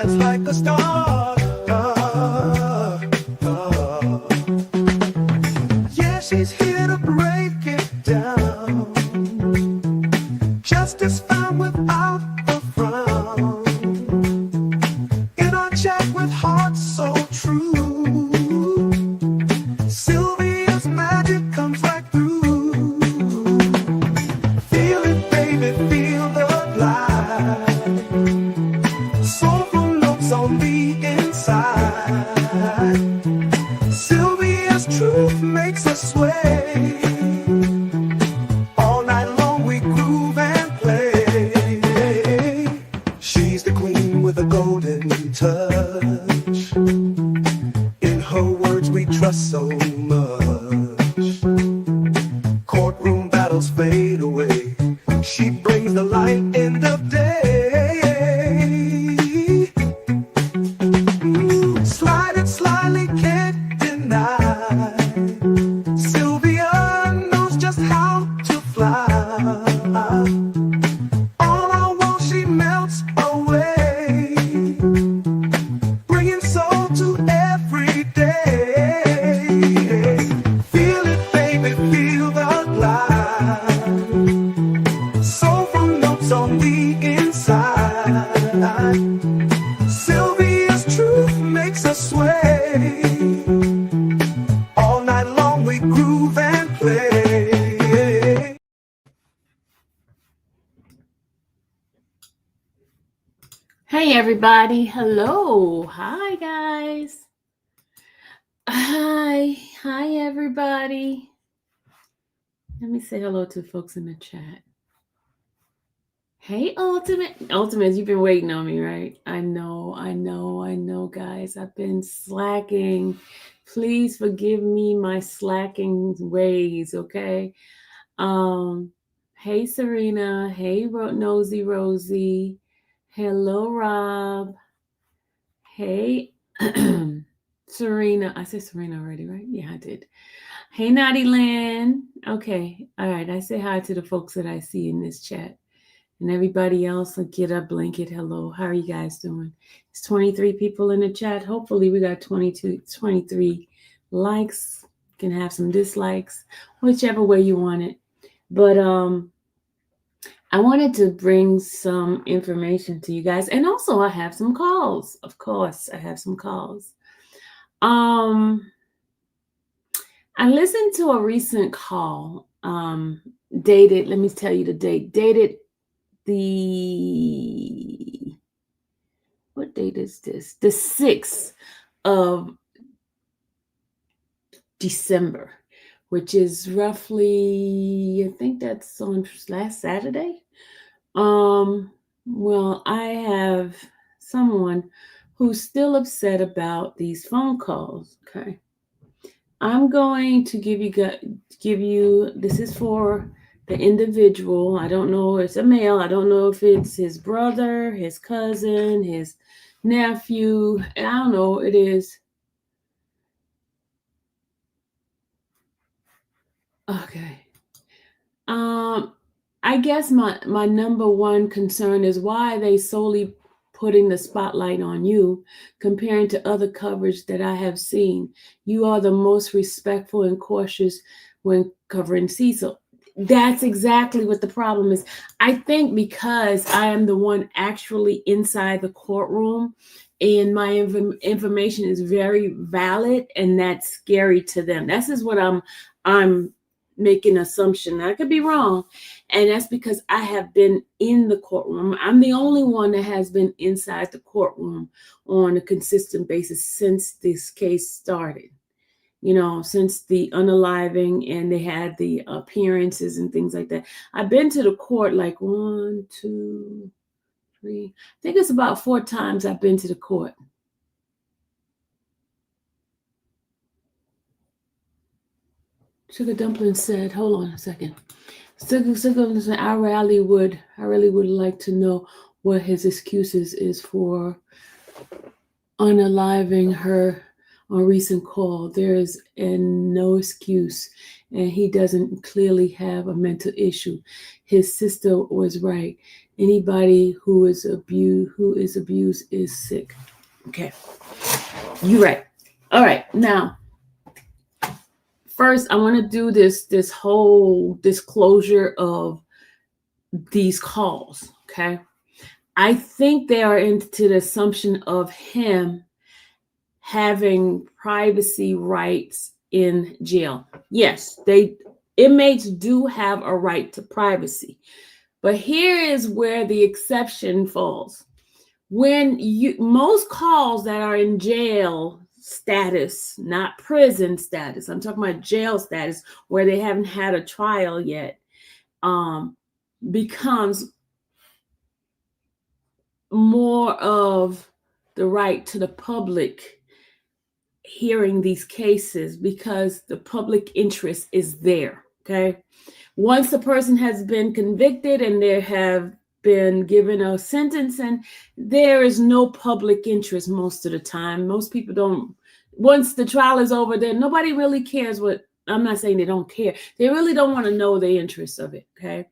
dance like a star. Yeah, she's here to break it down. Justice found without a frown. In our chat with hearts so true, Sylvia's magic comes right through. Feel it, baby, feel the light. Soulful notes on the inside. Sylvia's truth makes us sway. All night long we groove and play. She's the queen with a golden touch. In her words we trust so much. Courtroom battles fade away. She brings the light in the day. Slide it slyly, can't deny. Sylvia knows just how to fly. All our walls she melts away, bringing soul to every day. Feel it, baby, feel the light. Soulful notes on the inside. Sylvia's truth makes us sway. All night long we groove and play. Hey everybody, hello, hi guys, hi everybody. Let me say hello to folks in the chat. Hey Ultimates, you've been waiting on me, right? I know, guys, I've been slacking. Please forgive me my slacking ways, okay? Hey Serena, hey Nosy Rosie. Hello, Rob. Hey, Serena. I said Serena already, right? Yeah, I did. Hey, Naughty Land. Okay. All right. I say hi to the folks that I see in this chat. And everybody else, get up, blanket. Hello. How are you guys doing? It's 23 people in the chat. Hopefully we got 23 likes. You can have some dislikes, whichever way you want it. But I wanted to bring some information to you guys. And also I have some calls. Of course, I have some calls. I listened to a recent call, dated, let me tell you the date, dated what date is this? The 6th of December, which is roughly, I think that's on last Saturday. Well, I have someone who's still upset about these phone calls. Okay. I'm going to give you, this is for the individual. I don't know if it's a male. I don't know if it's his brother, his cousin, his nephew. I don't know. It is. Okay. I guess my number one concern is why are they solely putting the spotlight on you comparing to other coverage that I have seen. You are the most respectful and cautious when covering Cecil. That's exactly what the problem is. I think because I am the one actually inside the courtroom and my information is very valid, and that's scary to them. This is what I'm making an assumption. I could be wrong. And that's because I have been in the courtroom. I'm the only one that has been inside the courtroom on a consistent basis since this case started. Since the unaliving and they had the appearances and things like that. I've been to the court like 1, 2, 3. I think it's about 4 times I've been to the court. Sugar Dumpling said, hold on a second. Sugar said, I really would like to know what his excuses is for unaliving her on recent call. There is no excuse, and he doesn't clearly have a mental issue. His sister was right. Anybody who is abused is sick. Okay. You're right. All right. Now, first I want to do this whole disclosure of these calls. Okay. I think they are into the assumption of him having privacy rights in jail. Yes, inmates do have a right to privacy. But here is where the exception falls. When most calls that are in jail status, not prison status, I'm talking about jail status, where they haven't had a trial yet, becomes more of the right to the public hearing these cases because the public interest is there. Okay. Once the person has been convicted and they have been given a sentence, and there is no public interest most of the time. Most people don't, once the trial is over, then nobody really cares what, I'm not saying they don't care. They really don't want to know the interest of it. Okay.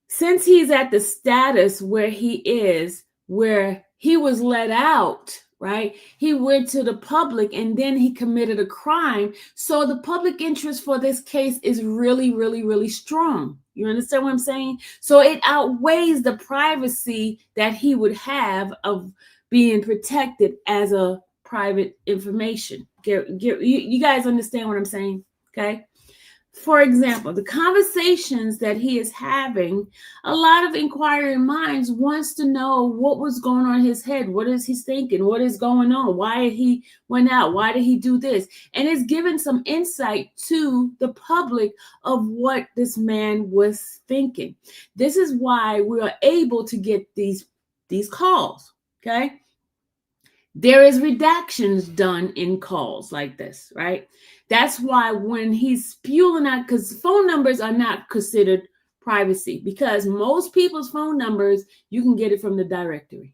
Since he's at the status where he is, where he was let out, right? He went to the public and then he committed a crime. So the public interest for this case is really, really, really strong. You understand what I'm saying? So it outweighs the privacy that he would have of being protected as a private information. You guys understand what I'm saying? Okay. For example, the conversations that he is having, a lot of inquiring minds wants to know what was going on in his head. What is he thinking? What is going on? Why he went out? Why did he do this? And it's given some insight to the public of what this man was thinking. This is why we are able to get these calls, okay? There is redactions done in calls like this, right? That's why when he's spewing out, because phone numbers are not considered privacy, because most people's phone numbers, you can get it from the directory.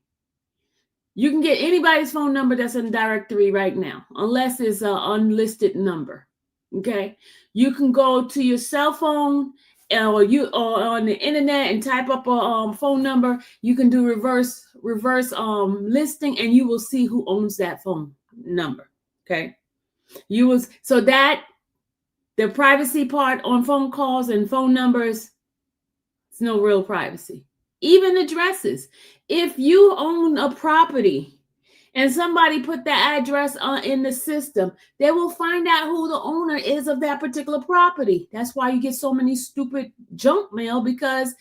You can get anybody's phone number that's in the directory right now, unless it's an unlisted number, okay? You can go to your cell phone or on the internet and type up a phone number. You can do reverse listing, and you will see who owns that phone number. Okay, so that the privacy part on phone calls and phone numbers, it's no real privacy. Even addresses. If you own a property and somebody put that address in the system, they will find out who the owner is of that particular property. That's why you get so many stupid junk mail, because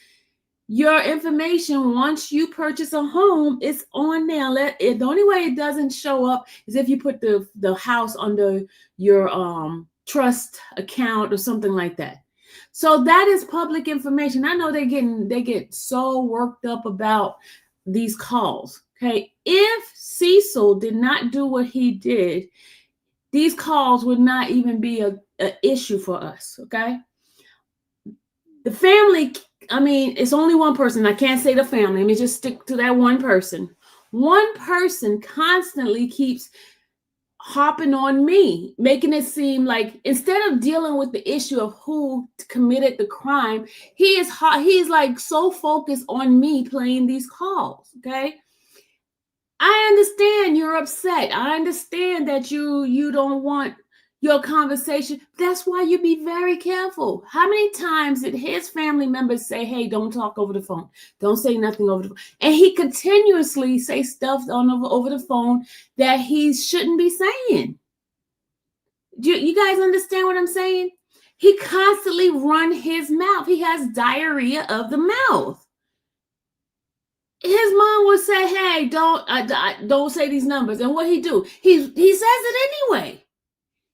your information, once you purchase a home, it's on there. The only way it doesn't show up is if you put the house under your trust account or something like that. So that is public information. I know they get so worked up about these calls. Okay, if Cecil did not do what he did, these calls would not even be an issue for us. Okay, the family, I mean, it's only one person. I can't say the family. Let me just stick to that one person. One person constantly keeps hopping on me, making it seem like instead of dealing with the issue of who committed the crime, he's like so focused on me playing these calls. Okay, I understand you're upset. I understand that you don't want your conversation. That's why you be very careful. How many times did his family members say, hey, don't talk over the phone. Don't say nothing over the phone. And he continuously say stuff over the phone that he shouldn't be saying. Do you guys understand what I'm saying? He constantly run his mouth. He has diarrhea of the mouth. His mom would say, hey, don't say these numbers. And what he do? He says it anyway.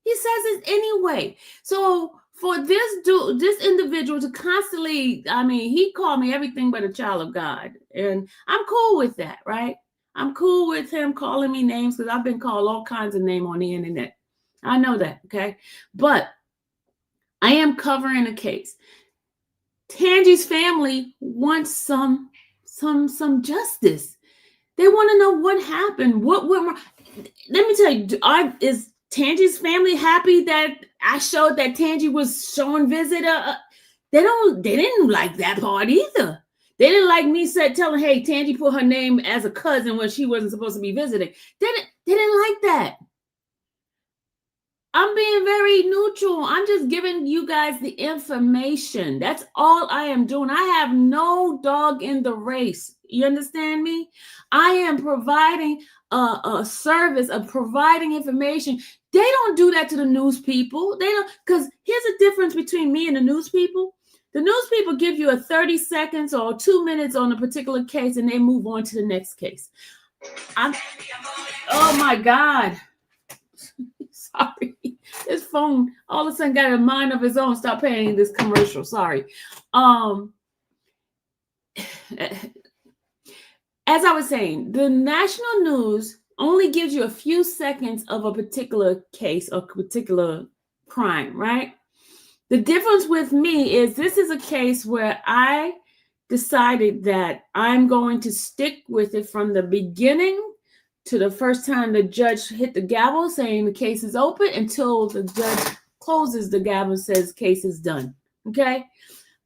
He says it anyway. So for this individual to constantly, I mean, he called me everything but a child of God. And I'm cool with that, right? I'm cool with him calling me names because I've been called all kinds of names on the internet. I know that, okay? But I am covering a case. Tangi's family wants some justice. They want to know what happened. What went wrong? Let me tell you, is Tangi's family happy that I showed that Tangi was showing visit? They didn't like that part either. They didn't like me telling, hey, Tangi put her name as a cousin when she wasn't supposed to be visiting. They didn't like that. I'm being very neutral. I'm just giving you guys the information. That's all I am doing. I have no dog in the race. You understand me? I am providing a service of providing information. They don't do that to the news people. They don't, because here's the difference between me and the news people. The news people give you a 30 seconds or 2 minutes on a particular case and they move on to the next case. Oh my God. Sorry. This phone all of a sudden got a mind of its own. Stop paying this commercial. Sorry. As I was saying, the national news only gives you a few seconds of a particular case or particular crime, right? The difference with me is this is a case where I decided that I'm going to stick with it from the beginning to the first time the judge hit the gavel saying the case is open until the judge closes the gavel and says case is done. Okay?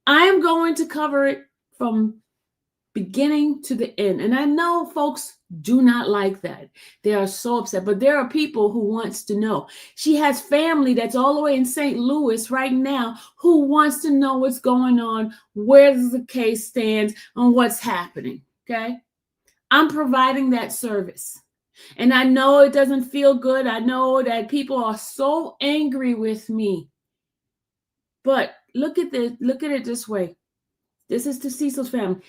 I'm going to cover it from beginning to the end. And I know folks do not like that. They are so upset, but there are people who wants to know. She has family that's all the way in St. Louis right now who wants to know what's going on, where does the case stands, and what's happening. Okay? I'm providing that service. And I know it doesn't feel good. I know that people are so angry with me. But look at it this way. This is to Cecil's family.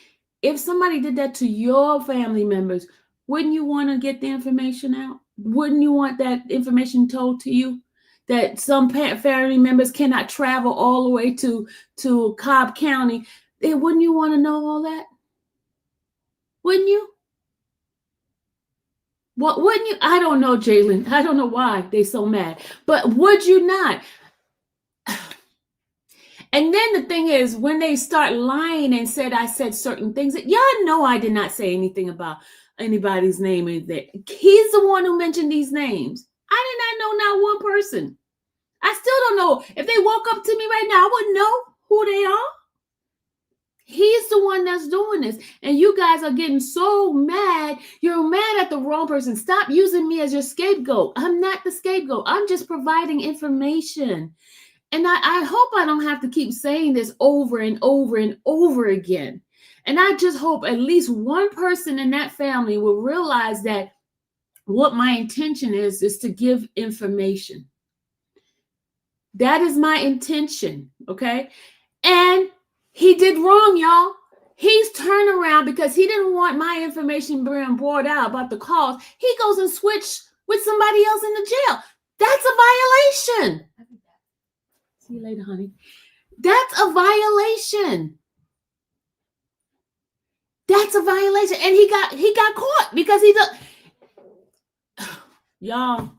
If somebody did that to your family members, wouldn't you want to get the information out? Wouldn't you want that information told to you? That some family members cannot travel all the way to Cobb County. Wouldn't you want to know all that? Wouldn't you? What wouldn't you? I don't know, Jalen. I don't know why they so mad. But would you not? And then the thing is, when they start lying and said I said certain things, y'all know I did not say anything about anybody's name. He's the one who mentioned these names. I did not know not one person. I still don't know. If they walk up to me right now, I wouldn't know who they are. He's the one that's doing this. And you guys are getting so mad. You're mad at the wrong person. Stop using me as your scapegoat. I'm not the scapegoat. I'm just providing information. And I hope I don't have to keep saying this over and over and over again. And I just hope at least one person in that family will realize that what my intention is to give information. That is my intention, okay? And he did wrong, y'all. He's turned around because he didn't want my information being brought out about the calls. He goes and switch with somebody else in the jail. That's a violation. See you later, honey. That's a violation. That's a violation. And he got caught because he does. Y'all,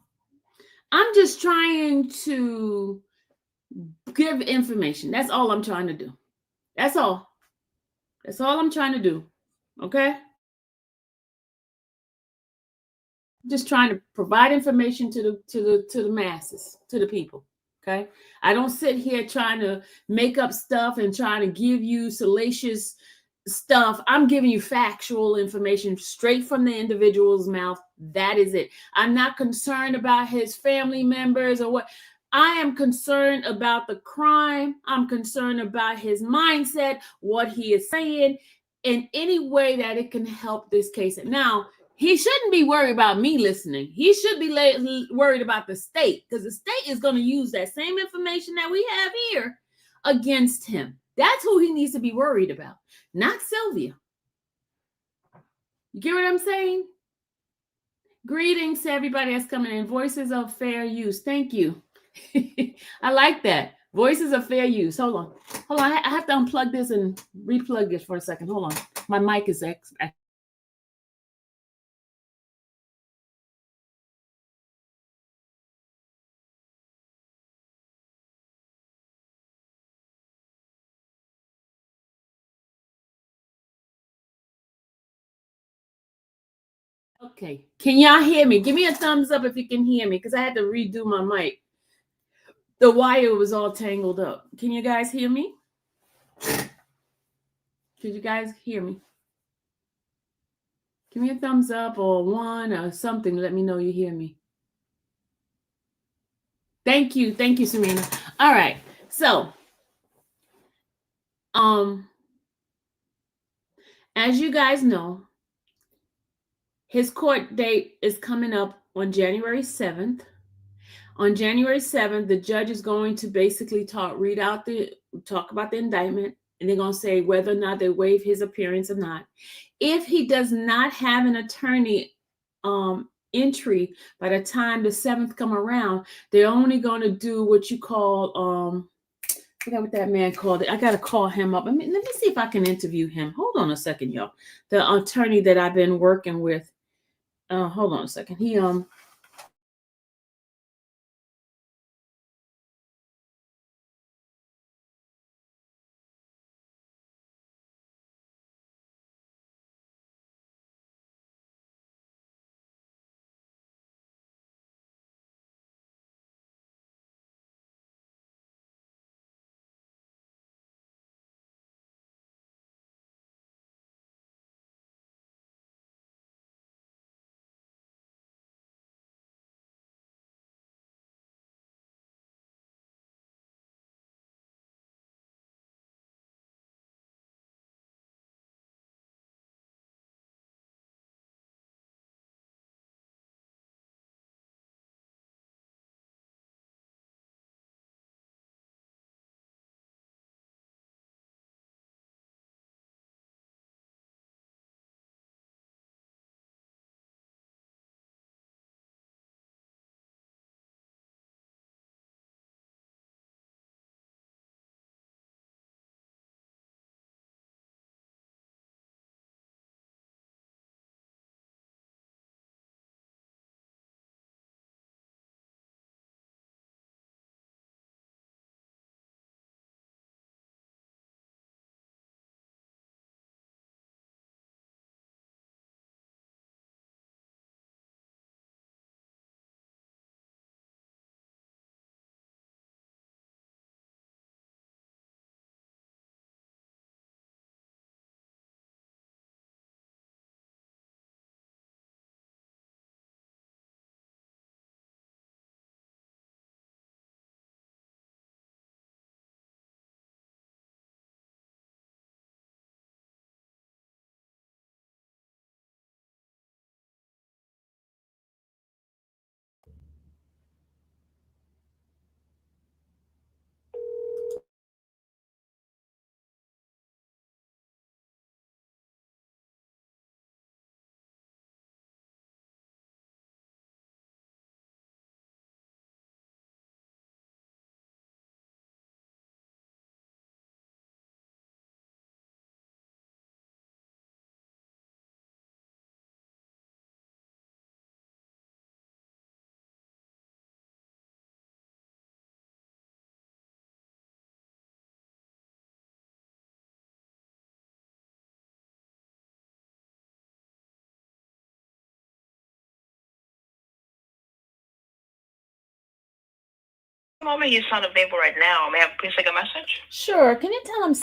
I'm just trying to give information. That's all I'm trying to do. That's all. That's all I'm trying to do. Okay? Just trying to provide information to the masses, to the people. Okay? I don't sit here trying to make up stuff and trying to give you salacious stuff. I'm giving you factual information straight from the individual's mouth. That is it. I'm not concerned about his family members or what. I am concerned about the crime. I'm concerned about his mindset, what he is saying, in any way that it can help this case. Now, he shouldn't be worried about me listening. He should be worried about the state, because the state is going to use that same information that we have here against him. That's who he needs to be worried about, not Sylvia. You get what I'm saying? Greetings to everybody that's coming in. Voices of fair use. Thank you. I like that. Voices of fair use. Hold on. I have to unplug this and replug this for a second. Hold on. My mic is okay. Can y'all hear me? Give me a thumbs up if you can hear me, because I had to redo my mic. The wire was all tangled up. Can you guys hear me? Did you guys hear me? Give me a thumbs up or one or something. Let me know you hear me. Thank you. Thank you, Serena. All right. So, as you guys know, his court date is coming up on January 7th. On January 7th, the judge is going to basically talk about the indictment, and they're going to say whether or not they waive his appearance or not. If he does not have an attorney entry by the time the 7th come around, they're only going to do what you call I forgot what that man called it. I got to call him up. Let me see if I can interview him. Hold on a second, y'all. The attorney that I've been working with. Hold on a second. He Moment, he's not available right now. May I please take a message? Sure. Can you tell him?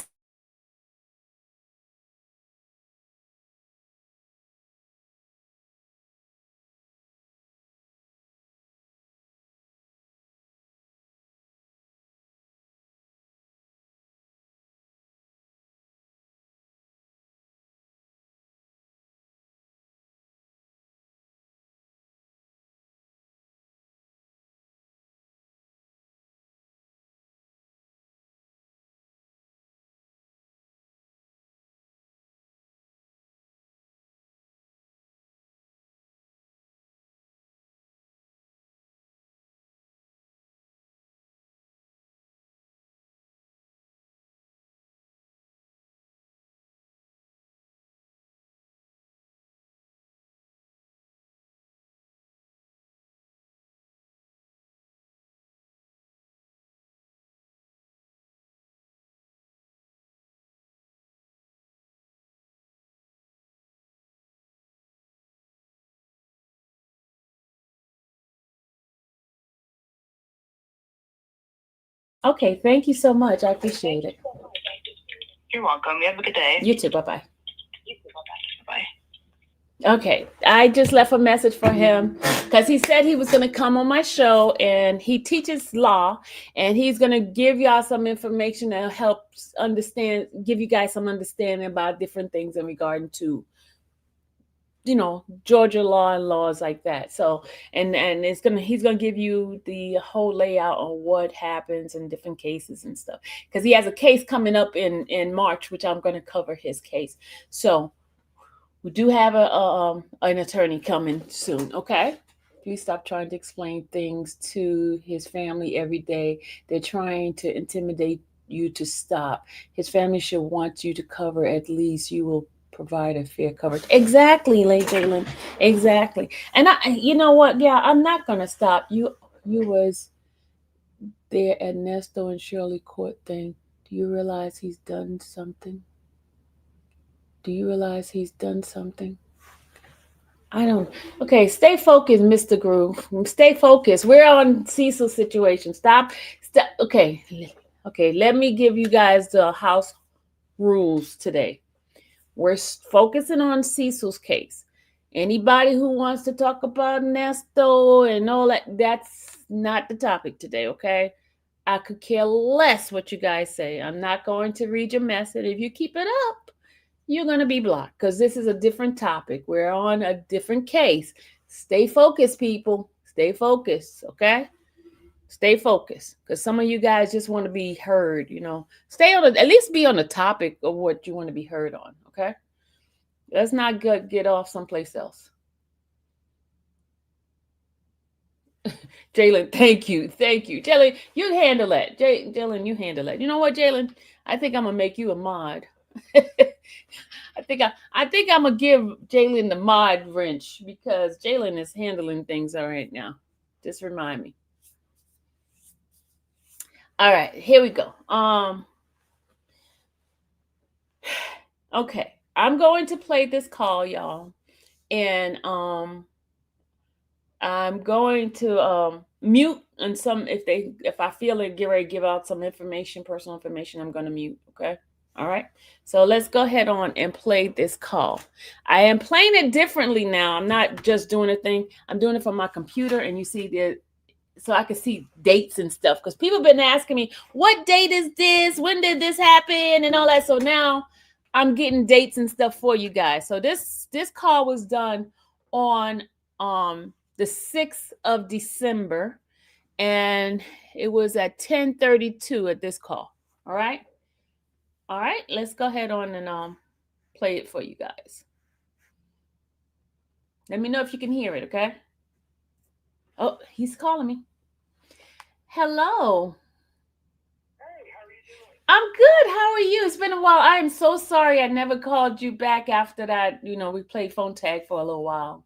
Okay, thank you so much. I appreciate it. You're welcome. You have a good day. You too. Bye-bye. You too. Bye-bye. Bye. Okay, I just left a message for him because he said he was going to come on my show, and he teaches law, and he's going to give y'all some information that helps give you guys some understanding about different things in regard to, Georgia law and laws like that. So, and he's gonna give you the whole layout on what happens in different cases and stuff, because he has a case coming up in March, which I'm going to cover his case. So we do have an attorney coming soon. Okay, please stop trying to explain things to his family every day. They're trying to intimidate you to stop. His family should want you to cover, at least you will provide a fair coverage. Exactly, Jalen. Exactly. And you know what? Yeah, I'm not gonna stop. You was there at Nesto and Shirley court thing. Do you realize he's done something? Do you realize he's done something? I don't. Okay, stay focused, Mr. Groove. Stay focused. We're on Cecil situation. Stop. Okay. Okay, let me give you guys the house rules today. We're focusing on Cecil's case. Anybody who wants to talk about Nesto and all that, that's not the topic today, okay? I could care less what you guys say. I'm not going to read your message. If you keep it up, you're going to be blocked, because this is a different topic. We're on a different case. Stay focused, people. Stay focused, okay? Stay focused, because some of you guys just want to be heard, Stay on at least be on the topic of what you want to be heard on, okay? Let's not get off someplace else. Jalen, thank you. Jalen, you handle that. Jalen, you handle that. You know what, Jalen? I think I'm going to make you a mod. I think I'm gonna give Jalen the mod wrench, because Jalen is handling things all right now. Just remind me. All right, here we go. Okay, I'm going to play this call, y'all, and I'm going to mute, and if I feel it, get ready to give out some information, personal information, I'm going to mute. Okay. All right. So let's go ahead on and play this call. I am playing it differently now. I'm not just doing a thing. I'm doing it from my computer, and you see so I can see dates and stuff, because people have been asking me, what date is this? When did this happen? And all that. So now I'm getting dates and stuff for you guys. So this call was done on the 6th of December, and it was at 10:32 at this call. All right. All right, let's go ahead on and play it for you guys. Let me know if you can hear it, okay? Oh, he's calling me. Hello. Hey, how are you doing? I'm good. How are you? It's been a while. I am so sorry I never called you back after that. We played phone tag for a little while.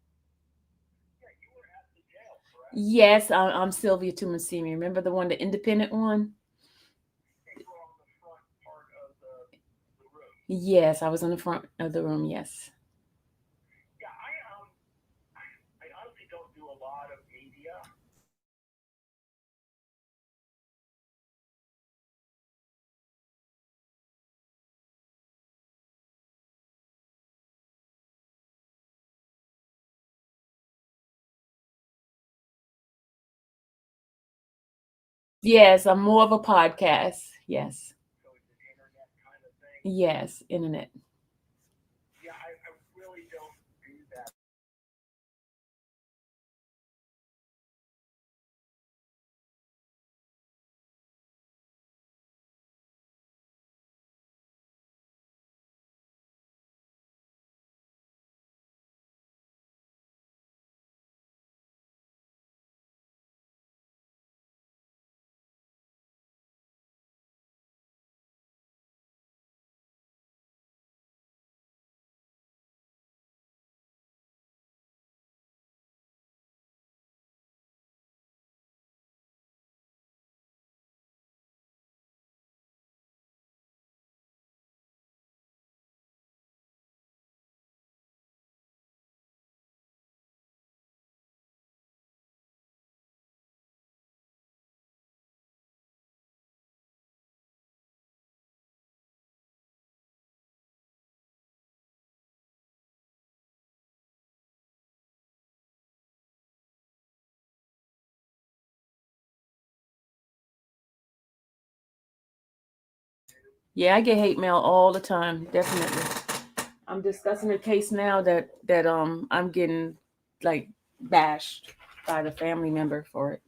Yeah, you were at the jail, correct? Yes, I'm Sylvia Tumasimi. Remember the one, the independent one? You were on the front part of the room. Yes, I was on the front of the room, yes. Yeah, I honestly don't do a lot of media. Yes, I'm more of a podcast. Yes. So it's an internet kind of thing. Yes, internet. Yeah, I really don't do that. Yeah, I get hate mail all the time, definitely. I'm discussing a case now that I'm getting like bashed by the family member for it.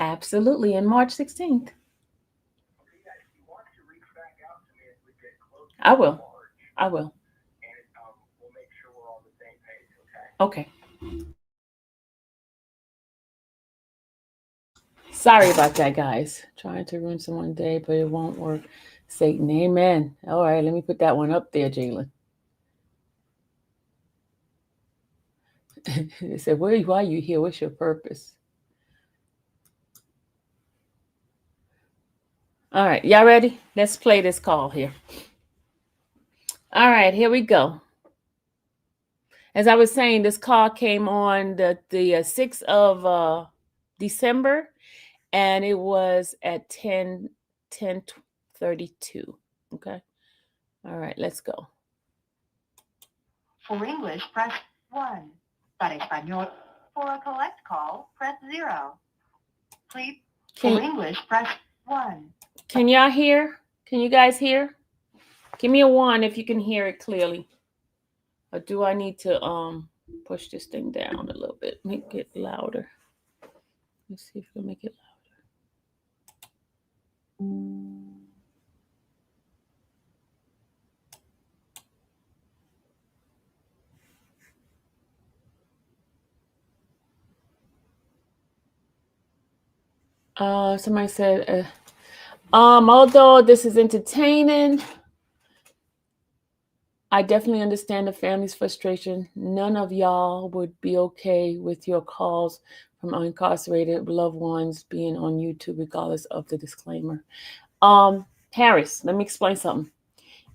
Absolutely. And March 16th. Okay, yeah, if you want to reach back out to me as we get closer I to will. March, I will. and we'll make sure we're on the same page. Okay. Okay. Sorry about that, guys. Trying to ruin someone's day, but it won't work. Satan, amen. All right, let me put that one up there, Jalen. They said, why are you here? What's your purpose? All right, y'all ready? Let's play this call here. All right, here we go. As I was saying, this call came on the 6th of December, and it was at 10:32. Okay. All right, let's go. For English, press 1. Para español, for a collect call, press 0. Please, for Can, English, press 1. can y'all hear? Can you guys hear? Give me a 1 if you can hear it clearly. Or do I need to push this thing down a little bit? Make it louder. Let's see if we can make it louder. Somebody said, although this is entertaining, I definitely understand the family's frustration. None of y'all would be okay with your calls from incarcerated loved ones being on YouTube, regardless of the disclaimer. Harris, let me explain something.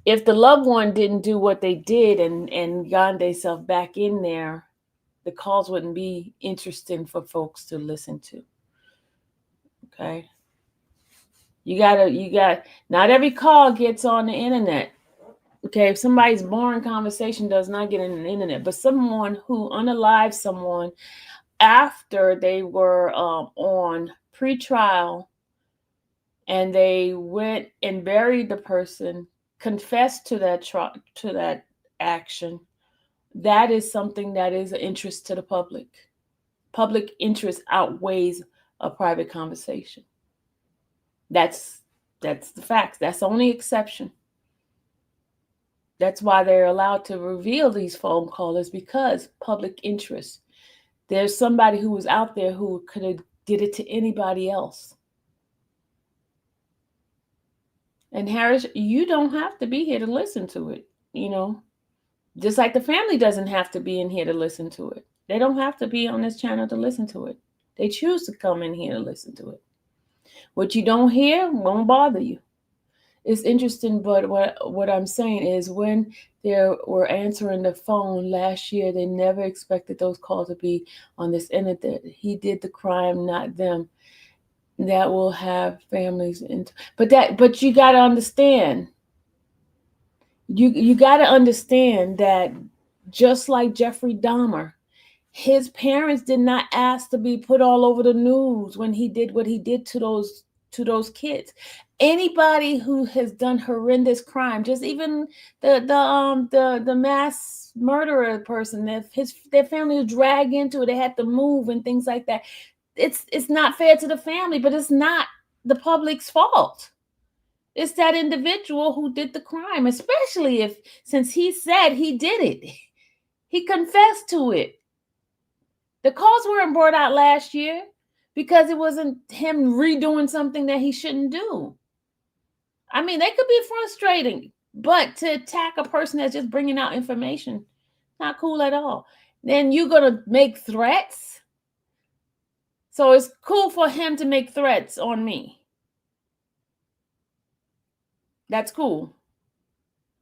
If the loved one didn't do what they did and got themselves back in there, the calls wouldn't be interesting for folks to listen to. Okay. Not every call gets on the internet. Okay, if somebody's boring conversation does not get on the internet, but someone who unalived someone after they were on pre-trial and they went and buried the person, confessed to that action, that is something that is of interest to the public. Public interest outweighs a private conversation. That's the facts. That's the only exception. That's why they're allowed to reveal these phone callers, because public interest. There's somebody who was out there who could have did it to anybody else. And Harris, you don't have to be here to listen to it, Just like the family doesn't have to be in here to listen to it. They don't have to be on this channel to listen to it. They choose to come in here to listen to it. What you don't hear won't bother you. It's interesting, but what I'm saying is when they were answering the phone last year, they never expected those calls to be on this internet. He did the crime, not them. That will have families but you got to understand. You got to understand that just like Jeffrey Dahmer, his parents did not ask to be put all over the news when he did what he did to those kids. Anybody who has done horrendous crime, just even the mass murderer person, if their family was dragged into it, they had to move and things like that. It's not fair to the family, but it's not the public's fault. It's that individual who did the crime, especially since he said he did it. He confessed to it. The calls weren't brought out last year because it wasn't him redoing something that he shouldn't do. I mean, they could be frustrating, but to attack a person that's just bringing out information, not cool at all. Then you're going to make threats. So it's cool for him to make threats on me. That's cool.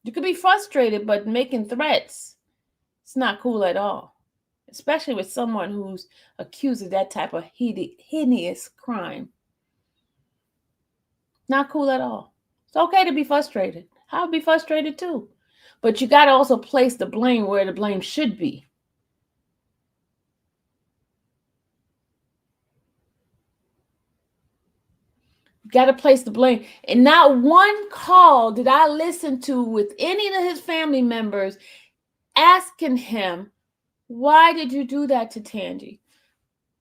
You could be frustrated, but making threats, it's not cool at all. Especially with someone who's accused of that type of hideous crime. Not cool at all. It's okay to be frustrated. I would be frustrated too. But you got to also place the blame where the blame should be. You got to place the blame. And not one call did I listen to with any of his family members asking him, why did you do that to Tangi?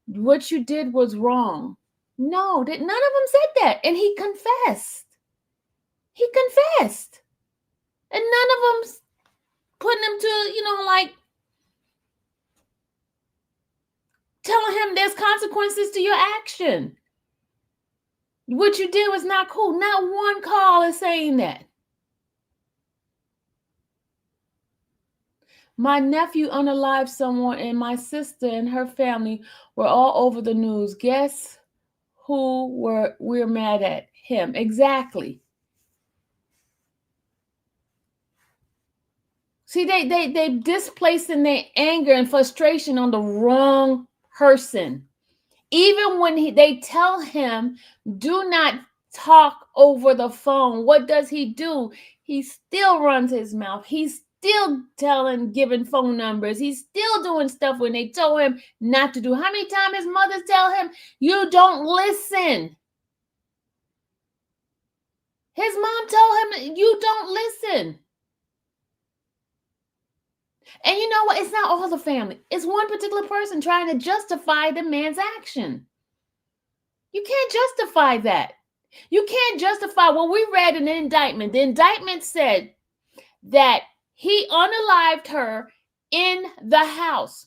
What you did was wrong. No, none of them said that. And he confessed. He confessed. And none of them putting him to, like telling him there's consequences to your action. What you did was not cool. Not one call is saying that. My nephew unalived someone, and my sister and her family were all over the news. Guess who we're mad at? Him. Exactly. See, they displacing their anger and frustration on the wrong person. Even when they tell him, do not talk over the phone, what does he do? He still runs his mouth. He's still giving phone numbers. He's still doing stuff when they told him not to do. How many times his mothers tell him, you don't listen? His mom told him, you don't listen. And you know what? It's not all the family. It's one particular person trying to justify the man's action. You can't justify that. You can't justify what we read in the indictment. The indictment said that he unalived her in the house.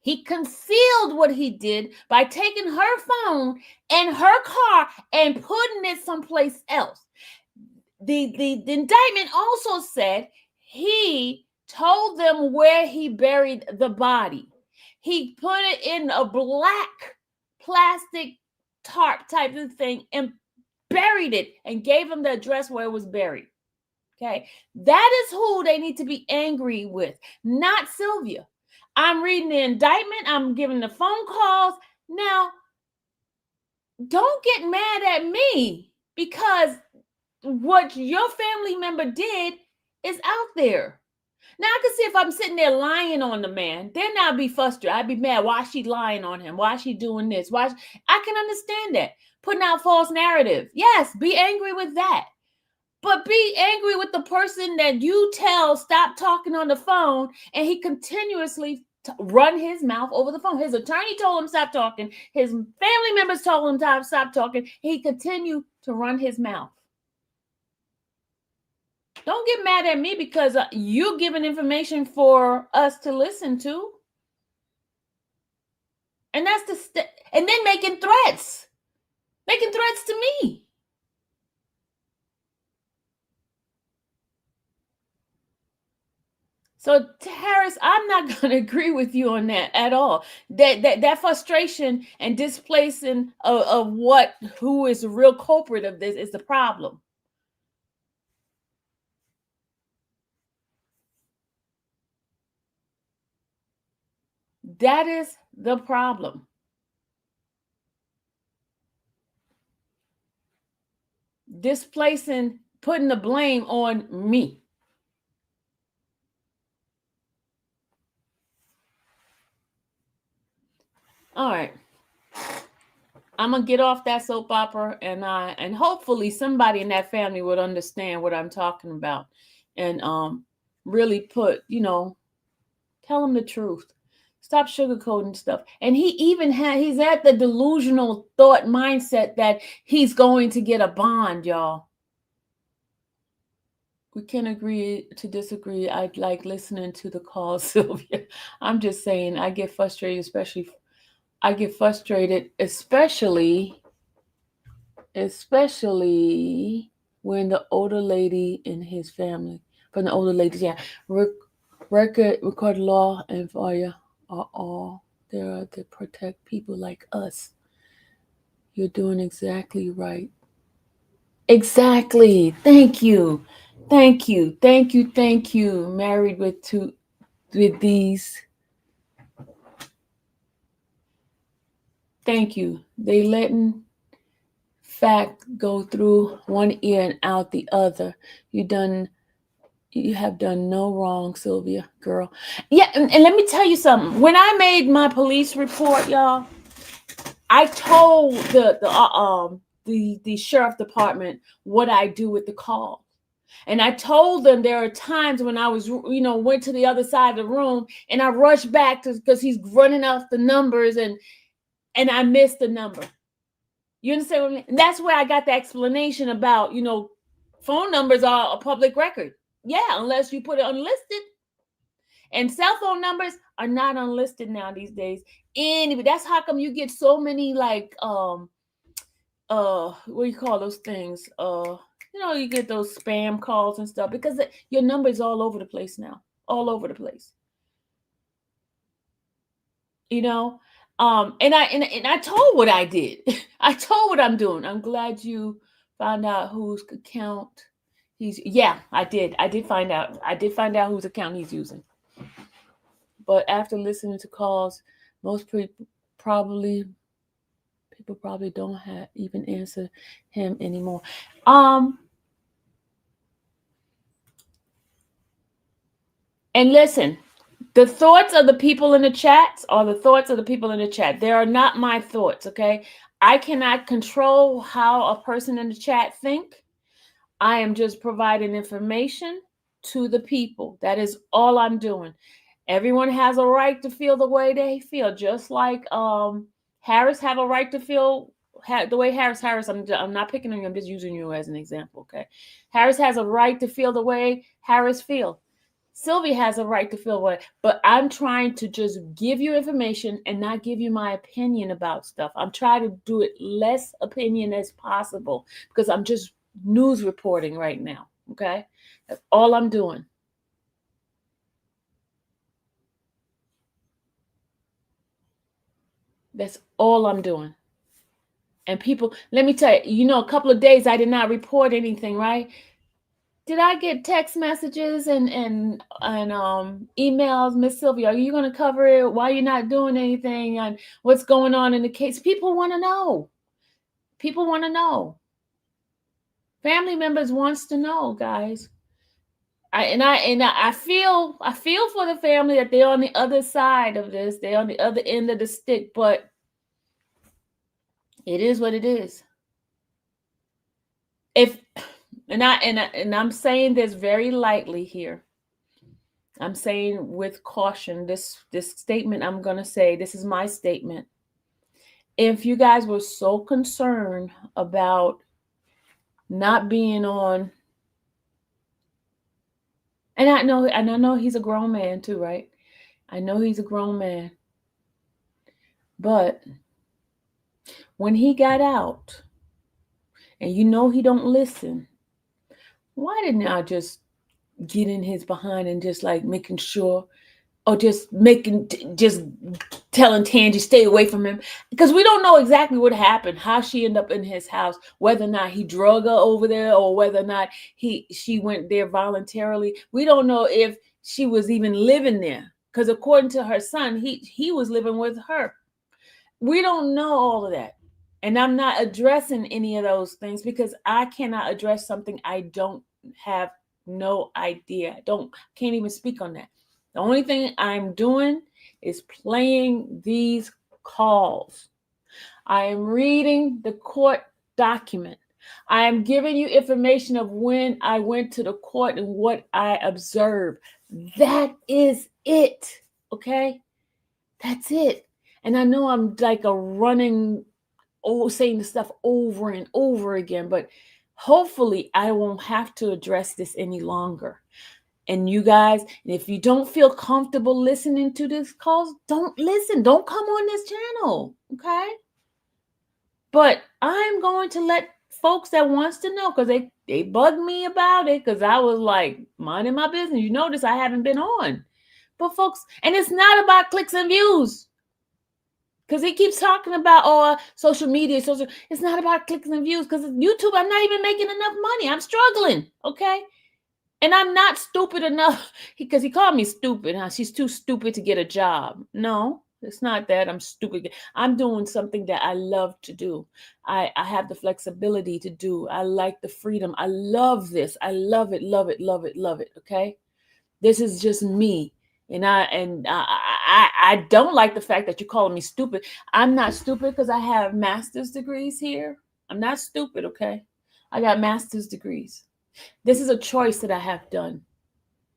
He concealed what he did by taking her phone and her car and putting it someplace else. The indictment also said he told them where he buried the body. He put it in a black plastic tarp type of thing and buried it and gave them the address where it was buried. Okay, that is who they need to be angry with, not Sylvia. I'm reading the indictment. I'm giving the phone calls. Now, don't get mad at me because what your family member did is out there. Now, I can see if I'm sitting there lying on the man, then I'd be frustrated. I'd be mad. Why is she lying on him? Why is she doing this? I can understand that. Putting out false narrative. Yes, be angry with that. But be angry with the person that you tell stop talking on the phone and he continuously run his mouth over the phone. His attorney told him stop talking. His family members told him to stop talking. He continued to run his mouth. Don't get mad at me because you're giving information for us to listen to. And that's and then making threats to me. So Harris, I'm not going to agree with you on that at all. That frustration and displacing of who is the real culprit of this is the problem. That is the problem. Displacing, putting the blame on me. All right. I'm going to get off that soap opera and hopefully somebody in that family would understand what I'm talking about and really put, tell them the truth. Stop sugarcoating stuff. And he's at the delusional thought mindset that he's going to get a bond, y'all. We can agree to disagree. I like listening to the calls, Sylvia. I'm just saying, I get frustrated, especially when the older lady in his family, from the older ladies, yeah, record law and FOIA are all there to protect people like us. You're doing exactly right. Exactly. Thank you. Thank you. Thank you. Thank you. Married with these. Thank you. They letting fact go through one ear and out the other. You have done no wrong, Sylvia, girl. Yeah, and let me tell you something. When I made my police report, y'all, I told the sheriff department what I do with the call. And I told them there are times when I was, went to the other side of the room and I rushed back because he's running off the numbers and I missed the number. You understand what I mean? And that's where I got the explanation about, phone numbers are a public record. Yeah, unless you put it unlisted. And cell phone numbers are not unlisted now these days. Anyway, that's how come you get so many like what do you call those things? You get those spam calls and stuff because your number is all over the place now. All over the place. And I told what I did. I told what I'm doing. I'm glad you found out whose account I did find out. I did find out whose account he's using. But after listening to calls, most people probably don't even answer him anymore. And listen, the thoughts of the people in the chats are the thoughts of the people in the chat. They are not my thoughts, okay? I cannot control how a person in the chat think. I am just providing information to the people. That is all I'm doing. Everyone has a right to feel the way they feel, just like Harris have a right to feel the way Harris. I'm not picking on you. I'm just using you as an example, okay? Harris has a right to feel the way Harris feel. Sylvia has a right to feel way, but I'm trying to just give you information and not give you my opinion about stuff. I'm trying to do it less opinion as possible because I'm just news reporting right now, okay? That's all I'm doing. That's all I'm doing. And people, let me tell you, a couple of days I did not report anything, right? Did I get text messages and emails, Miss Sylvia? Are you going to cover it? Why you're not doing anything? And what's going on in the case? People want to know. People want to know. Family members wants to know, guys. I feel for the family that they're on the other side of this. They're on the other end of the stick, but it is what it is. I'm saying this very lightly here. I'm saying with caution, this statement I'm going to say, this is my statement. If you guys were so concerned about not being on, and I know he's a grown man too, right? I know he's a grown man. But when he got out, and he don't listen, why didn't I just get in his behind and just like making sure, or just telling Tangi stay away from him, because we don't know exactly what happened, how she ended up in his house, whether or not he drug her over there or whether or not she went there voluntarily. We don't know if she was even living there, because according to her son, he was living with her. We don't know all of that. And I'm not addressing any of those things because I cannot address something I don't have no idea. Can't even speak on that. The only thing I'm doing is playing these calls. I am reading the court document. I am giving you information of when I went to the court and what I observed. That is it. Okay? That's it. And I know I'm like saying the stuff over and over again, but Hopefully, I won't have to address this any longer. And you guys, if you don't feel comfortable listening to this calls, don't listen. Don't come on this channel, okay? But I'm going to let folks that wants to know, because they bugged me about it, because I was like minding my business. You notice I haven't been on. But folks, and it's not about clicks and views. Because he keeps talking about social media, it's not about clicks and views, because YouTube, I'm not even making enough money. I'm struggling, okay? And I'm not stupid enough, because he called me stupid. Huh? She's too stupid to get a job. No, it's not that I'm stupid. I'm doing something that I love to do. I have the flexibility to do. I like the freedom. I love this. I love it, love it, love it, love it, okay? This is just me. And I don't like the fact that you're calling me stupid. I'm not stupid because I have master's degrees here. I'm not stupid, okay? I got master's degrees. This is a choice that I have done,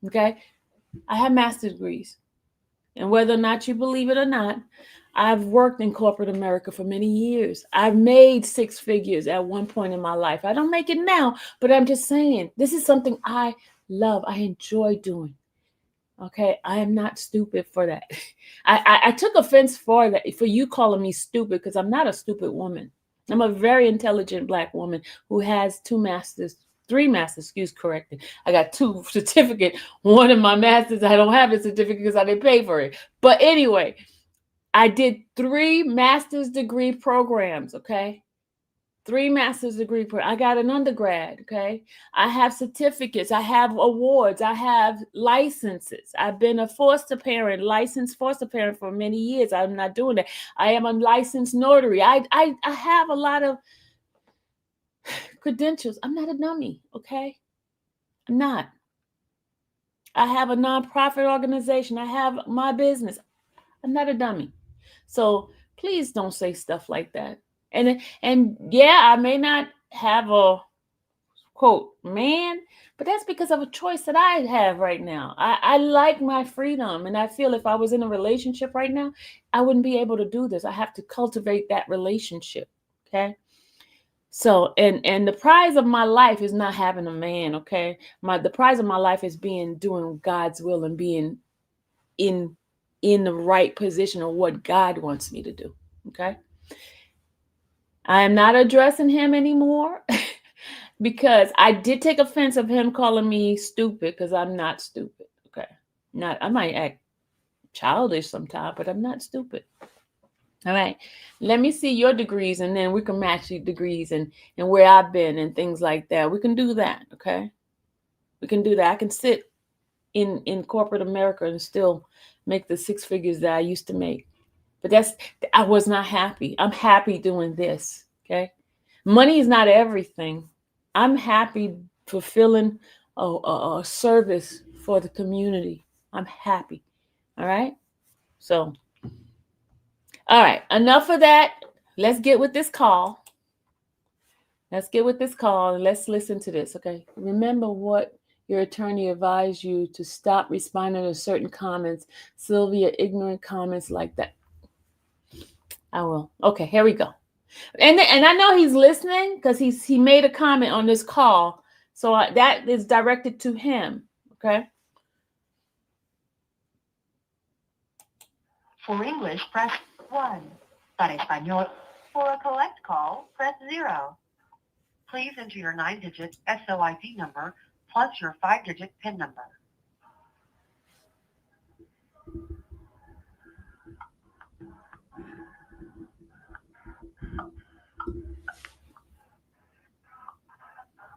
okay? I have master's degrees. And whether or not you believe it or not, I've worked in corporate America for many years. I've made 6 figures at one point in my life. I don't make it now, but I'm just saying, this is something I love. I enjoy doing. Okay, I am not stupid for that. I took offense for that, for you calling me stupid, because I'm not a stupid woman. I'm a very intelligent Black woman who has 3 masters, excuse corrected. I got 2 certificates. One of my masters, I don't have a certificate because I didn't pay for it. But anyway, I did 3 master's degree programs, okay? 3 master's degree. I got an undergrad, okay? I have certificates. I have awards. I have licenses. I've been a licensed foster parent for many years. I'm not doing that. I am a licensed notary. I have a lot of credentials. I'm not a dummy, okay? I'm not. I have a nonprofit organization. I have my business. I'm not a dummy. So please don't say stuff like that. And yeah, I may not have a quote man, but that's because of a choice that I have right now. I like my freedom, and I feel if I was in a relationship right now, I wouldn't be able to do this. I have to cultivate that relationship. Okay. So and the prize of my life is not having a man, okay? The prize of my life is doing God's will and being in the right position of what God wants me to do. Okay. I am not addressing him anymore because I did take offense of him calling me stupid, because I'm not stupid. Okay. I might act childish sometimes, but I'm not stupid. All right. Let me see your degrees, and then we can match your degrees and where I've been and things like that. We can do that. Okay. We can do that. I can sit in corporate America and still make the 6 figures that I used to make. But I was not happy. I'm happy doing this. Okay. Money is not everything. I'm happy fulfilling a service for the community. I'm happy. All right. So, all right. Enough of that. Let's get with this call. And let's listen to this. Okay. Remember what your attorney advised you to stop responding to certain comments. Sylvia, ignorant comments like that. I will. Okay, here we go. And I know he's listening because he made a comment on this call. So that is directed to him. Okay. For English, press 1. Para Español, for a collect call, press 0. Please enter your 9-digit SOID number plus your 5-digit PIN number.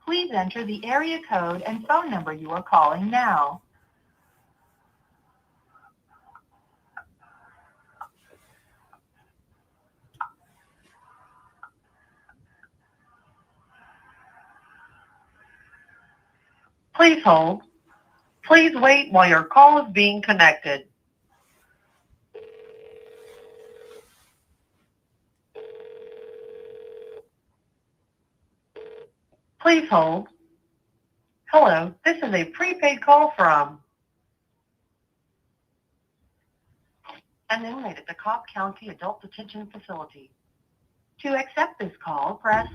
Please enter the area code and phone number you are calling now. Please hold. Please wait while your call is being connected. Please hold. Hello, this is a prepaid call from an inmate at the Cobb County Adult Detention Facility. To accept this call, press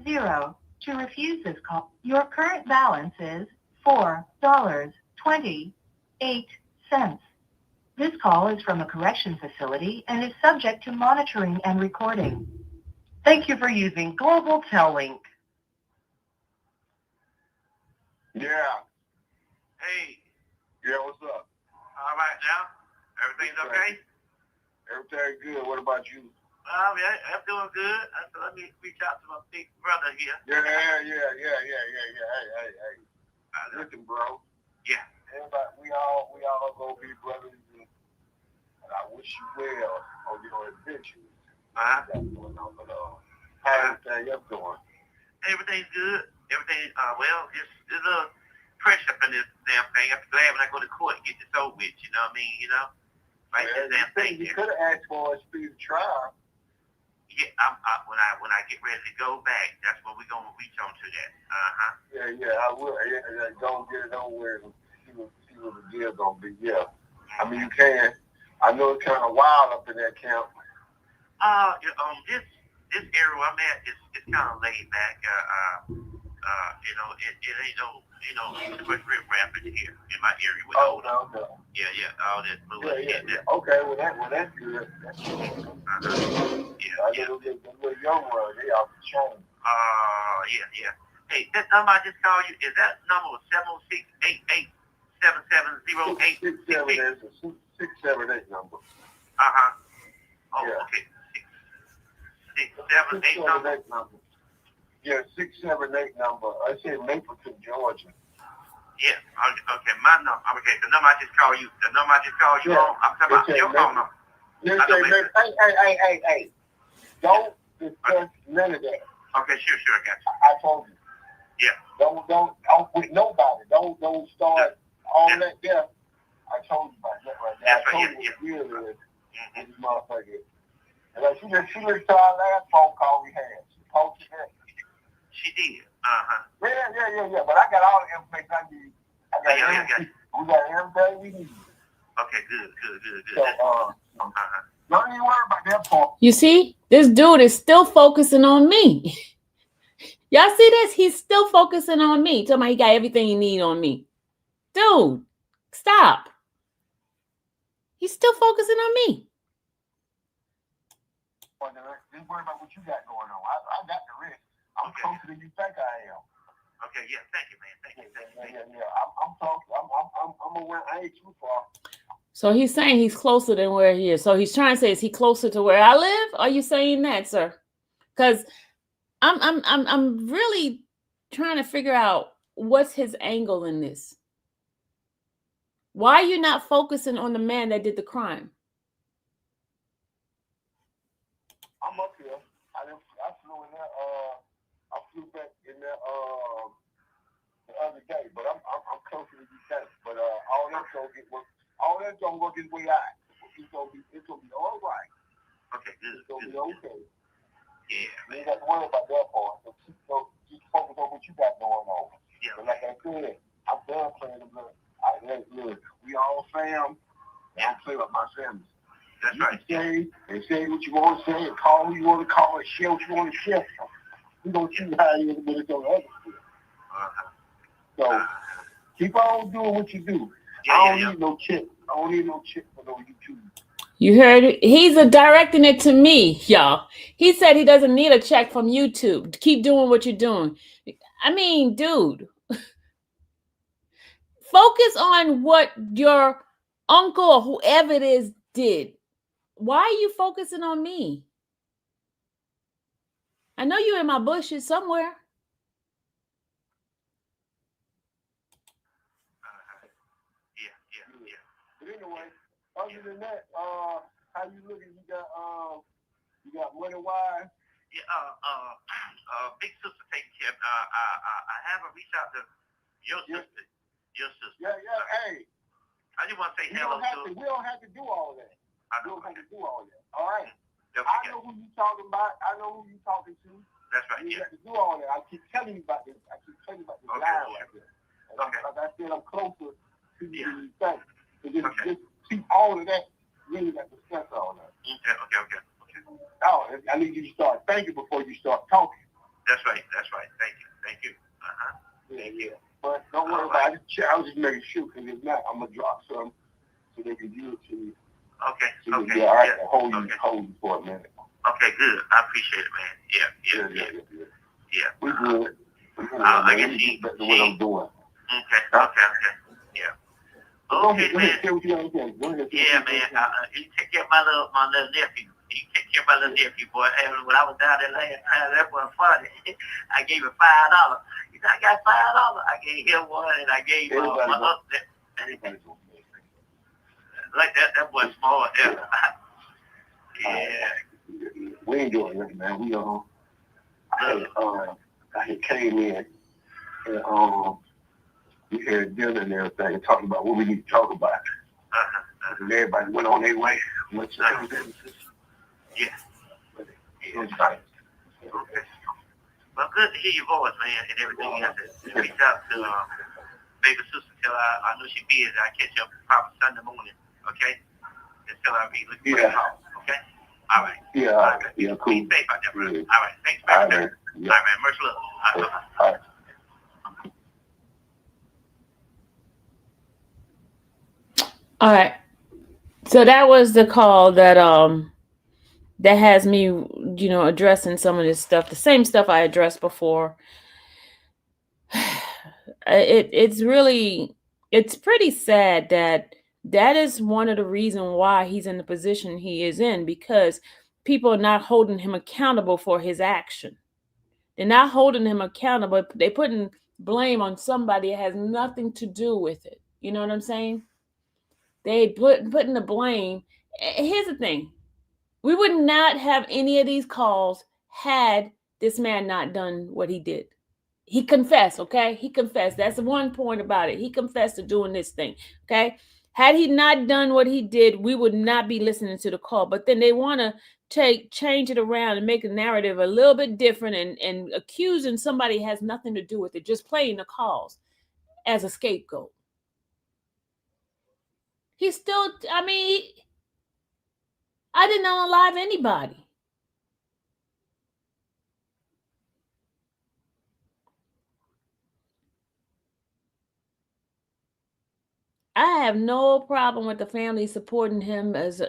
0. To refuse this call, your current balance is $4.28. This call is from a correction facility and is subject to monitoring and recording. Thank you for using Global Tellink. Yeah. Hey, Yeah, what's up? all right now? Everything's okay? Everything good. What about you? Yeah, I'm doing good. Let me reach out to my big brother here. Yeah. Hey. Listen, bro. Yeah. Everybody, we all gonna be brothers, and I wish you well on your adventures. Uh-huh. That's going on, but how everything else going? Everything's good. Everything, well, just a little pressure up in this damn thing. I'm glad when I go to court and get this over with, you know what I mean? You know? Like this damn thing You here. could have asked for a speedy trial. Yeah, when I get ready to go back, that's when we're gonna reach on to that. Yeah, I will. Yeah, go get it over with and see what the deal's gonna be. Yeah. I mean, you can. I know it's kind of wild up in that camp. This area where I'm at is kind of laid back. You know, it ain't no too much rip rap in here in my area. With No. Yeah, all this moving Yeah. shit. Okay, well that's good. That's good. Yeah. The little young ones, they off the chain. Yeah. Hey, that number I just called you, is that number 706-88-7708? 678 number. Oh, Yeah. okay. 678 number. Yeah, 678 number. I said Mapleton, Georgia. Yeah. Okay. My number. Okay. The number I just called you. The number I just called you on. I'm talking about your phone number. Hey. Don't discuss none of that. Okay. Sure. I got you. I told you. Yeah. Don't with nobody. Don't start all that there. I told you about that right now. That's I right. told you what the deal is. This motherfucker. And like she listened to our last phone call we had. She told you that. She did. Yeah. But I got all the information I need. We got everything we need. Okay, good. So, don't even worry about that part. You see, this dude is still focusing on me. Y'all see this? He's still focusing on me. Tell me he got everything he need on me. Dude, stop. He's still focusing on me. Just worry about what you got going on. I got the risk. I'm closer than you think I am. Okay, yeah, thank you, man. Thank you. Yeah. I'm close. I'm around. I ain't too far. So he's saying he's closer than where he is. So he's trying to say, is he closer to where I live? Are you saying that, sir? Because I'm really trying to figure out what's his angle in this. Why are you not focusing on the man that did the crime? I'm up here. I flew in there. I flew back in there the other day, but I'm closer to you think. But all that's gonna work his way out. It's gonna be all right. Okay, good. It's gonna be okay. Yeah, You ain't got to worry about that part. So just focus on what you got going on. Yeah. But like I said, I'm done playing the blood. Look, we all fam. I don't play with my family. That's you right. Can say what you want to say, and call who you want to call, and share what you want to share. We're going to see how you when it's on the other side. So keep on doing what you do. I don't need no chip. I don't need no chip for no YouTube. You heard it. He's directing it to me, y'all. He said he doesn't need a check from YouTube. Keep doing what you're doing. I mean, dude, focus on what your uncle or whoever it is did. Why are you focusing on me? I know you're in my bushes somewhere. Yeah. But anyway, other than that, how you looking? You got money wise? Yeah, big sister taking care of I haven't reached out to your sister. Yeah, hey. I just want to say hello to We don't have to do all that. I We know. don't have to do all that. All right? Don't I forget. know who you talking about. I know who you talking to. That's right, You yeah. have to do all that. I keep telling you about this. Okay, line yeah. right there. And Okay. like I said, I'm closer to you than you think. So Okay. just keep all of that. You really got to discuss all that. Okay. Oh, I need you to start thinking before you start talking. That's right. Thank you. Yeah. But don't worry about it. I was just making sure, because if not, I'm gonna drop some so they can give it to you. Okay. So Okay. yeah, all right. Yeah. Hold Okay. you for a minute. Okay. Good. I appreciate it, man. Yeah. We good. I guess that's what I'm doing. Okay. Huh? Okay. Yeah. Okay, man. Yeah, man. You take care of my little nephew. You take care of my little nephew, boy. And when I was down there last time, that was funny. I gave him $5. He said, I got $5. I gave him one, and I gave my other. Like that boy smart. Yeah. We ain't doing nothing, man. I had came in and we had dinner and everything, and talking about what we need to talk about. And everybody went on their way. Yeah. It was nice. Okay. Well, good to hear your voice, man, and everything else. Just reach out to baby sister. Tell her I know she busy. I catch up probably Sunday morning. Okay. Just tell her I'll be looking for a call. Okay. All right. Yeah. All right. Yeah. Cool. Be safe out there, brother. Yeah. All right. Thanks, All man. right, man. All right, man. Much love. All right. All right. All right. So that was the call that that has me, addressing some of this stuff, the same stuff I addressed before. It's pretty sad that is one of the reasons why he's in the position he is in, because people are not holding him accountable for his action. They're not holding him accountable. They're putting blame on somebody that has nothing to do with it. You know what I'm saying? They putting the blame. Here's the thing. We would not have any of these calls had this man not done what he did. He confessed, okay? He confessed. That's the one point about it. He confessed to doing this thing, okay? Had he not done what he did, we would not be listening to the call. But then they want to change it around and make the narrative a little bit different and accusing somebody has nothing to do with it, just playing the calls as a scapegoat. He's still, I didn't unalive anybody. I have no problem with the family supporting him that's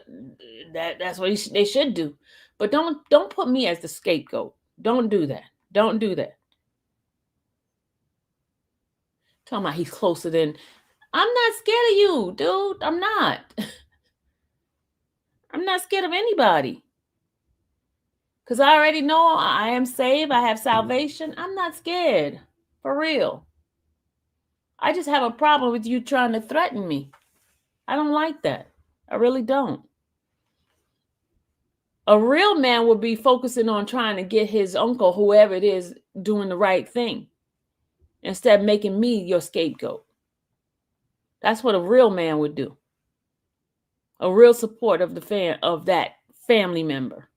what they should do. But don't put me as the scapegoat. Don't do that. Don't do that. Talking about he's closer than. I'm not scared of you, dude. I'm not. I'm not scared of anybody. Because I already know I am saved. I have salvation. I'm not scared. For real. I just have a problem with you trying to threaten me. I don't like that. I really don't. A real man would be focusing on trying to get his uncle, whoever it is, doing the right thing, instead of making me your scapegoat. That's what a real man would do. A real support of that family member.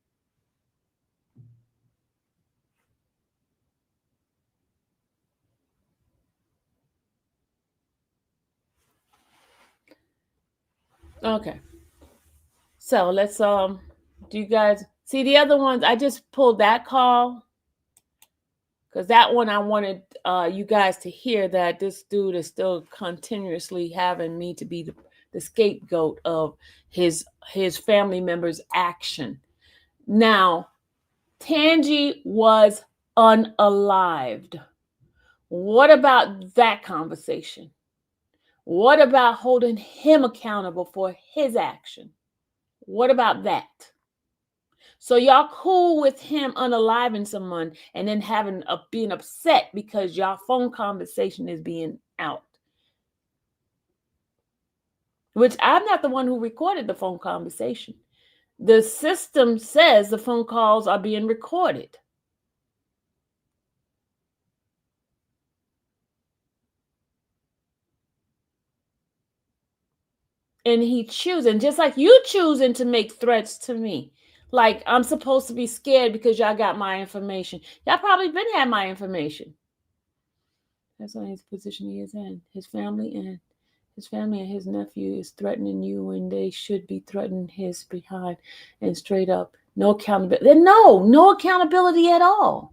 Okay. So let's do you guys see the other ones? I just pulled that call because that one I wanted you guys to hear that this dude is still continuously having me to be the scapegoat of his family member's action. Now, Tangi was unalived. What about that conversation? What about holding him accountable for his action? What about that? So y'all cool with him unaliving someone and then being upset because y'all phone conversation is being out. Which I'm not the one who recorded the phone conversation. The system says the phone calls are being recorded. And he choosing, just like you choosing to make threats to me. Like I'm supposed to be scared because y'all got my information. Y'all probably been had my information. That's only his position he is in. His family and his nephew is threatening you, and they should be threatening his behind. And straight up, no accountability. No accountability at all.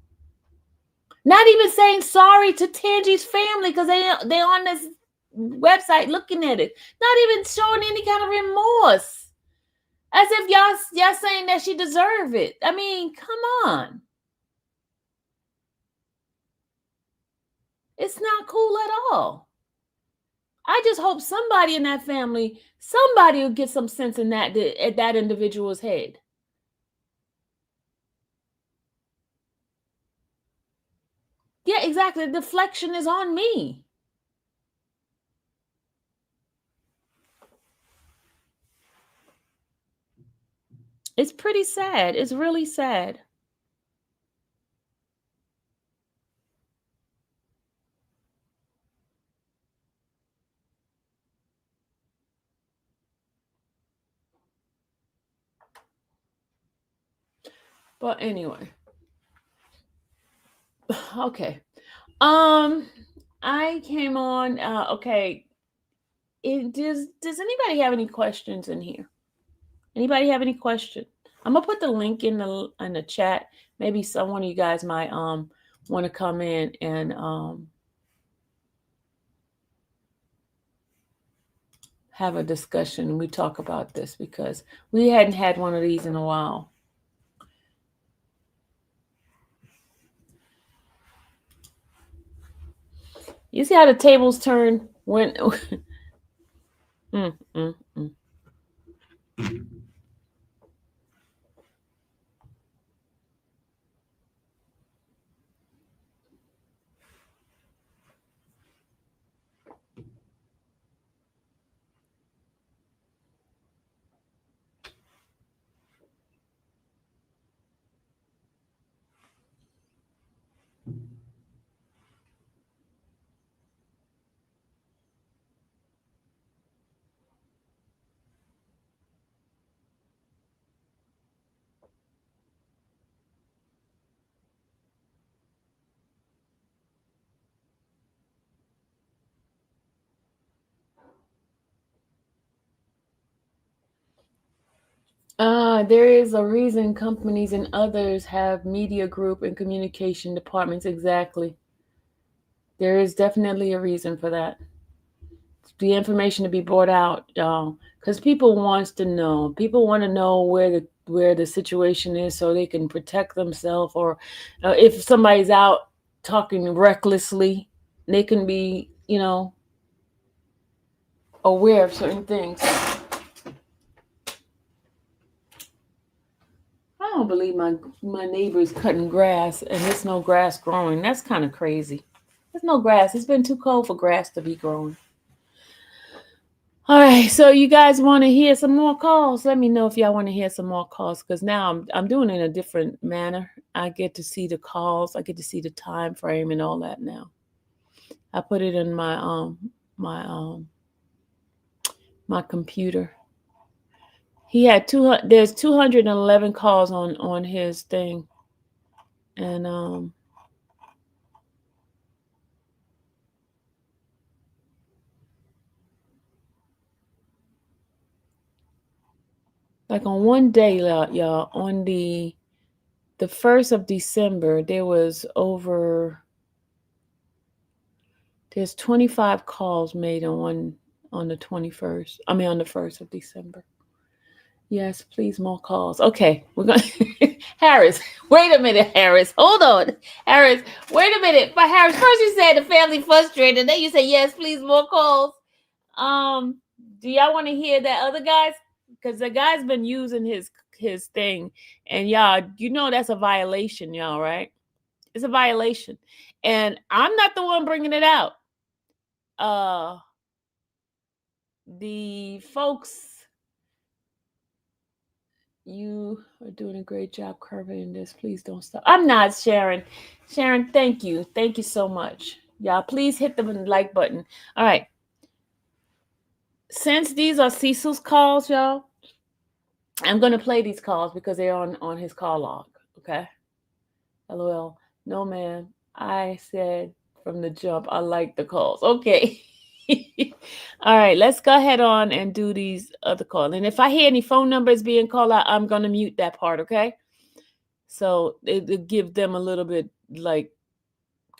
Not even saying sorry to Tangi's family because they're on this website looking at it. Not even showing any kind of remorse. As if y'all saying that she deserved it. I mean, come on. It's not cool at all. I just hope somebody in that family, somebody will get some sense in that at that individual's head. Yeah, exactly. The deflection is on me. It's pretty sad. It's really sad. But anyway. Okay. I came on. Okay. Does anybody have any questions in here? Anybody have any questions? I'm gonna put the link in the chat. Maybe someone of you guys might want to come in and have a discussion. We talk about this because we hadn't had one of these in a while. You see how the tables turn when there is a reason companies and others have media group and communication departments. Exactly. There is definitely a reason for that. The information to be brought out, because people wants to know. People want to know where the situation is so they can protect themselves, or if somebody's out talking recklessly, they can be, aware of certain things. I don't believe my neighbor's cutting grass and there's no grass growing. That's kind of crazy. There's no grass. It's been too cold for grass to be growing. All right, so you guys want to hear some more calls? Let me know if y'all want to hear some more calls, because now I'm doing it in a different manner. I get to see the calls. I get to see the time frame and all that now. I put it in my my computer. He had there's 211 calls on his thing, and like on one day, y'all, on the 1st of December, there's 25 calls made on the 21st. I mean on the 1st of December. Yes, please, more calls. Okay, we're going to Harris, wait a minute, Harris. Hold on. Harris, wait a minute. But Harris, first you said the family frustrated, then you say yes, please, more calls. Do y'all want to hear that other guy's? Because the guy's been using his thing, and y'all, that's a violation, y'all, right? It's a violation. And I'm not the one bringing it out. The folks, you are doing a great job covering this. Please don't stop. I'm not, Sharon. Sharon, thank you. Thank you so much. Y'all, please hit the like button. All right. Since these are Cecil's calls, y'all, I'm going to play these calls because they're on his call log. Okay. LOL. No, man. I said from the jump, I like the calls. Okay. All right. Let's go ahead on and do these other calls. And if I hear any phone numbers being called out, I'm going to mute that part. Okay. So it'll give them a little bit like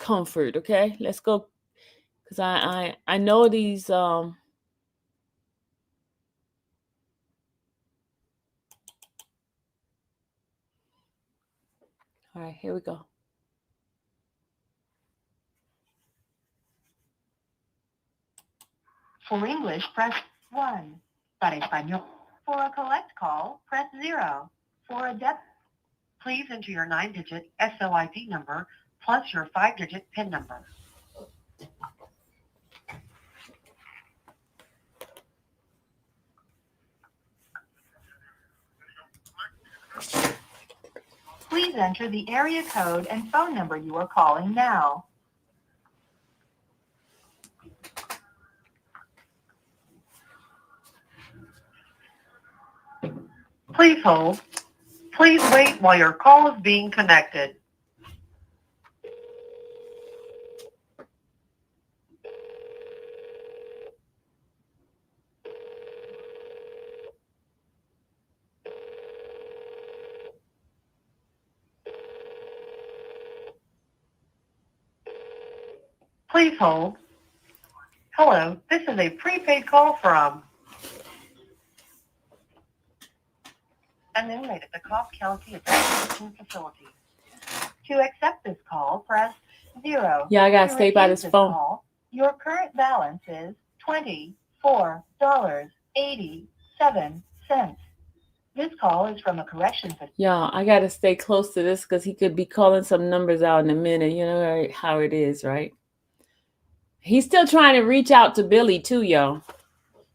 comfort. Okay, let's go, because I know these. All right, here we go. For English, press 1. Para español. For a collect call, press 0. For a debit, please enter your 9-digit SOID number plus your 5-digit PIN number. Please enter the area code and phone number you are calling now. Please hold. Please wait while your call is being connected. Please hold. Hello, this is a prepaid call from Enacted, the Cobb County Adoption Facility. To accept this call, press 0. Yeah, I gotta To stay by refuse this phone. Call, your current balance is $24.87. This call is from a correction facility. Yeah, I gotta stay close to this because he could be calling some numbers out in a minute. You know how it is, right? He's still trying to reach out to Billy too, y'all.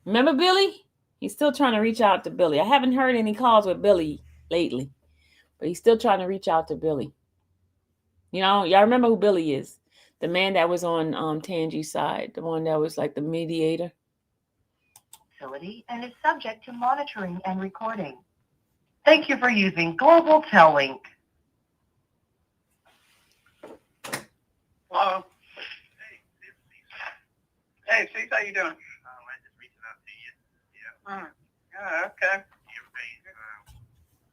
Remember Billy? He's still trying to reach out to Billy. I haven't heard any calls with Billy lately, but he's still trying to reach out to Billy. You know, y'all remember who Billy is? The man that was on Tangi's side, the one that was like the mediator. And is subject to monitoring and recording. Thank you for using Global Tellink. Hello. Hey, Steve, how you doing? I'm just reaching out to you. Yeah. Okay.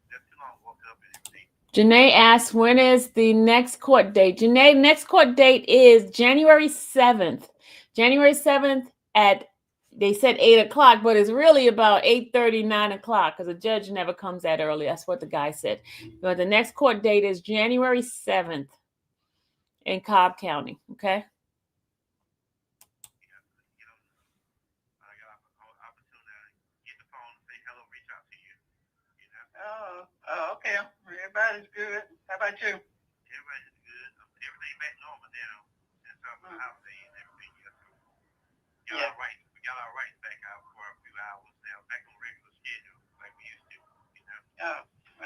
Just too long, woke up and everything. Janae asks, when is the next court date? Janae, next court date is January 7th. January 7th at, they said 8 o'clock, but it's really about 8:30, 9 o'clock because the judge never comes that early. That's what the guy said. But the next court date is January 7th in Cobb County, okay? Oh, okay. Everybody's good. How about you? Everybody's good. Everything back normal now. Since my house and everything else. All right. We got our rights back out for a few hours now, back on regular schedule like we used to. You know. Oh,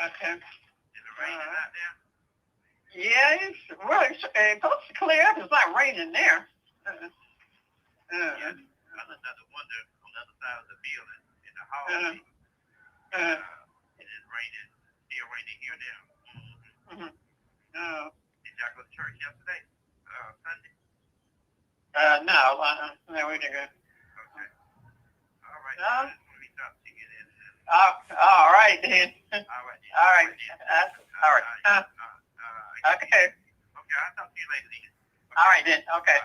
okay. Is it raining out there? Yeah, it's supposed to clear up. It's not raining there. Yeah, another wonder on the other side of the building in the hall. It is raining. Still raining here now. Did y'all go to church yesterday? Sunday? No, we didn't go. Okay. All right. Let me talk to you then. All right then. All right. Okay. Okay, I'll talk to you later then. Okay. All right then. Okay.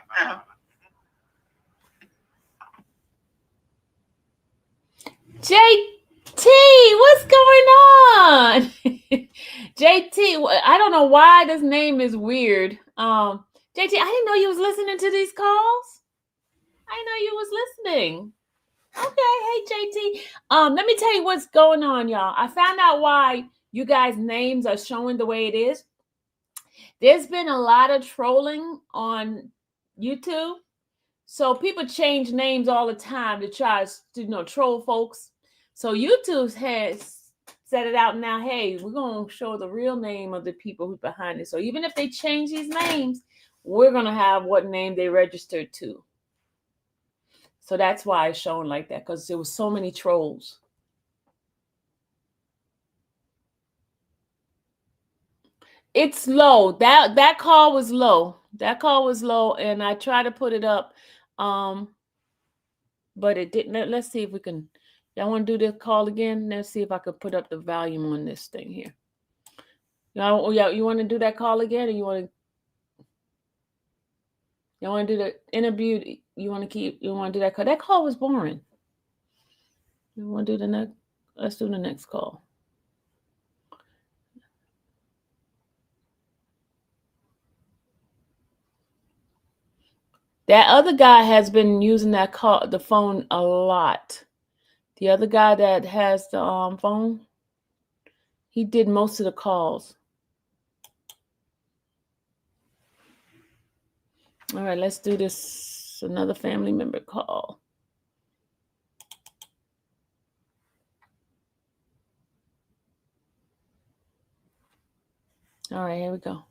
JT, what's going on? JT, I don't know why this name is weird. JT, I didn't know you was listening to these calls. I didn't know you was listening. Okay, hey JT. Let me tell you what's going on, y'all. I found out why you guys' names are showing the way it is. There's been a lot of trolling on YouTube. So people change names all the time to try to troll folks. So YouTube has set it out now. Hey, we're going to show the real name of the people who's behind it. So even if they change these names, we're going to have what name they registered to. So that's why it's shown like that, because there was so many trolls. It's low. That call was low. That call was low, and I tried to put it up, but it didn't. Let's see if we can. Y'all want to do this call again? Let's see if I could put up the volume on this thing here. Y'all, you want to do that call again, or you want to? You want to do the interview? You want to do that call? That call was boring. You want to do the next? Let's do the next call. That other guy has been using the phone a lot. The other guy that has the phone, he did most of the calls. All right, let's do this. Another family member call. All right, here we go.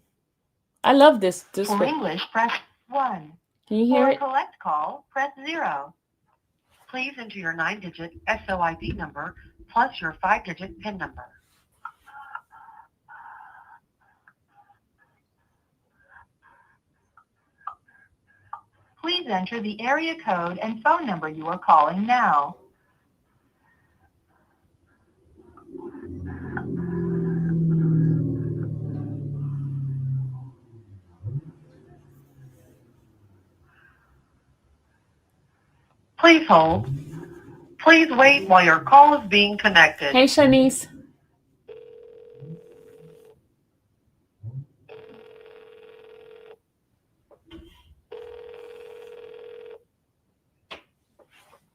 I love this. For English, press 1. Can you hear For it? a collect call, press 0. Please enter your 9-digit SOID number plus your 5-digit PIN number. Please enter the area code and phone number you are calling now. Please hold. Please wait while your call is being connected. Hey, Shanice.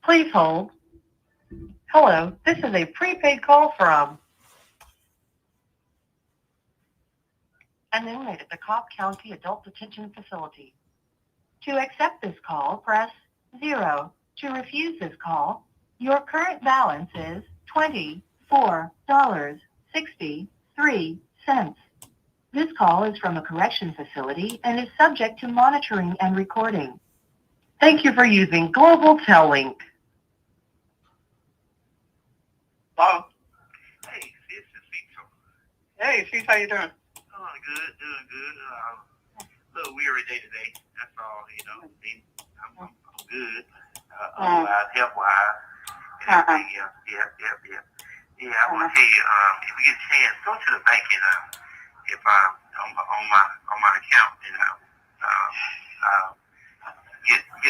Please hold. Hello, this is a prepaid call from an inmate at the Cobb County Adult Detention Facility. To accept this call, press 0. To refuse this call, your current balance is $24.63. This call is from a correction facility and is subject to monitoring and recording. Thank you for using Global Tellink. Hello? Hey, this is Vito. Hey, Steve, how you doing? Doing good. A little weary day today. That's all, you know. I'm good. Otherwise, health-wise. And everything else. Yeah, I want to tell you, if we get a chance, go to the bank and if on my account, get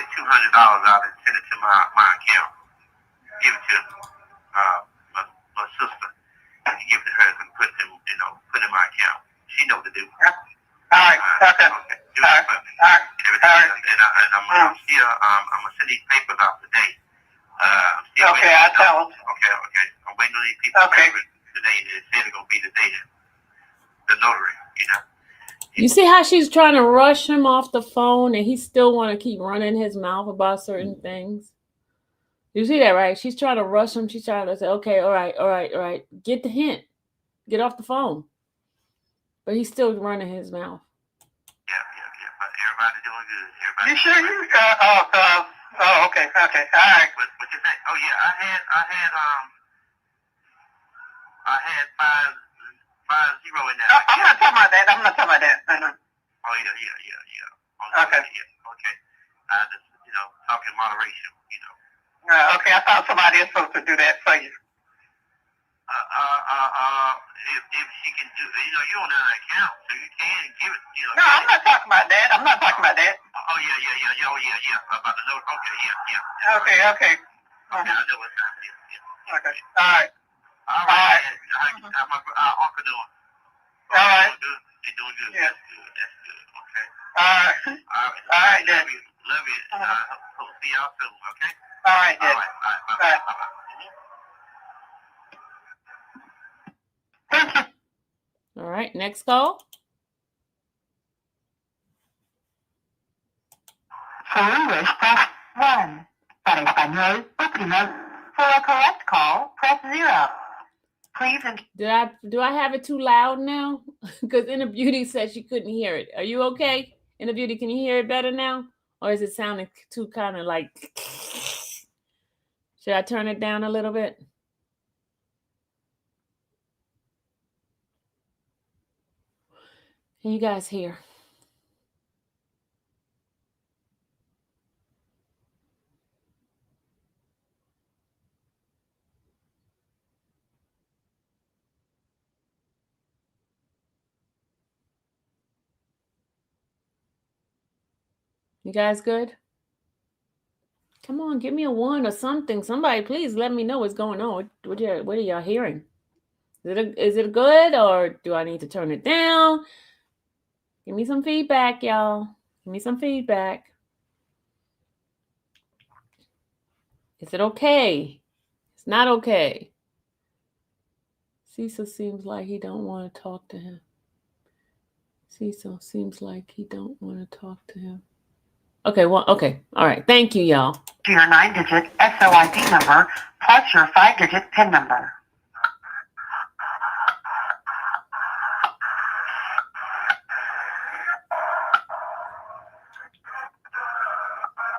$200 out and send it to my account. Give it to my sister. And give it to her and put in my account. She knows what to do. All right, okay. Do that for me. All right. Everything. And I'm gonna send these papers out today. I'm still Okay, waiting. I'll tell them. Okay. I'm waiting on these people today. They said it's gonna be the day. The notary, you know. You see how she's trying to rush him off the phone and he still want to keep running his mouth about certain things? You see that, right? She's trying to rush him. She's trying to say, okay, all right. Get the hint. Get off the phone. But he's still running his mouth. Yeah. But everybody's doing good. You sure you? Okay. All right. What you think? Oh yeah, I had 5-0 in there. I'm not talking about that. Oh yeah. Okay. Okay. I just talking moderation. Okay, I thought somebody is supposed to do that for you. If she can do, you don't have an account, so you can give it. No, I'm not talking about that. Oh yeah. About the note. Okay, yeah. Okay. Okay, I know what's happening. Yeah. Okay. All right. All right. How's my uncle doing? All right. They're doing good. Yeah. That's good. Okay. All right, then. Love you. Hope see y'all soon. Okay. All right, then. All right. Bye. Thank you. All right, next call. For English, press 1. Para español, oprima. For a correct call, press 0. Please enter. Do I have it too loud now? Because Inner Beauty said she couldn't hear it. Are you okay? Inner Beauty, can you hear it better now? Or is it sounding too kind of like... Should I turn it down a little bit? Can you guys hear? You guys good? Come on, give me a 1 or something. Somebody, please let me know what's going on. What are y'all hearing? Is it good, or do I need to turn it down? Give me some feedback, y'all. Give me some feedback. Is it okay? It's not okay. Cecil seems like he don't want to talk to him. Cecil seems like he don't want to talk to him. Okay, well, okay. All right. Thank you, y'all. To your 9-digit SOID number plus your 5-digit PIN number.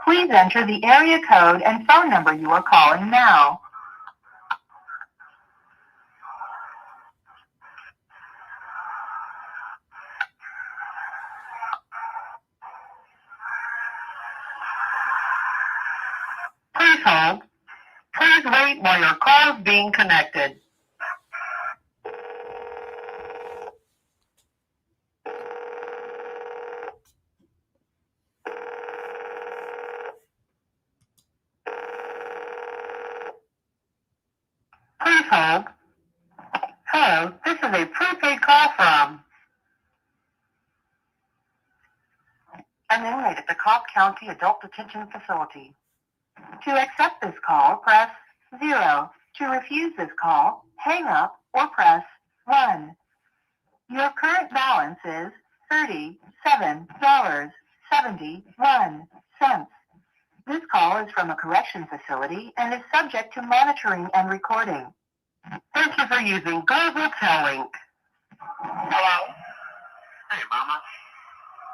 Please enter the area code and phone number you are calling now. Please hold. Please wait while your call is being connected. Please hold. Hello, this is a prepaid call from an inmate at the Cobb County Adult Detention Facility. To accept this call, press 0. To refuse this call, hang up or press 1. Your current balance is $37.71. This call is from a correction facility and is subject to monitoring and recording. Thank you for using Global Tellink. Hello. Hey, Mama.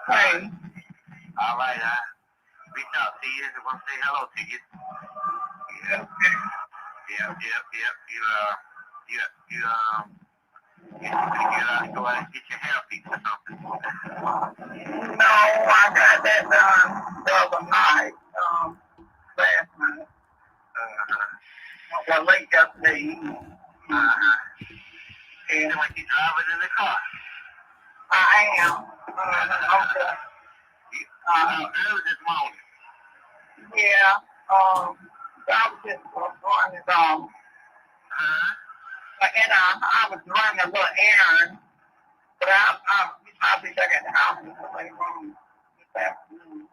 Hey. All right, I reached out to you. I want to say hello to you. Yeah. Yep. You go out and get your hair fixed or something. No, I got that done the other night, last night. Well, late yesterday evening. You know, like you driving in the car. I am. Okay. Early this morning. Yeah. I was just going and I was running a little errand, but I'll be back at the house later on this afternoon.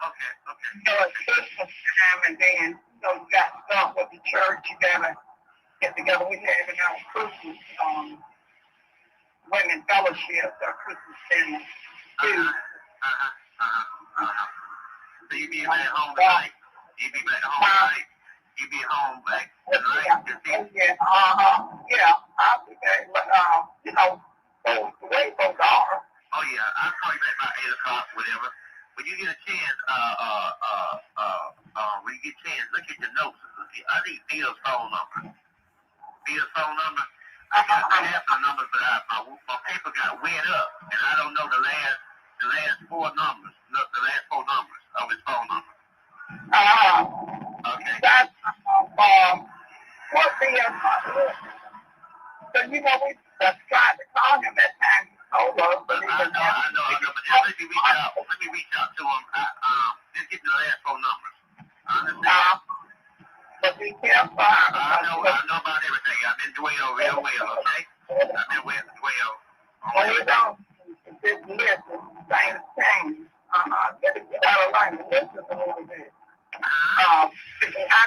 Okay. So it's Christmas time, and then you got stuff with the church. You gotta get together. We having our Christmas women fellowship, our Christmas dinner too. So you be back home tonight? You be back home tonight? You be home back tonight? Yeah. I'll be back. But the way folks are. Oh yeah, I'll call you back about 8 o'clock, whatever. When you get a chance, look at your notes. I need Bill's phone number. I have some numbers, but my paper got wet up, and I don't know the last four numbers of his phone number. Okay. That's what so we just tried to call him that time. He told us, but he was I know. But just let me reach out to him. Just get the last four numbers. I understand. But be careful. I know about everything. I've been doing real well, okay? I've been well. Well, you don't just listen. Things change. You gotta learn to listen a little bit. I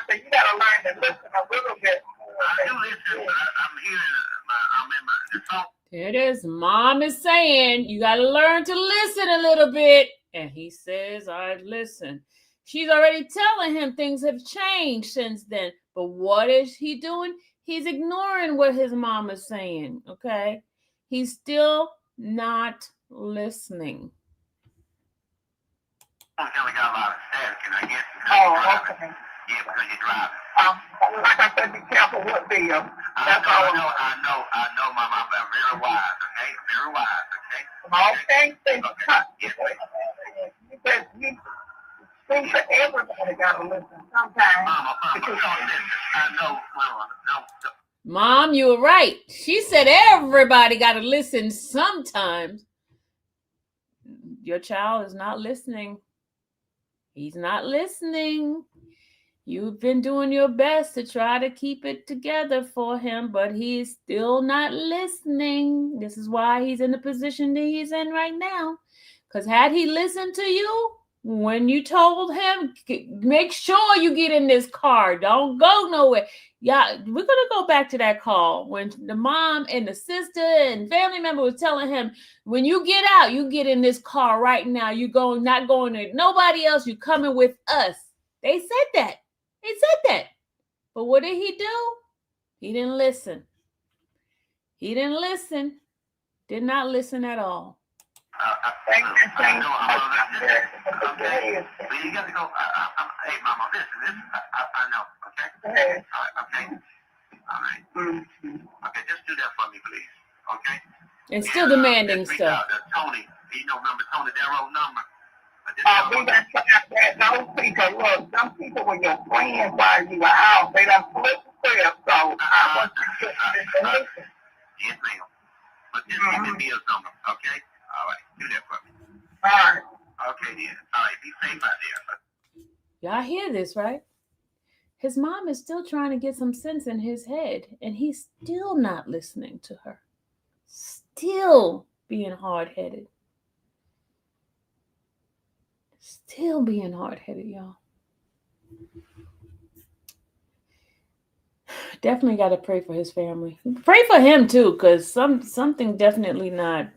said you gotta learn to listen a little bit. I do listen, but I'm hearing. I'm in the song. There it is. Mom is saying you got to learn to listen a little bit. And he says, I listen. She's already telling him things have changed since then. But what is he doing? He's ignoring what his mom is saying. Okay. He's still not listening. I kind of got a lot of static, and I guess Okay. Yeah, because you're driving. Like I said, be careful what Bill. That's all. I know, Mama. I'm very wise, okay? Very wise, Okay. okay? Yes, ma'am. You think that everybody gotta listen sometimes. Mama, listen. I know, Mama. No. Mom, you were right. She said everybody got to listen sometimes. Your child is not listening. He's not listening. You've been doing your best to try to keep it together for him, but he's still not listening. This is why he's in the position that he's in right now. Because had he listened to you when you told him, make sure you get in this car, don't go nowhere. Yeah, we're going to go back to that call when the mom and the sister and family member was telling him, when you get out, you get in this car right now. You not going to nobody else. You coming with us. They said that. They said that. But what did he do? He didn't listen. He didn't listen. Did not listen at all. Okay. Well, you got to go. Hey, Mama, listen. I know. Okay. Okay. All right. Okay, just do that for me, please. Okay. And still demanding stuff. Tony, remember Tony, that road number. We done tried that. Those people, look, some people were your friends while you were out. They done flipped the script, so I want you to listen. Yes, ma'am. But just give me Bill's number, okay? All right, do that for me. All right. Okay, then. All right, be safe out there. Y'all hear this, right? His mom is still trying to get some sense in his head, and he's still not listening to her. Still being hard-headed. Still being hard-headed, y'all. Definitely got to pray for his family. Pray for him too, because something definitely not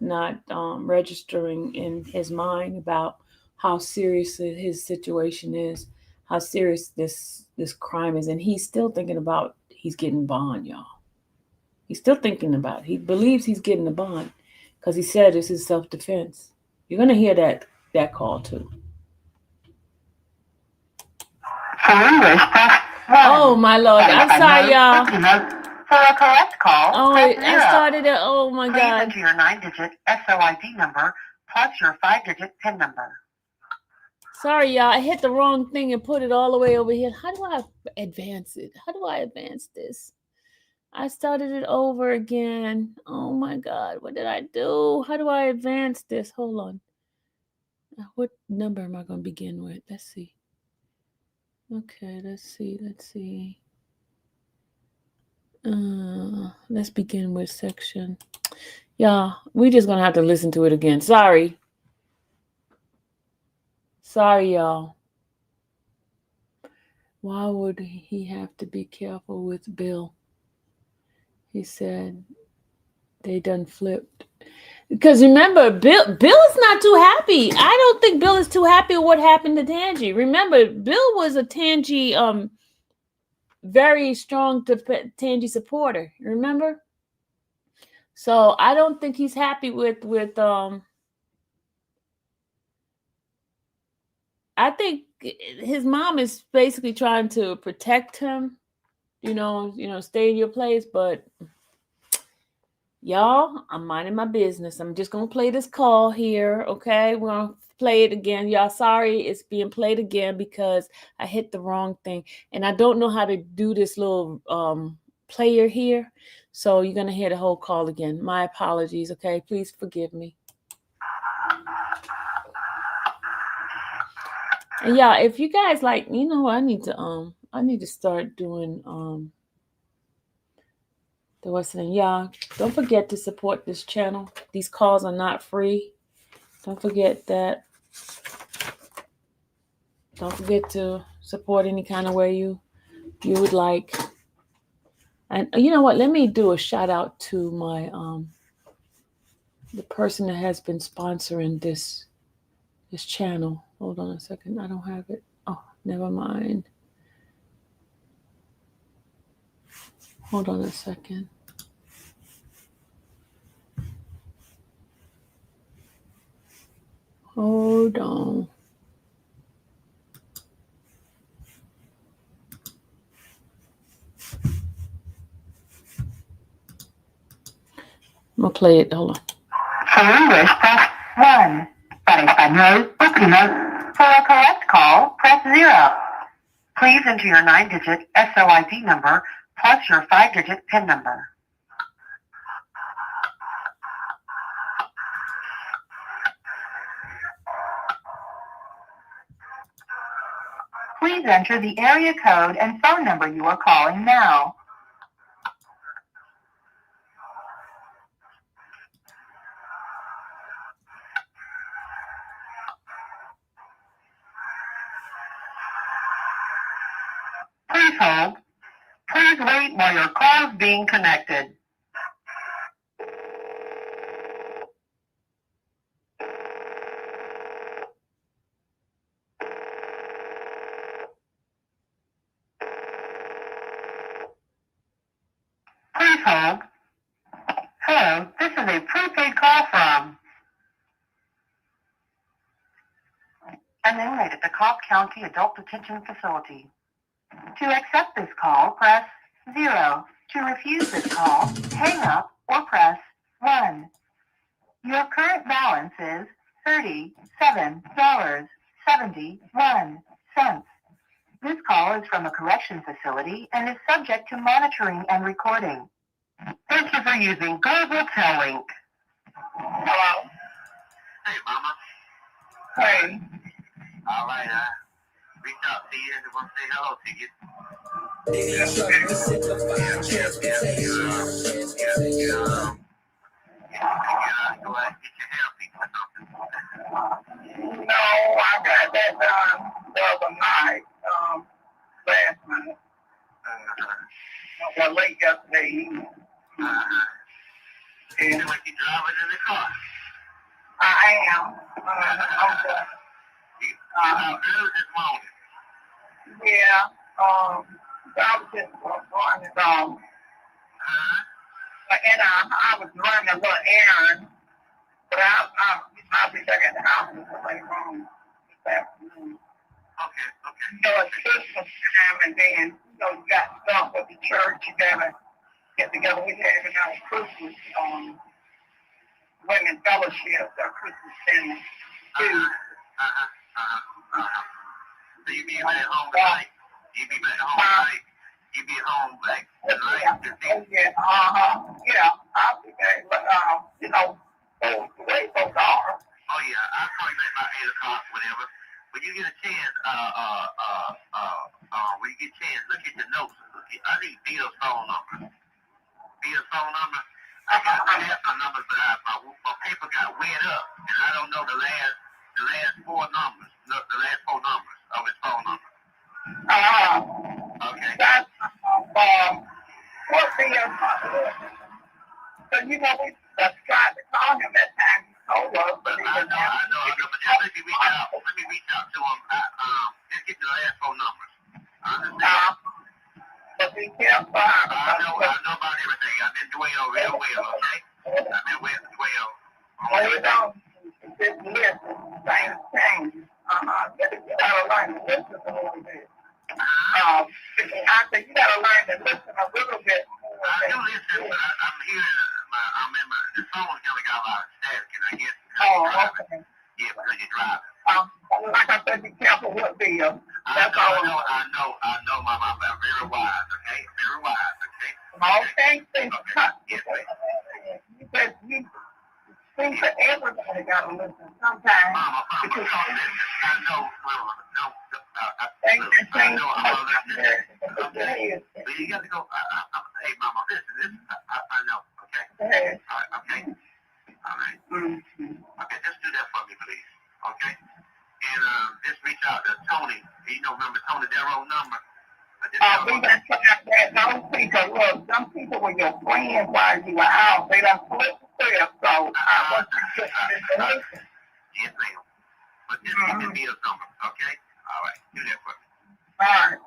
registering in his mind about how serious his situation is, how serious this crime is, and he's still thinking about he's getting bond, y'all. He's still thinking about it. He believes he's getting the bond because he said this is self-defense. You're gonna hear that call too. Oh my Lord! I'm sorry, y'all. For a correct call, Oh, press I 0. started it. Oh my Please God! enter your 9-digit SOID number plus your 5-digit PIN number. Sorry, y'all. I hit the wrong thing and put it all the way over here. How do I advance it? How do I advance this? I started it over again. Oh my God! What did I do? How do I advance this? Hold on. What number am I going to begin with? Let's see. Okay, let's see. Let's begin with section. Yeah, we just gonna have to listen to it again. Sorry, y'all. Why would he have to be careful with Bill? He said they done flipped. Because remember, Bill is not too happy. I don't think Bill is too happy with what happened to Tangi. Remember, Bill was a Tangi very strong Tangi supporter. Remember? So I don't think he's happy with I think his mom is basically trying to protect him, stay in your place, but y'all, I'm minding my business. I'm just going to play this call here, okay? We're going to play it again. Y'all, sorry, it's being played again because I hit the wrong thing. And I don't know how to do this little player here. So you're going to hear the whole call again. My apologies, okay? Please forgive me. And yeah, if you guys like, I need to start doing y'all, don't forget to support this channel. These calls are not free. Don't forget that. Don't forget to support any kind of way you would like. And you know what? Let me do a shout out to my the person that has been sponsoring this channel. Hold on a second. I don't have it. Oh, never mind. Hold on a second. Hold on. I'm going to play it. Hold on. For English, press 1. Para español, oprima. For a correct call, press 0. Please enter your 9-digit SOID number plus your 5-digit PIN number. Please enter the area code and phone number you are calling now. Please hold. Please wait while your call is being connected. Please hold. Hello, this is a prepaid call from an inmate at the Cobb County Adult Detention Facility. To accept this call, press 0. To refuse this call, hang up or press 1. Your current balance is $37.71. This call is from a correction facility and is subject to monitoring and recording. Thank you for using Global Telling. Hello. Hey, Mama. Hey. All right, reach out to you and want to say hello to you. Go ahead and get your hair fixed or something. No, I got that done the other night, last night. Well, late yesterday evening. You feel like you're driving in the car. I am. I'm good. Early this morning. Yeah. I was just going and I was running a little errand, but I'll be back at the house later on this afternoon. Okay. You know, it's Christmas time, and then, you know, you got stuff with the church. You gotta get together. We having our Christmas women fellowship, our Christmas dinner too. So you be back home tonight? You be back home tonight? You be home like tonight? Yeah. Yeah. I'll be back, but you know, the way folks are. Oh yeah, I'll call you back about 8 o'clock, whatever. When you get a chance, look at the notes. I need Bill's phone number. Bill's phone number. I got the numbers, but my paper got wet up, and I don't know the last four numbers. Look, the last four numbers of his phone number. Okay. That's what Bill? So you know we just tried to call him that time. He told us, but he didn't have. I know. But just let me reach out. Let me reach out to him. Just get the last four numbers. I understand. But be careful. I know about everything. I've been doing real well, okay? I've been well. Well, you don't just listen. Things change. You gotta learn to listen a little bit. I think you gotta learn to listen a little bit. I do listen, but I'm hearing the phone kind of got a lot of static, and I guess Okay. Yeah, because you're driving. Like I said, be careful with Bill. That's all. I know, Mama. I'm very wise, okay? Very wise, okay? Okay. Yes, ma'am. You said you think that everybody gotta listen sometimes. Mama, Because I know, Mama. No, things can change. Okay. But you got to go. Hey, Mama, listen. I know, okay? Okay. All right, okay? All right. Okay, just do that for me, please. Okay? And just reach out to Tony. You know, remember Tony Darrow number? We done tried that. Some people were your friends while you were out. They done flipped the script, so I want you to listen. Yes, ma'am. But just give me a number, okay? All right, do that for me. All right.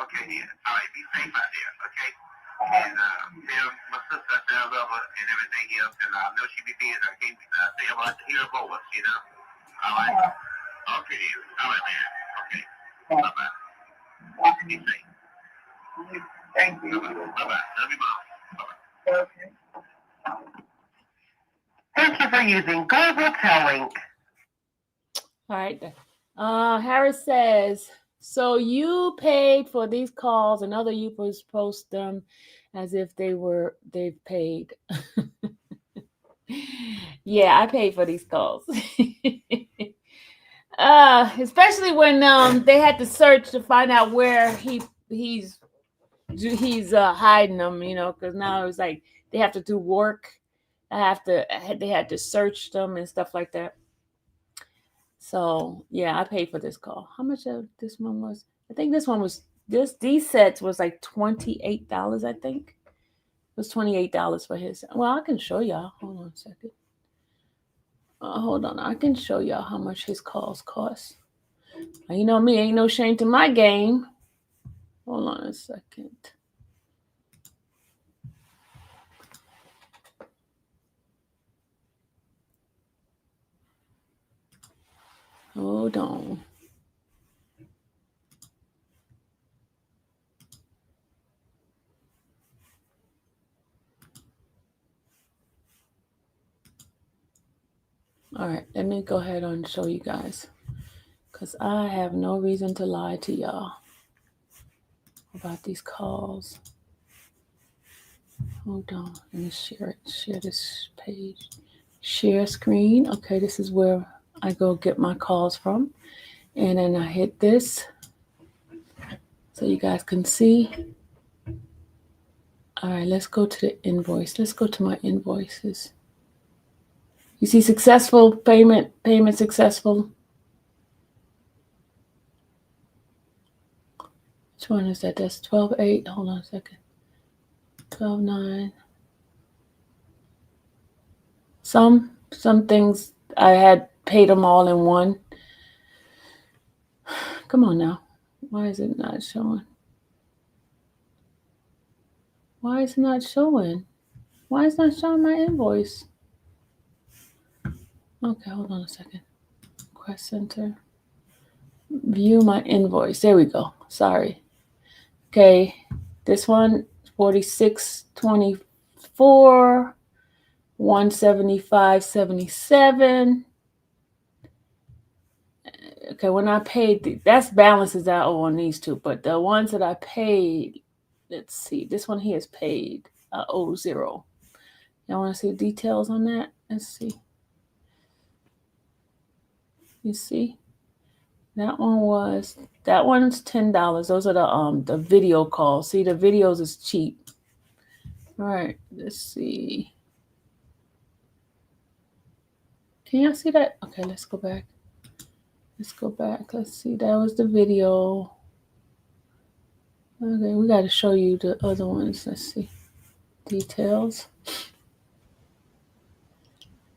Okay, then. All right, be safe out there, okay? And tell my sister I say I love her and everything else, and I know she be busy. I can't say I like to hear her voice, you know? All right? Okay, then. All right, man. Okay. Bye-bye. Be safe. Thank you. Bye-bye. Love you, Mom. Bye-bye. Okay. Thank you for using Global Telling. All right. Harris says, so you paid for these calls and other users post them as if they've paid. Yeah, I paid for these calls. Especially when they had to search to find out where he's hiding them, because now it's like they have to do work. They had to search them and stuff like that. So yeah, I paid for this call. How much this one was? I think this one was these sets was like $28. I think it was $28 for his. Well, I can show y'all. Hold on a second. Hold on, I can show y'all how much his calls cost. You know me, ain't no shame to my game. Hold on a second. Hold on. All right, let me go ahead and show you guys, because I have no reason to lie to y'all about these calls. Hold on, let me share it. Share this page. Share screen. Okay, this is where I go get my calls from. And then I hit this so you guys can see. All right, let's go to the invoice. Let's go to my invoices. You see successful payment successful. Which one is that? That's 12/8. Hold on a second. 12/9. Some things I had paid them all in one. Come on now. Why is it not showing? Why is it not showing? Why is it not showing my invoice? Okay, hold on a second. Request center. View my invoice. There we go. Sorry. Okay, this one, 46.24, 175.77. Okay, when I paid, that's balances I owe on these two, but the ones that I paid, let's see, this one here is paid. I owe $0. Y'all want to see details on that? Let's see. You see? That one's $10. Those are the video calls. See, the videos is cheap. All right, let's see. Can y'all see that? Okay, let's go back. Let's see. That was the video. Okay, we got to show you the other ones. Let's see. Details.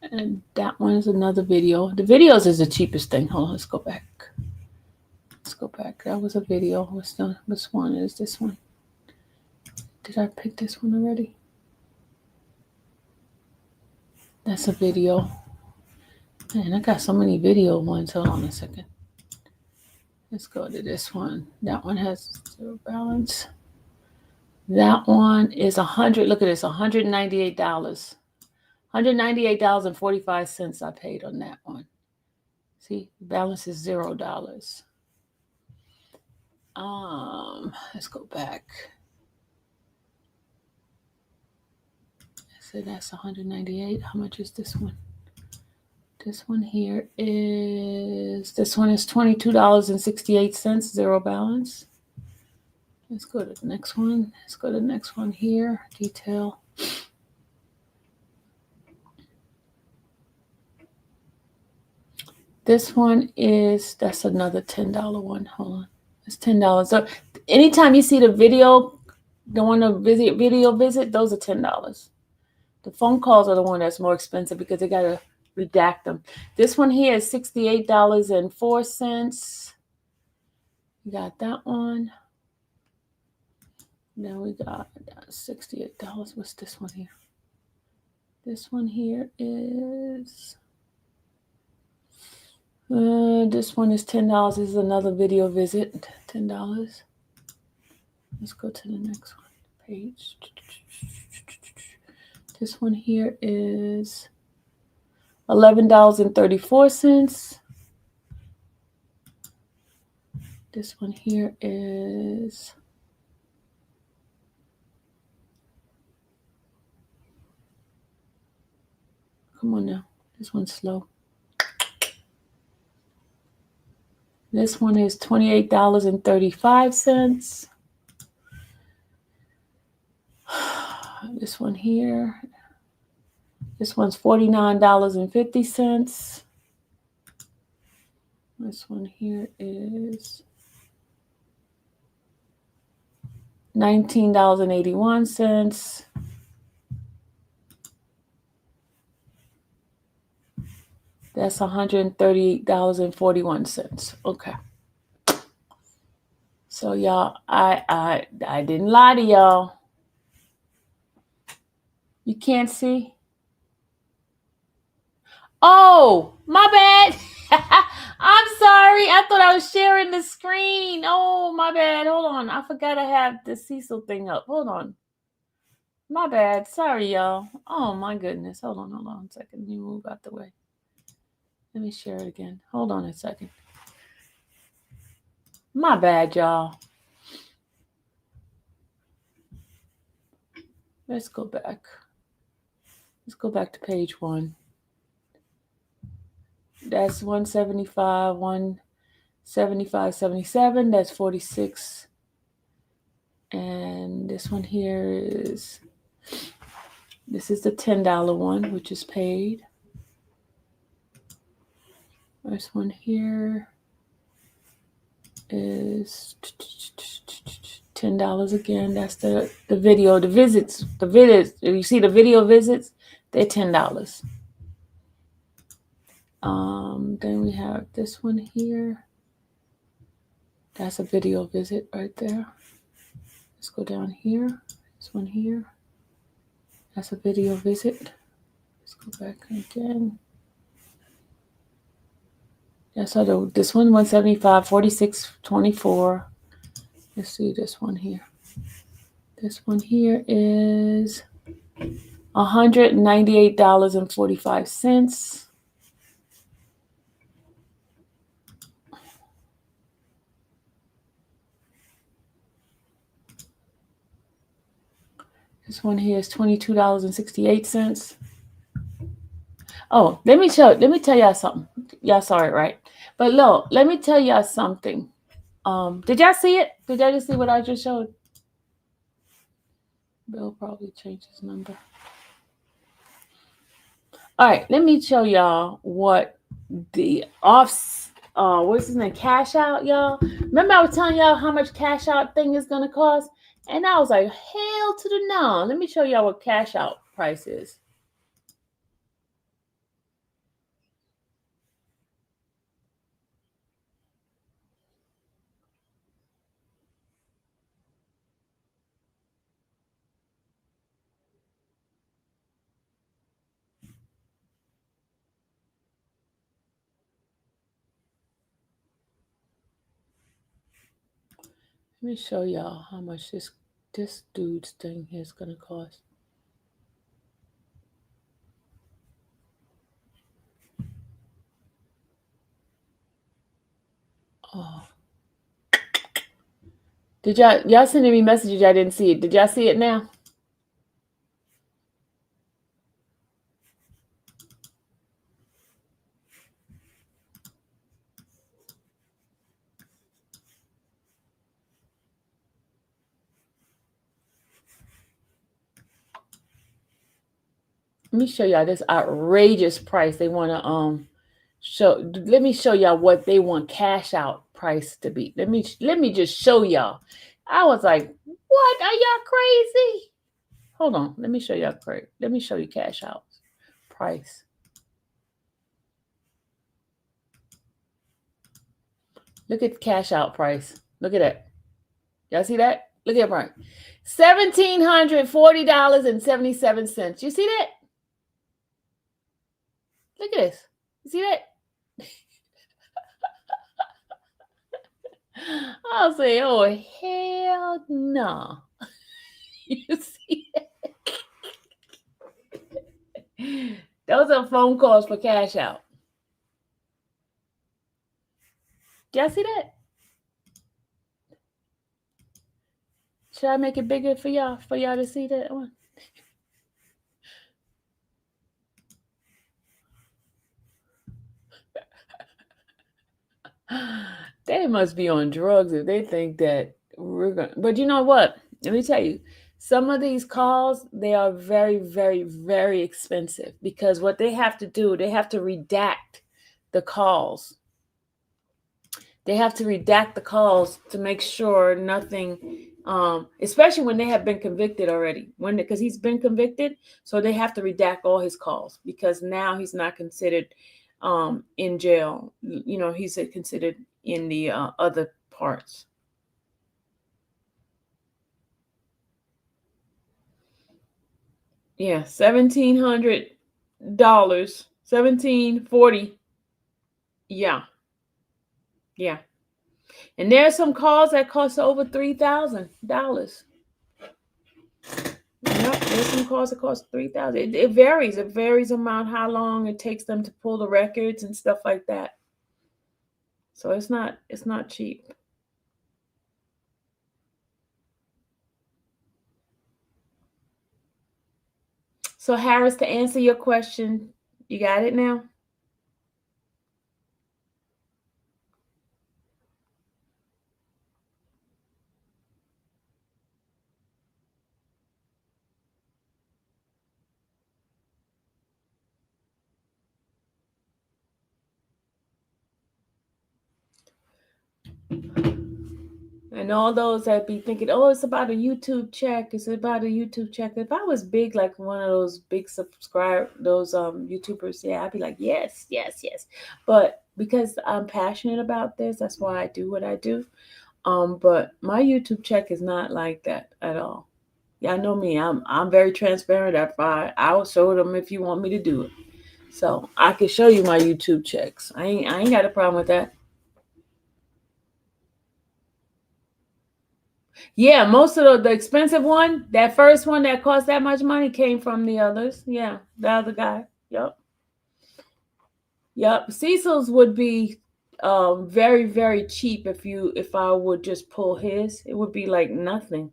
And that one is another video. The videos is the cheapest thing. Hold on, let's go back. That was a video. Which one is this one? Did I pick this one already? That's a video. Man, I got so many video ones. Hold on a second. Let's go to this one. That one has zero balance. That one is $100. Look at this, $198. $198.45 I paid on that one. See, balance is $0. Let's go back. So that's 198. How much is this one? This one is $22.68, zero balance. Let's go to the next one. Here, detail. This one that's another $10 one. Hold on. It's $10. So anytime you see the video, the one to video visit, those are $10. The phone calls are the one that's more expensive because they got to redact them. This one here is $68.04. We got that one. Then we got $68. What's this one here? This one here is this one is $10. This is another video visit. $10. Let's go to the next one. Page. This one here is $11.34. This one here is come on now. This one's slow. This one is $28.35. This one here. This one's $49.50. This one here is $19.81. That's $138.41. Okay. So y'all, I didn't lie to y'all. You can't see? Oh, my bad. I'm sorry. I thought I was sharing the screen. Oh, my bad. Hold on. I forgot I have the Cecil thing up. Hold on. My bad. Sorry, y'all. Oh, my goodness. Hold on a second. Let me move out the way. Let me share it again. Hold on a second. My bad, y'all. Let's go back. Let's go back to page 1. That's 175, 175.77. That's 46. And this one here is, this is the $10 one, which is paid. This one here is $10 again. That's the video, the visits. You see the video visits, they're $10. Then we have this one here. That's a video visit right there. Let's go down here. This one here. That's a video visit. Let's go back again. That's other. This one, 175, 46, 24. Let's see this one here. This one here is $198.45. This one here is $22.68. Oh, let me tell y'all something. Y'all saw it, right? But look, let me tell y'all something. Did y'all see it? Did y'all just see what I just showed? Bill probably changed his number. All right, let me show y'all what the what's his name? Cash out, y'all. Remember I was telling y'all how much cash out thing is gonna cost? And I was like, hell to the no. Let me show y'all what cash out price is. Let me show y'all how much this dude's thing here is gonna cost. Oh. Did y'all sending me messages? I didn't see it. Did y'all see it now? Let me show y'all this outrageous price they want to show. Let me show y'all what they want cash out price to be. Let me just show y'all. I was like, what? Are y'all crazy? Hold on. Let me show y'all crazy. Let me show you cash out price. Look at cash out price. Look at that. Y'all see that? Look at that. $1,740.77. You see that? Look at this. You see that? I'll say, oh, hell no. You see that? Those are phone calls for cash out. Y'all see that? Should I make it bigger for y'all to see that one? They must be on drugs if they think that we're going to. But you know what? Let me tell you, some of these calls, they are very, very, very expensive because what they have to do, they have to redact the calls. They have to redact the calls to make sure nothing, especially when they have been convicted already. Because he's been convicted, so they have to redact all his calls because now he's not considered in jail. He's considered in the other parts. Yeah, $1,700, $1,740. Yeah, yeah. And there are some calls that cost over $3,000. Yep, there's some calls that cost $3,000. It varies. It varies amount how long it takes them to pull the records and stuff like that. So it's not cheap. So Harris, to answer your question, you got it now? And all those that be thinking, oh, it's about a YouTube check. It's about a YouTube check. If I was big, like one of those big YouTubers, yeah, I'd be like, yes, yes, yes. But because I'm passionate about this, that's why I do what I do. But my YouTube check is not like that at all. Y'all know me. I'm very transparent. I'll show them if you want me to do it. So I can show you my YouTube checks. I ain't got a problem with that. Yeah, most of the expensive one, that first one that cost that much money came from the others. Yeah, the other guy. Yep. Cecil's would be very, very cheap if I would just pull his. It would be like nothing.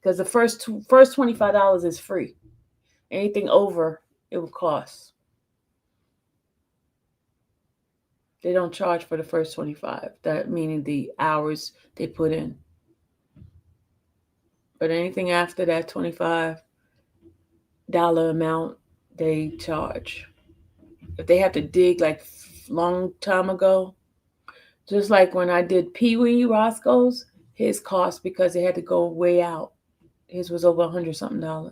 Because the first $25 is free. Anything over, it would cost. They don't charge for the first 25. That meaning the hours they put in. But anything after that $25 amount, they charge. If they have to dig like long time ago, just like when I did Pee Wee Roscoe's, his cost because they had to go way out. His was over $100 something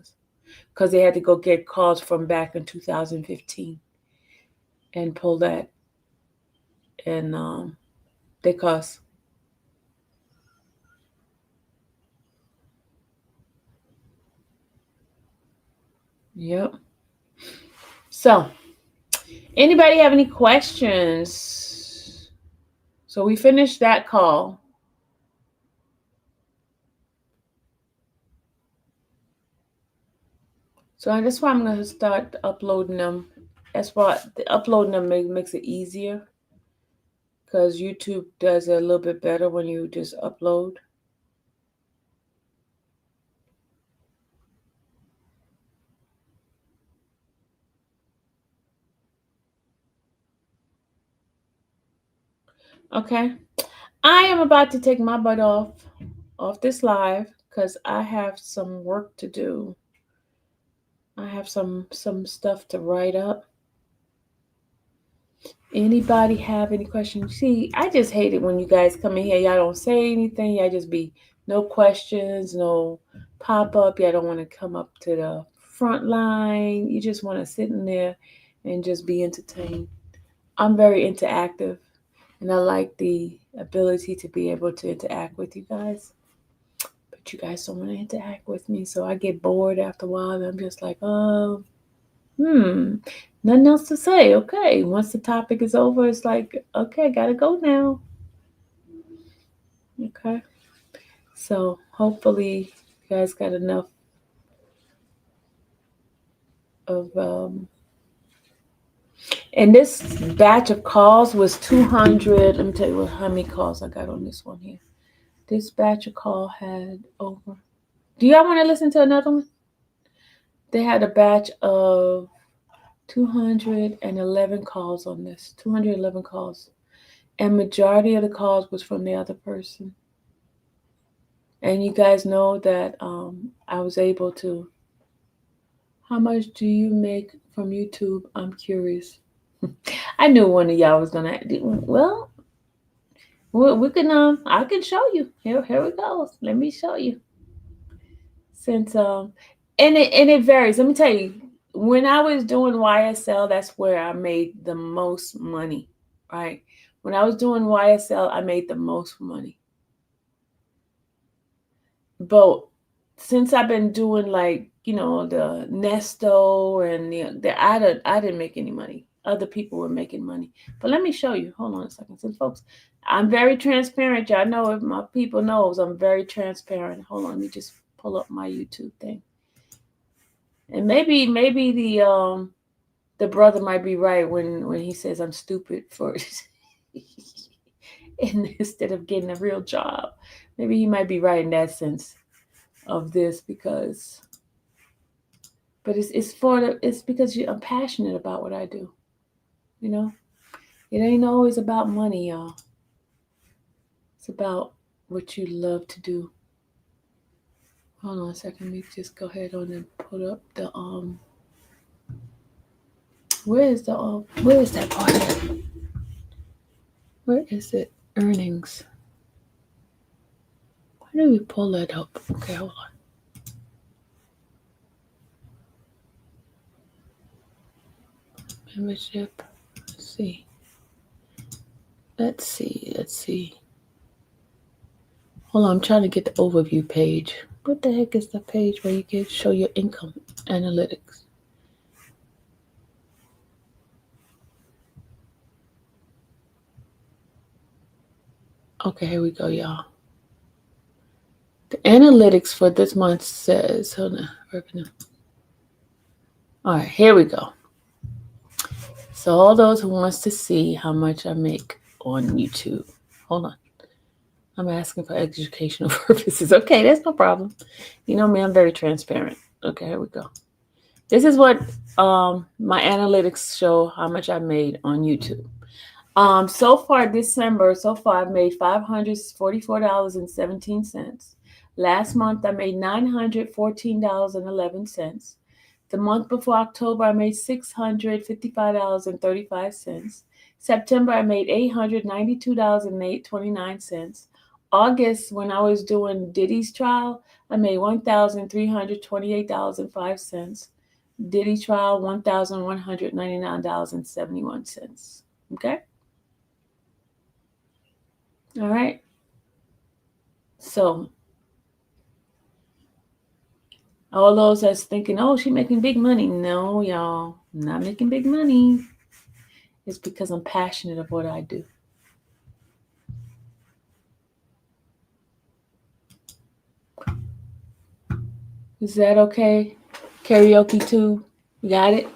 because they had to go get calls from back in 2015 and pull that, and they cost. Yep. So, anybody have any questions? So we finished that call. So that's why I'm going to start uploading them. That's why uploading them makes it easier because YouTube does it a little bit better when you just upload. Okay. I am about to take my butt off this live because I have some work to do. I have some stuff to write up. Anybody have any questions? See, I just hate it when you guys come in here. Y'all don't say anything. Y'all just be no questions, no pop up. Y'all don't want to come up to the front line. You just want to sit in there and just be entertained. I'm very interactive, and I like the ability to be able to interact with you guys. But you guys don't want to interact with me, so I get bored after a while. And I'm just like, nothing else to say. Okay, once the topic is over, it's like, okay, gotta go now. Okay, so hopefully you guys got enough of and this batch of calls was 200. Let me tell you how many calls I got on this one here. This batch of call had over. Do y'all want to listen to another one? They had a batch of 211 calls on this. 211 calls. And majority of the calls was from the other person. And you guys know that I was able to. How much do you make from YouTube? I'm curious. I knew one of y'all was gonna. Well, we can. I can show you. Here it goes. Let me show you. Since and it varies. Let me tell you. When I was doing YSL, that's where I made the most money. Right. When I was doing YSL, I made the most money. But since I've been doing like the Nesto and I didn't make any money. Other people were making money. But let me show you. Hold on a second, since folks, I'm very transparent. Y'all know, if my people knows, I'm very transparent. Hold on, let me just pull up my YouTube thing. And maybe the brother might be right when he says I'm stupid for instead of getting a real job. Maybe he might be right in that sense of this, but it's because I'm passionate about what I do. It ain't always about money, y'all. It's about what you love to do. Hold on a second, let me just go ahead on and put up the where is that part at? Where is it? Earnings. Why do we pull that up? Okay, hold on. Membership. Let's see. Hold on, I'm trying to get the overview page. What the heck is the page where you can show your income analytics? Okay, here we go, y'all. The analytics for this month says, hold on, revenue. All right, here we go. So all those who wants to see how much I make on YouTube. Hold on. I'm asking for educational purposes. Okay, that's no problem. You know me, I'm very transparent. Okay, here we go. This is what my analytics show how much I made on YouTube. So far December, I've made $544.17. Last month I made $914.11. The month before October I made $655.35. September I made $892.29. August, when I was doing Diddy's trial, I made $1,328.05. Diddy trial, $1,199.71. Okay. All right. So all those that's thinking, oh, she's making big money. No, y'all, I'm not making big money. It's because I'm passionate of what I do. Is that okay? Karaoke too. You got it?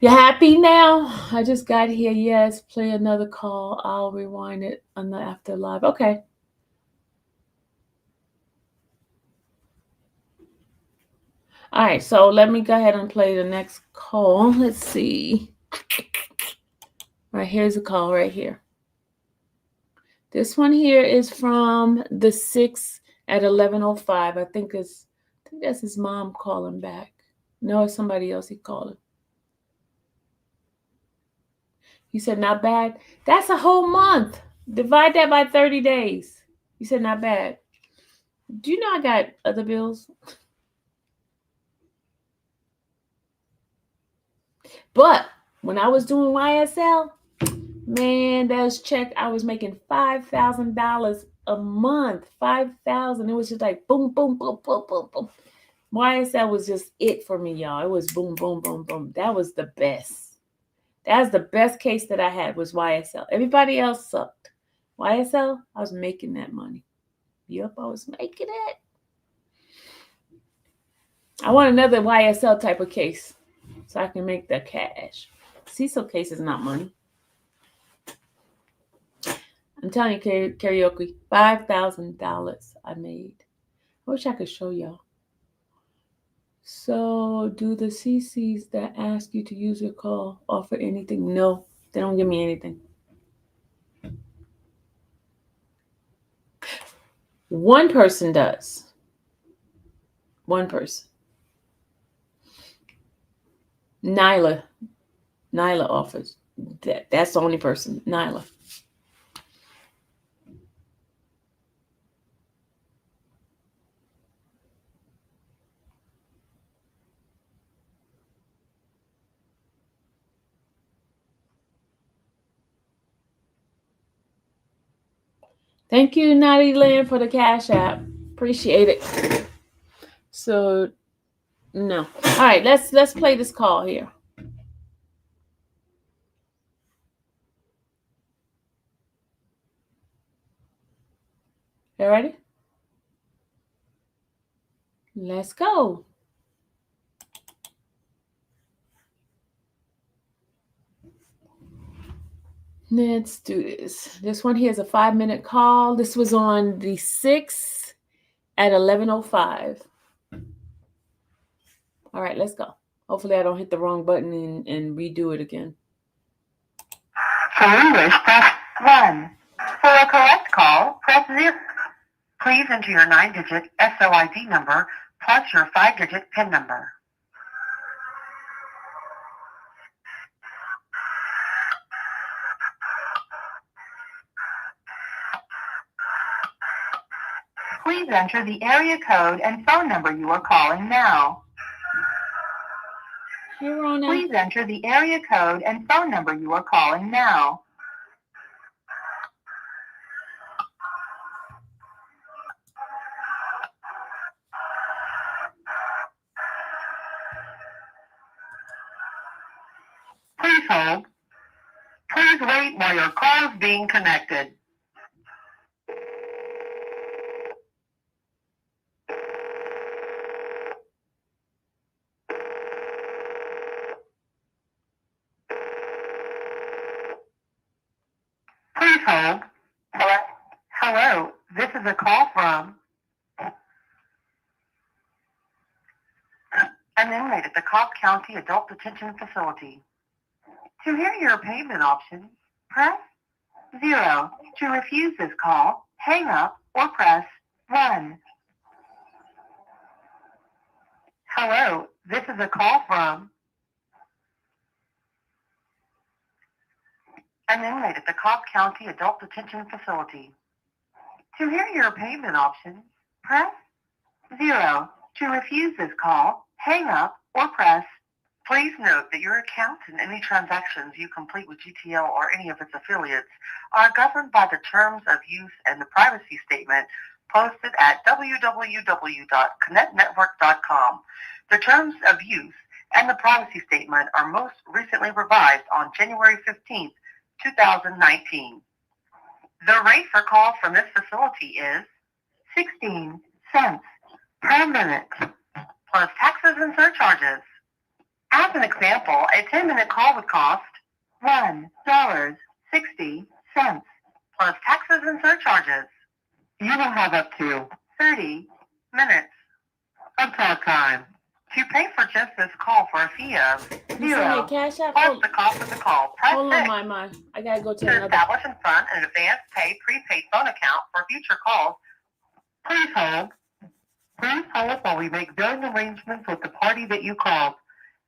You happy now? I just got here. Yes, play another call. I'll rewind it on the after live. Okay. All right, so let me go ahead and play the next call. Let's see. All right, here's a call right here. This one here is from the 6th at 11:05. I think that's his mom calling back. No, it's somebody else he calling. He said, not bad. That's a whole month. Divide that by 30 days. He said, not bad. Do you know I got other bills? But when I was doing YSL, man, those check, I was making $5,000 a month. $5,000. It was just like boom, boom, boom, boom, boom, boom. YSL was just it for me, y'all. It was boom, boom, boom, boom. That was the best. That's the best case that I had was YSL. Everybody else sucked. YSL, I was making that money. Yep, I was making it. I want another YSL type of case so I can make the cash. Cecil case is not money. I'm telling you, karaoke, $5,000 I made. I wish I could show y'all. So, do the CCs that ask you to use your call offer anything? No, they don't give me anything. One person does. One person. Nyla offers. That's the only person. Nyla. Thank you, Natty Lynn, for the Cash App. Appreciate it. So, no. All right, let's play this call here. You ready? Let's go. Let's do this. This one here is a 5-minute call. This was on the 6th at 11:05. All right, let's go. Hopefully I don't hit the wrong button and redo it again. For English, press 1. For a correct call, press 0. Please enter your 9-digit SOID number plus your 5-digit PIN number. Please enter the area code and phone number you are calling now. Hey, Rona. Please enter the area code and phone number you are calling now. Please hold. Please wait while your call is being connected. Please hold. Hello, this is a call from an inmate at the Cobb County Adult Detention Facility. To hear your payment options, press 0. To refuse this call, hang up or press 1. Hello, this is a call from an inmate at the Cobb County Adult Detention Facility. To hear your payment options, press 0. To refuse this call, hang up or press. Please note that your account and any transactions you complete with GTL or any of its affiliates are governed by the terms of use and the privacy statement posted at www.connectnetwork.com. The terms of use and the privacy statement are most recently revised on January 15th, 2019. The rate for calls from this facility is 16 cents per minute, plus taxes and surcharges. As an example, a 10-minute call would cost $1.60, plus taxes and surcharges. You will have up to 30 minutes of talk time. To pay for just this call for a fee of You send me a 0, Cash App? plus the cost of the call, press Hold 6 on, my. I gotta go to to another. establish and fund an advance pay prepaid phone account for future calls. Please hold. Please hold while we make billing arrangements with the party that you called.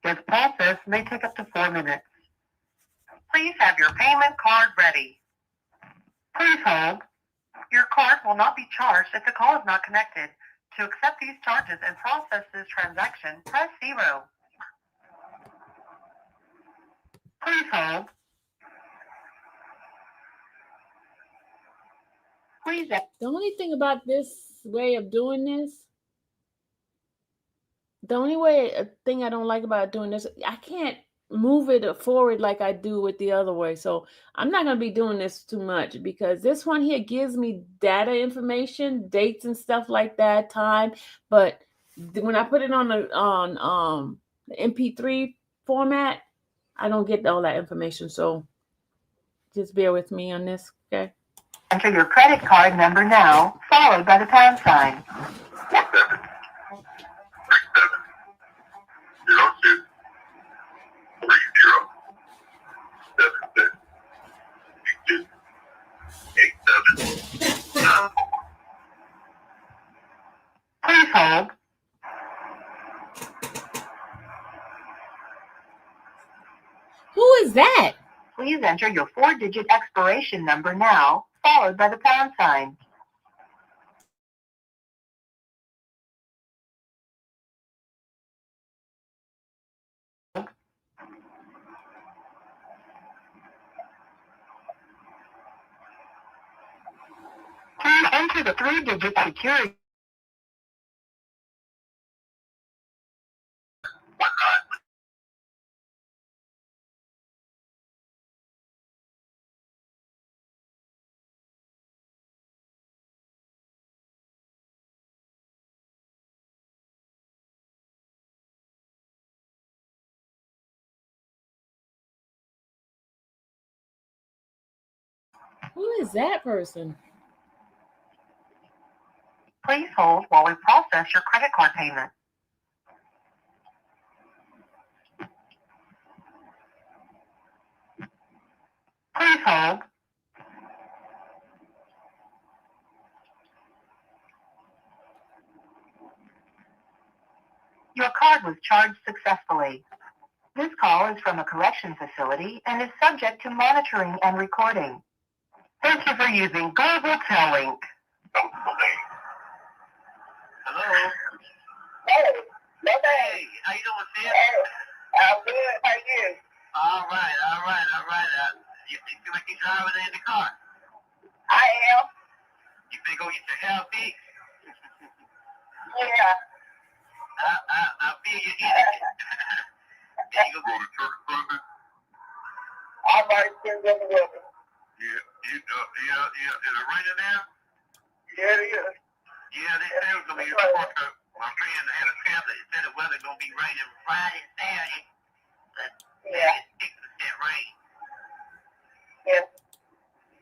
This process may take up to 4 minutes. Please have your payment card ready. Please hold. Your card will not be charged if the call is not connected. To accept these charges and process this transaction, press 0. Please hold. Please. The only thing about this way of doing this, thing I don't like about doing this, I can't move it forward like I do with the other way. So I'm not going to be doing this too much because this one here gives me data information, dates and stuff like that, time. But when I put it on the MP3 format, I don't get all that information. So just bear with me on this, okay? Enter your credit card number now, followed by the pound sign. 17-02-36-86-87. hold. Who is that? Please enter your 4-digit expiration number now, followed by the pound sign. Please enter the 3-digit security. Who is that person? Please hold while we process your credit card payment. Please hold. Your card was charged successfully. This call is from a correction facility and is subject to monitoring and recording. Thank you for using Global Tellink. Hello. Hey, no Hey, how you doing, Sid? Hey, I'm good. How you? All right. You feel like you're driving in the car? I am. You finna go get your hair fixed? Yeah. I feel you energy. Yeah, you gonna go to church Sunday? I'm already still in the weather. Yeah. Is it raining there? Yeah, it is. Yeah, they said it was gonna be forecast. My friend had a tablet. It said the weather gonna be raining Friday, Saturday. Yeah. 6% rain. Yes.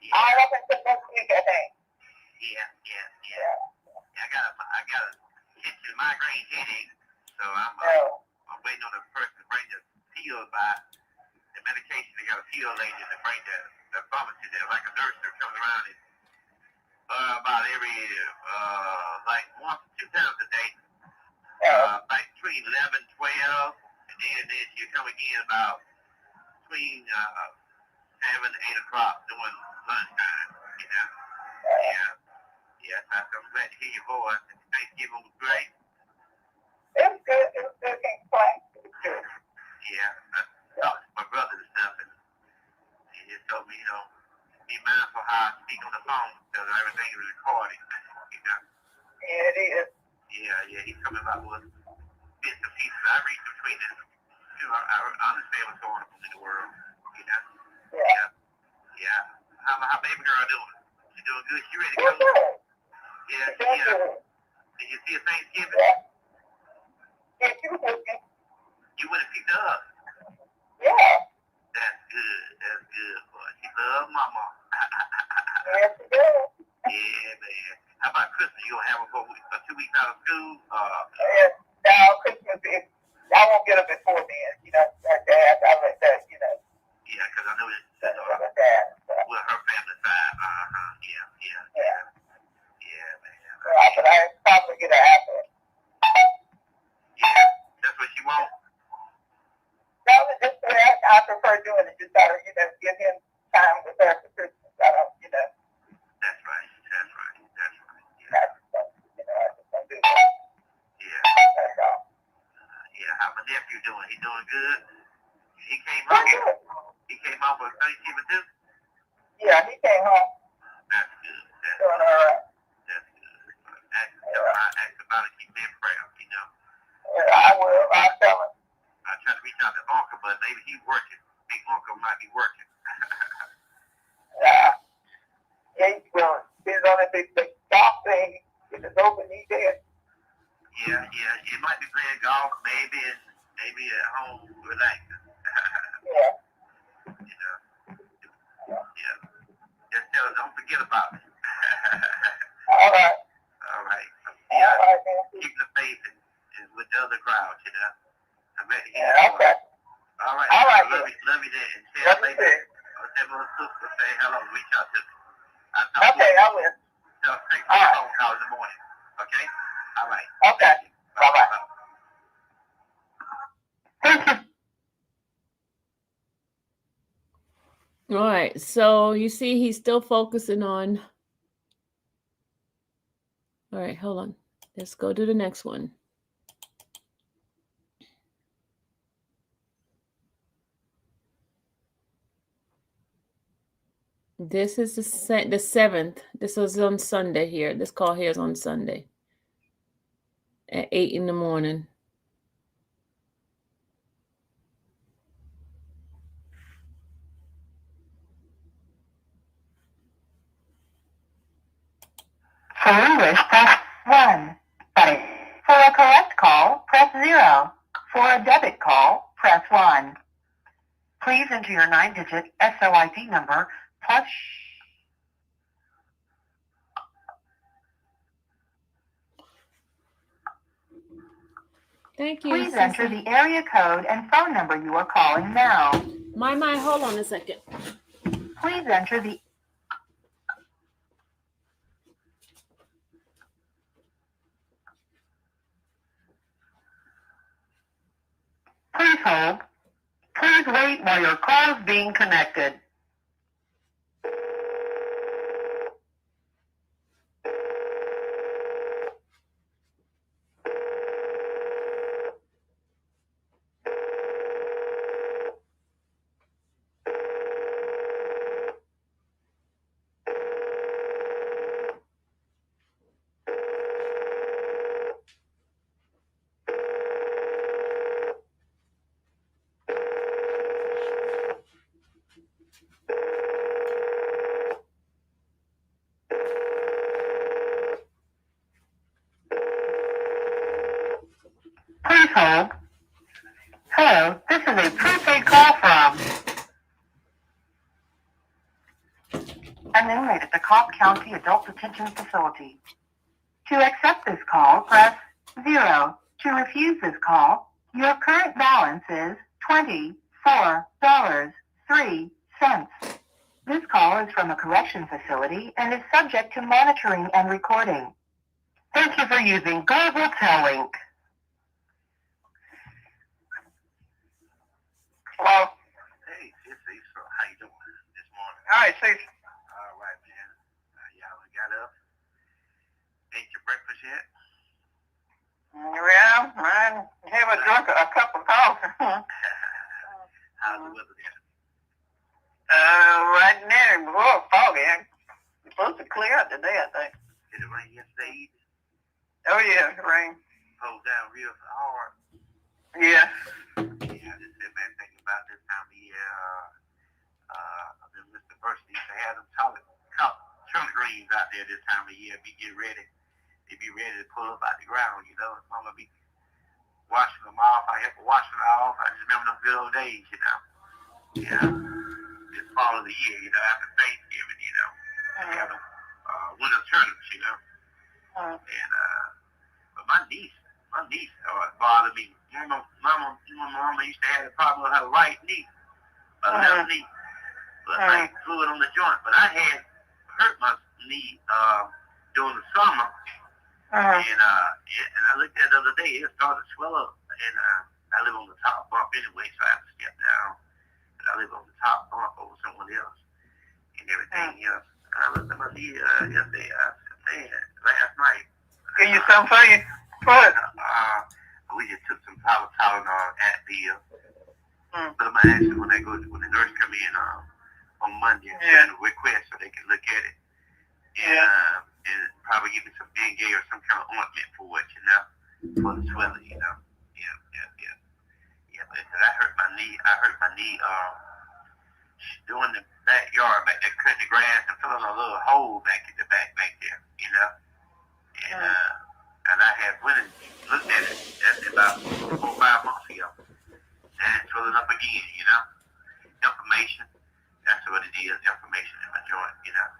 Yeah. All up until next week, I think. Yeah. I got a kitchen migraine headache, so I'm waiting on the person to bring the pill by the medication. They got a pill lady to bring the pharmacy there, like a nurse that comes around and about every like 1 to 2 times a day, like between 11, 12, and then she'll come again about between 7 to 8 o'clock during lunchtime. You know. Yeah. So I'm glad to hear your voice. Thanksgiving was great. It was good. Can't complain. It was good. Yeah, I talked to my brother and stuff, and he just told me, be mindful how I speak on the phone because everything is recorded. You know. Yeah, it is. Yeah. He's coming about with bits and pieces. I read between this. I understand what's going on in the world. You know. Yeah. How baby girl doing? She doing good. She ready to go? Good. Yeah. Did you see a Thanksgiving? Yeah, she was with me. You went and picked her up. Yeah. That's good, boy. She loves mama. Yes, she does. Yeah, man. How about Christmas? You gonna have her for 2 weeks out of school? Yes. Now, Christmas is, I won't get up before then, I like that, Yeah, because I know that, well, her family side. Yeah, man. But I probably get an apple. Yeah, that's what she wants. No, it's just the way I prefer doing it. Just gotta, give him time with her for Christmas. I don't, That's right. Yeah. I just don't do that. Yeah. That's all. Yeah, how my nephew doing? He doing good? He came Oh, home. good. He came home for Thanksgiving too? Yeah, he came home. That's good. Doing all right. That's good. Ask about it, keep me in prayer, I will. I'll tell him. I try to reach out to Uncle, but maybe he's working. Big Uncle might be working. Yeah, he's going. He's on a big golf thing. If it's open, he's there. Yeah. He might be playing golf, maybe at home relaxing. Yeah. Yeah. Just tell him, don't forget about me. All right. All right. All right, man. Keep the faith and with the other crowd, I'm ready to hear Yeah, your voice. okay. All right. All right. Love you there. And tell Love you maybe, too. I'll tell my sister, say hello, reach out to me. Okay, I will. Take my phone call in the morning. Okay? All right. Okay. Bye-bye. Thank you. All right, so you see he's still focusing on. All right, hold on. Let's go to the next one. This is the 7th. This was on Sunday here. This call here is on Sunday at 8 in the morning. For English, press 1. Sorry. For a collect call, press 0. For a debit call, press 1. Please enter your 9-digit SOID number plus... Thank you. Please enter the area code and phone number you are calling now. My, hold on a second. Please enter the... Please hold. Please wait while your call is being connected. Please hold. Hello, this is a prepaid call from an inmate at the Cobb County Adult Detention Facility. To accept this call, press 0. To refuse this call, your current balance is $24.03. This call is from a correction facility and is subject to monitoring and recording. Thank you for using Global Tellink. Hello. Hey, Cecil, how you doing this morning? All right, see. All right, man. Y'all got up? Ate your breakfast yet? Yeah, I haven't drunk a cup of coffee. How's the weather there? Right now, it's a little foggy. It's supposed to clear out today, I think. Did it rain yesterday evening? Oh, yeah, it rained. Pulled down real hard. Yeah. Yeah, I just sit back thinking about this time of year. Mr. University used to have them church greens out there this time of year. They be ready to pull up out the ground, you know. I'm gonna be washing them off. I have to wash them off. I just remember them good old days, you know. Yeah. This fall of the year, you know, after Thanksgiving, you know. They have them winter tournaments, you know. And but my niece bothered me. Mama used to have a problem with her right knee, her left knee, but like fluid on the joint. But I had hurt my knee during the summer, and I looked at it the other day. It started to swell up, and I live on the top bump anyway, so I have to step down. And I live on the top bump over someone else and everything else. And I looked at my knee yesterday. I said, man, last night. Give you something for you? What? We just took some Tylenol at the but I'm gonna ask you when the nurse come in on Monday and request so they can look at it. And probably give me some Bengay or some kind of ointment for it, you know, for the swelling, you know. Yeah, but I hurt my knee doing the backyard back there, cutting the grass and filling a little hole back in the back there, you know. And I had went and looked at it about 4 or 5 months ago. And it's filling up again, you know. Inflammation. That's what it is, inflammation in my joint, you know.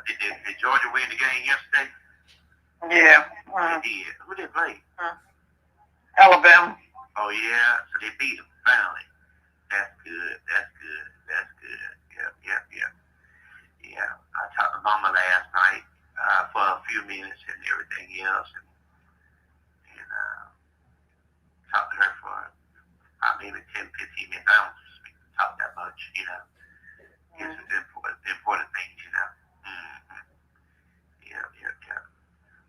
Did Georgia win the game yesterday? Yeah. They did. Who did play? Alabama. Oh, yeah. So they beat them, finally. That's good. Yeah. I talked to mama last night for a few minutes and everything else, and talked to her for maybe 10, 15 minutes. I don't talk that much, you know. It's the important things, you know. Mm-hmm. Yeah.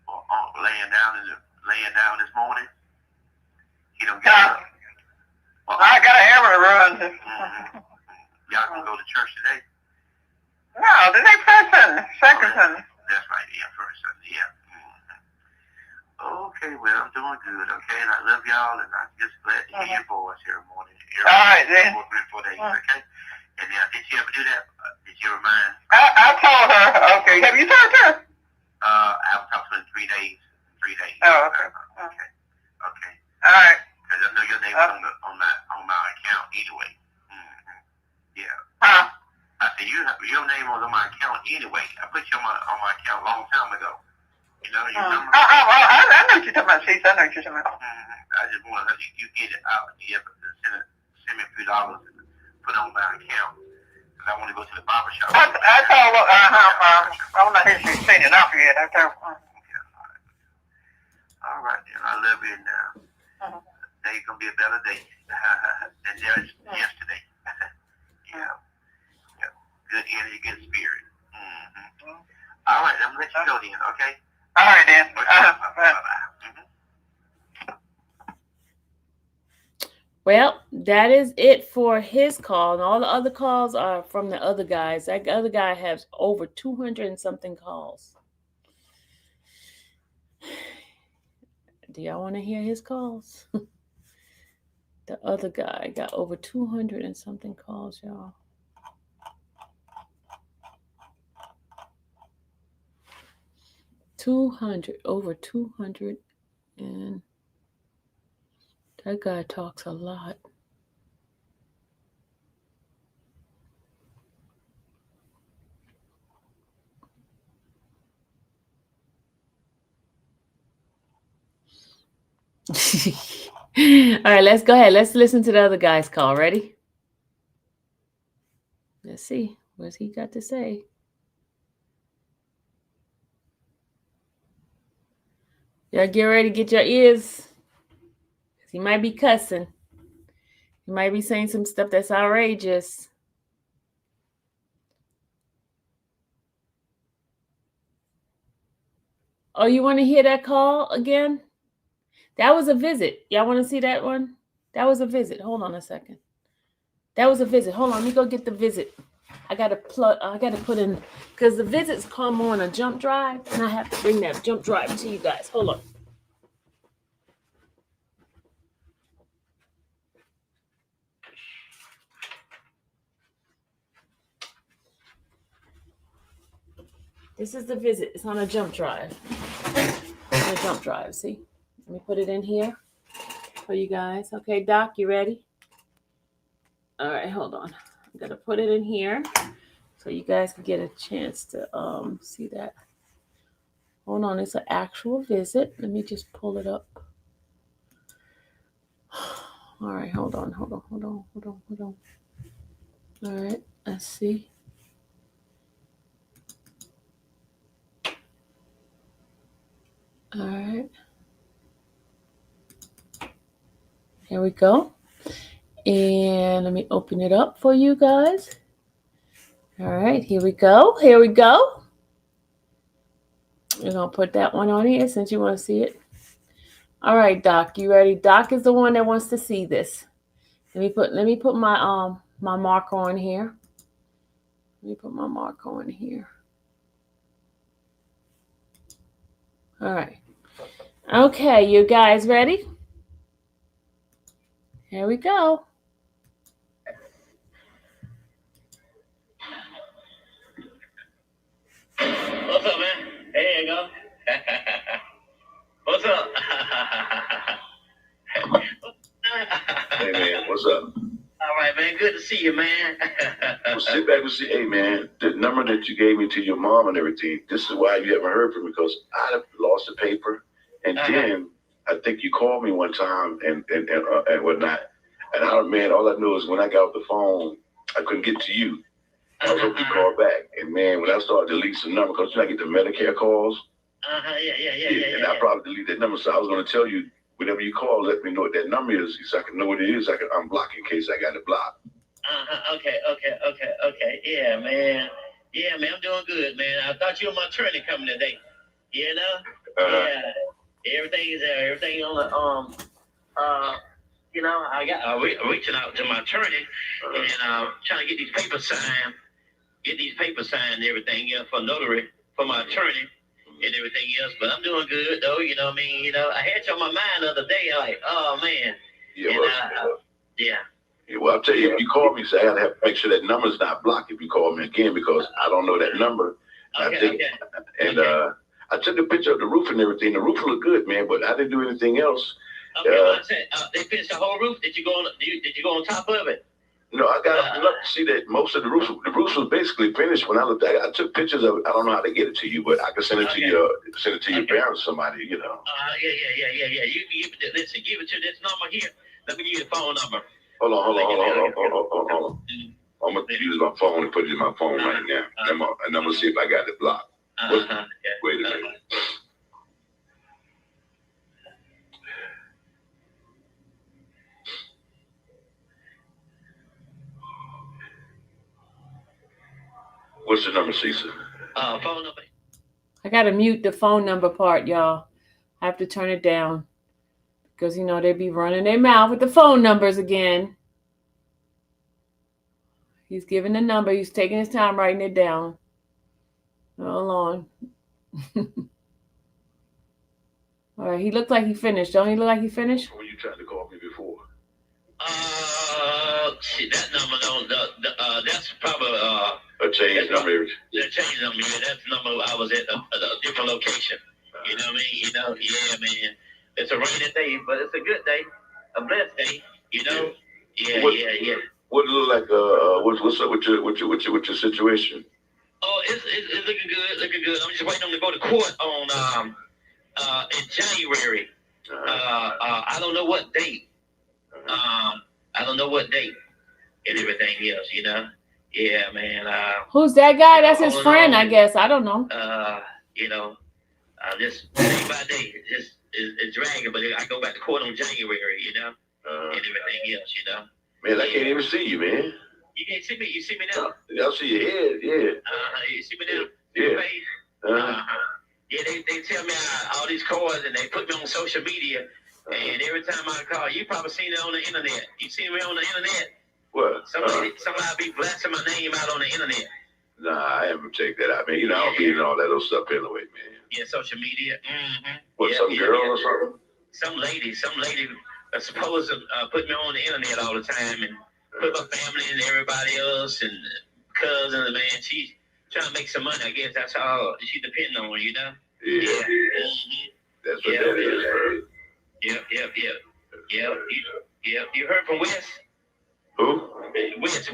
Well, laying down this morning. He don't get up. I got a hammer to run. Mm-hmm. Y'all can go to church today? No, today first Sunday, second Sunday. That's right, yeah, first Sunday, yeah. Mm-hmm. Okay, well, I'm doing good, okay? And I love y'all, and I'm just glad to hear your voice every morning. All right, then. 4 days, okay? And did you ever do that? Did you remind? I told her. Okay, have you talked to her? I haven't talked to her in 3 days. 3 days. Oh, okay. Okay. All right. Because I know your name was on my account anyway. Mm-hmm. Yeah. Huh? I said your name was on my account anyway. I put you on my account a long time ago. You know, you remember? I know what you're talking about, Chase. I know what you're talking about. I just want to you get it out. You have to send me a few dollars and put it on my account. Because I want to go to the barber shop. I told her, I'm not here she's seen it off yet. I told her. All right, then. I love you now. Today's going to be a better day than yesterday. Yeah. Good energy, good spirit. Mm-hmm. All right, I'm going to let you go then, okay? All right, then. Bye-bye. Well, that is it for his call. And all the other calls are from the other guys. That other guy has over 200 and something calls. Do y'all want to hear his calls? The other guy got over 200 and something calls, y'all. Over 200, and that guy talks a lot. All right, let's go ahead. Let's listen to the other guy's call. Ready? Let's see. What's he got to say? Y'all get ready to get your ears. He might be cussing. He might be saying some stuff that's outrageous. Oh, you want to hear that call again? That was a visit. Y'all want to see that one? That was a visit. Hold on a second. That was a visit. Hold on. Let me go get the visit. I got to put in, because the visits come on a jump drive, and I have to bring that jump drive to you guys. Hold on. This is the visit. It's on a jump drive. On a jump drive. See? Let me put it in here for you guys. Okay, Doc, you ready? All right, hold on. I'm gonna put it in here so you guys can get a chance to see that. Hold on, it's an actual visit. Let me just pull it up. All right, hold on. All right, let's see. All right. Here we go. And let me open it up for you guys. All right, here we go. We're going to put that one on here since you want to see it. All right, Doc, you ready? Doc is the one that wants to see this. Let me put my my marker on here. Let me put my marker on here. All right. Okay, you guys ready? Here we go. What's up, man? There you go. What's up? Hey, man, what's up? All right, man. Good to see you, man. Well, sit back and see. Hey, man, the number that you gave me to your mom and everything, this is why you haven't heard from me, because I lost the paper. And then I think you called me one time and whatnot. And man, all I knew is when I got off the phone, I couldn't get to you. I was hoping you called back. And man, when I started deleting some number, because I get the Medicare calls. Yeah. And I probably delete that number. So I was going to tell you, whenever you call, let me know what that number is, so I can know what it is. I can unblock in case I got it blocked. Okay. Yeah, man, I'm doing good, man. I thought you were my attorney coming today. You know? Yeah. Everything on the you know, I got reaching out to my attorney and trying to get these papers signed, and everything else for notary for my attorney and everything else. But I'm doing good though. You know what I mean? You know, I had you on my mind the other day. Like, oh man. Yeah. And, yeah. Yeah, well, I'll tell you, if you call me, say I have to make sure that number's not blocked if you call me again, because I don't know that number. I took a picture of the roof and everything. The roof looked good, man, but I didn't do anything else. Okay, well, I said, they finished the whole roof. Did you go on top of it? No, I got enough to see that most of the roof was basically finished. When I looked at it, I took pictures of it. I don't know how to get it to you, but I can send it to your parents, somebody, you know. Yeah. You listen, give it to this number here. Let me give you the phone number. Hold on. I'm gonna use my phone and put it in my phone right now, and I'm gonna see if I got it blocked. Wait a minute. What's the number, Cecil? Phone number. I gotta mute the phone number part, y'all. I have to turn it down because you know they be running their mouth with the phone numbers again. He's giving the number. He's taking his time writing it down. Hold on. All right, he looked like he finished. Don't he look like he finished? When you tried to call me before. Shit, that number don't. That's probably a change number. That change number. Yeah, that's the number. I was at a different location. You know what I mean? You know, yeah, man. It's a rainy day, but it's a good day, a blessed day. You know? Yeah. What it look like? What's up with your situation? Oh, it's looking good. I'm just waiting on to go to court on in January. I don't know what date. And everything else, you know. Yeah, man. Who's that guy? That's his friend, I guess. I don't know. You know, just day by day, it's dragging. But I go back to court on January, you know, and everything else, you know. Man, I can't even see you, man. You can't see me. You see me now? I see your head. Yeah. You see me now? Yeah. Yeah, they tell me all these cards and they put me on social media. And every time I call, you probably seen it on the internet. You seen me on the internet? What? Somebody be blasting my name out on the internet. Nah, I haven't checked that out, man. You know, I don't be in all that other stuff anyway, man. Yeah, social media. Mm-hmm. What, some girl or something? Some lady supposed to put me on the internet all the time and put my family and everybody else and cousins, man. She's trying to make some money. I guess that's all she depends on, you know? Yeah. Mm-hmm. That's what that is, man. Yep. You heard from Wes? Who? Wes.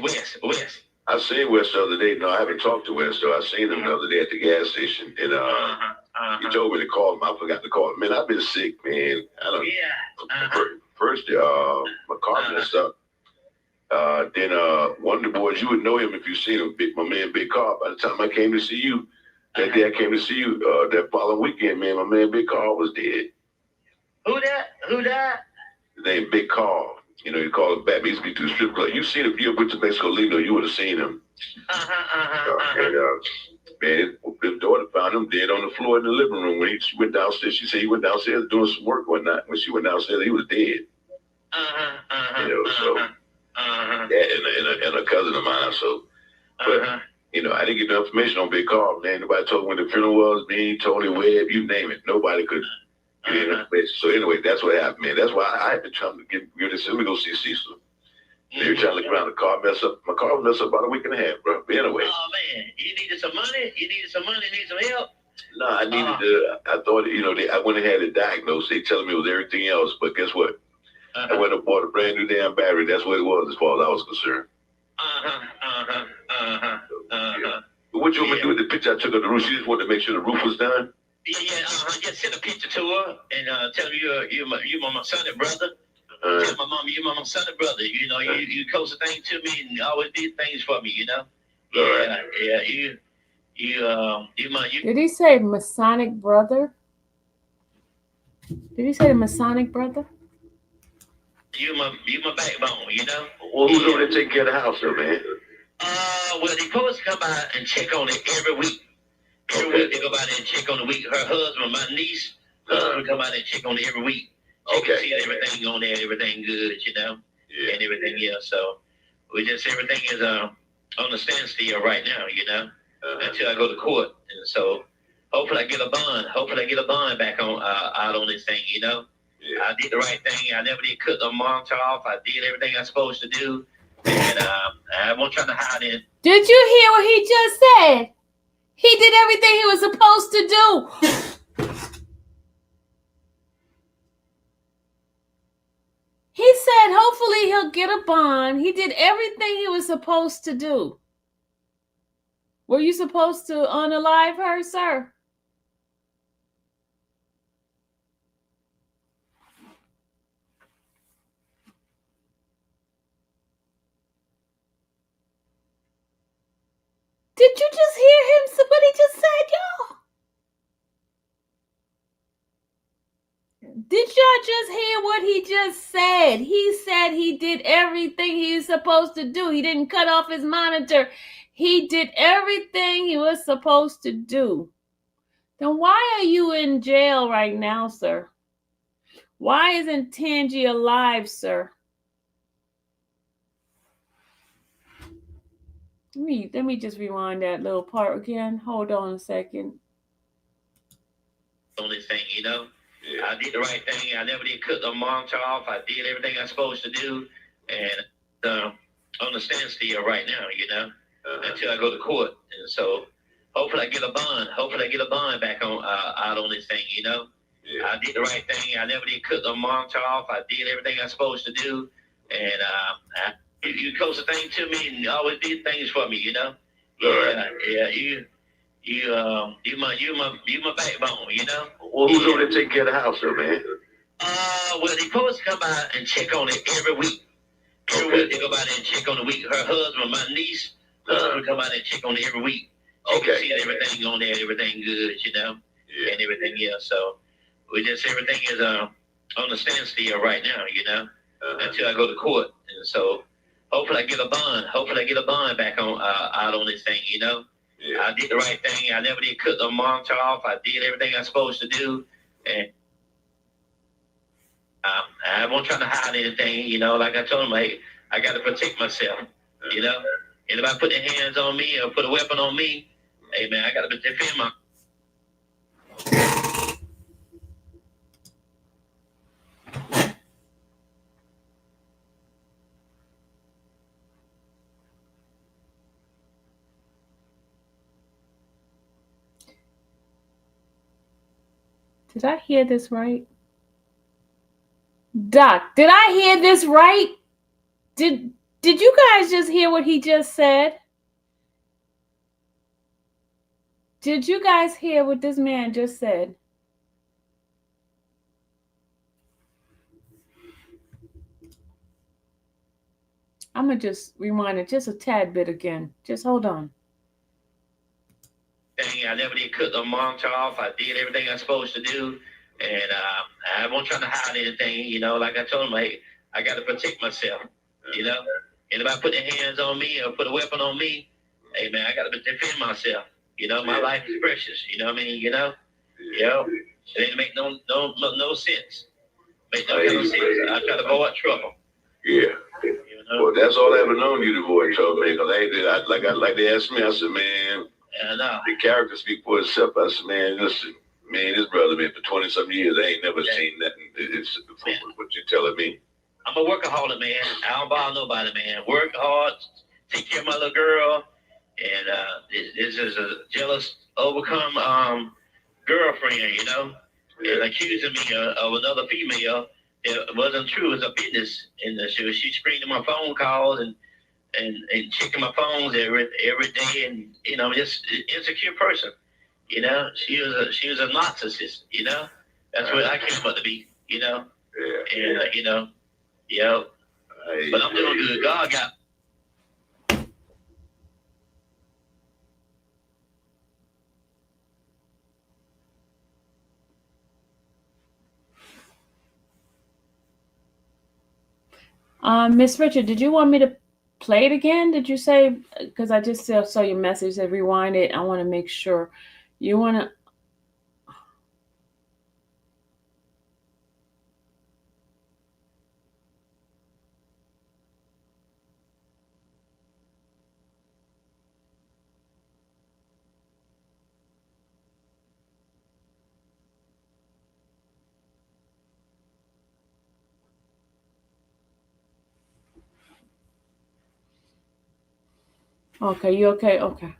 I seen Wes the other day. No, I haven't talked to Wes, though. I seen him the other day at the gas station, and he told me to call him. I forgot to call him. Man, I've been sick, man. I don't. Yeah. First, my car messed up. Then one of the boys, you would know him if you seen him, my man Big Carl. By the time I came to see you, that day I came to see you, that following weekend, man, my man Big Carl was dead. Who that? His name Big Carl. You know, you call him back. He used to be to the strip club. You seen him if you went to Mexico Lindo, you would have seen him. And man, his daughter found him dead on the floor in the living room. When she went downstairs, she said he went downstairs doing some work one night. When she went downstairs, he was dead. You know, so and a cousin of mine. So, but you know, I didn't get no information on Big Carl. Man, nobody told me when the funeral was. Me, Tony Webb, you name it. Nobody could. So anyway, that's what happened, man. That's why I had been trying to get this. Let me go see Cecil. They were trying to look around. The car messed up. My car was messed up about a week and a half, bro. But anyway. Oh man, you needed some money. Need some help. No, I needed to. I thought, you know, I went and had it diagnosed. They telling me it was everything else, but guess what? I went and bought a brand new damn battery. That's what it was, as far as I was concerned. But what you want me to do with the picture I took of the roof? You just wanted to make sure the roof was done. Just send a picture to her and tell her you're my son and brother. Tell my mom you're my son and brother. You know, you close a thing to me and you always did things for me, you know. Did he say Masonic brother? Did he say the Masonic brother? You my backbone, you know. Well, who's over there taking care of the house, though, man? Well, they supposed to come by and check on it every week. Every week they go by there and check on the week. Her husband, my niece, husband come by and check on it every week. Check and see that everything on there, everything good, you know, and everything else. So we just everything is on the standstill right now, you know, until I go to court. And so hopefully I get a bond. Hopefully I get a bond back on out on this thing, you know. I did the right thing. I never did cut the monitor off. I did everything I was supposed to do, and I won't try to hide it. Did you hear what he just said? He did everything he was supposed to do. He said hopefully he'll get a bond. He did everything he was supposed to do. Were you supposed to unalive her, sir? Did you just hear him? What he just said, y'all? Did y'all just hear what he just said? He said he did everything he was supposed to do. He didn't cut off his monitor. He did everything he was supposed to do. Then why are you in jail right now, sir? Why isn't Tangi alive, sir? Let me just rewind that little part again. Hold on a second. On this thing, you know. I did the right thing. I never did cut the monitor off. I did everything I was supposed to do, and on the standstill right now, you know, until I go to court. And so hopefully I get a bond. Hopefully I get a bond back on out on this thing, you know. I did the right thing. I never did cut the monitor off. I did everything I was supposed to do, and you close the thing to me and always did things for me, you know. You my backbone, you know. Well, who's over there taking care of the house, though, man? Well, they supposed to come by and check on it every week. Every week they go by there and check on the week. Her husband, my niece, husband come by there and check on it every week. Check and see that everything on there, everything good, you know, and everything else. So we just everything is on the standstill right now, you know, until I go to court. And so hopefully I get a bond. Hopefully I get a bond back on out on this thing, you know. I did the right thing. I never did cut the monitor off. I did everything I was supposed to do, and I won't try to hide anything. You know, like I told him, hey, I got to protect myself. You know, anybody put their hands on me or put a weapon on me, hey man, I got to defend my. Did I hear this right? Doc, did I hear this right? Did you guys just hear what he just said? Did you guys hear what this man just said? I'm going to just rewind it just a tad bit again. Just hold on. I never did cut the monitor off. I did everything I was supposed to do, and I won't try to hide anything. You know, like I told him, hey, I got to protect myself. You know, anybody put their hands on me or put a weapon on me, hey man, I got to defend myself. You know, my life is precious. You know what I mean? You know, it ain't make no sense. Make no kind of sense. I try to avoid trouble. Yeah. You know? Well, that's all I ever known you to avoid trouble, man. Cause like they asked me, I said, man. The character speak for itself. I said, man, listen, man, this brother, man, for 20-something years, I ain't never seen nothing. It's what you're telling me. I'm a workaholic, man. I don't bother nobody, man. Work hard, take care of my little girl, and this is a jealous, overcome girlfriend, you know, and accusing me of another female. It wasn't true. It's a business, and she screening my phone calls and checking my phones every day, and you know, just insecure person. You know, she was a narcissist. You know, that's what I came up to be. You know, and you know, but I'm doing good. God got. Miss Richard, did you want me to play it again? Did you say? Because I just saw your message that rewind it. I want to make sure. You want to? Okay, you okay? Okay.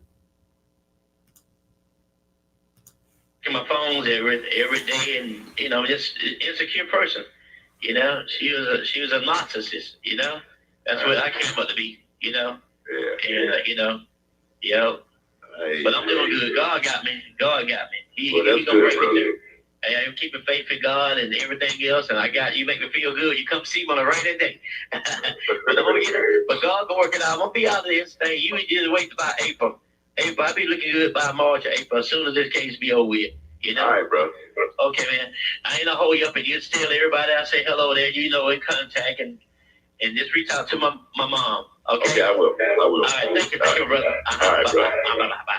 My phones every day, and just insecure person. She was a narcissist. That's what I came up to be. Yeah. And but I'm doing good. God got me. God got me. He Well, that's gonna good, bring me brother. through. Hey, I'm keeping faith in God and everything else, and I got you. Make me feel good. You come see me on the right day. But God gonna work it out. I'm gonna be out of this thing. You just wait about April. I'll be looking good by March or April. As soon as this case be over with. All right, bro. Okay, man. I ain't gonna hold you up, and you tell everybody I say hello there. In contact, and just reach out to my mom. Okay. Okay, I will. All right, thank you, brother. All right, bro. Bye.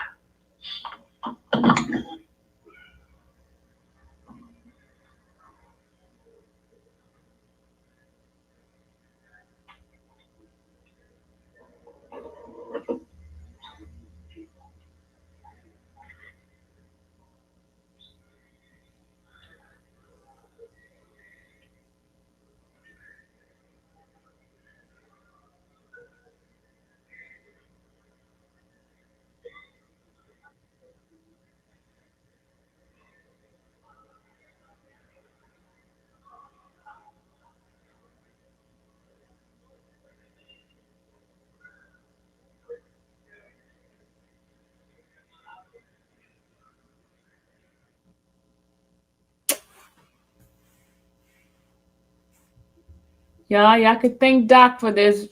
Y'all could thank Doc for this.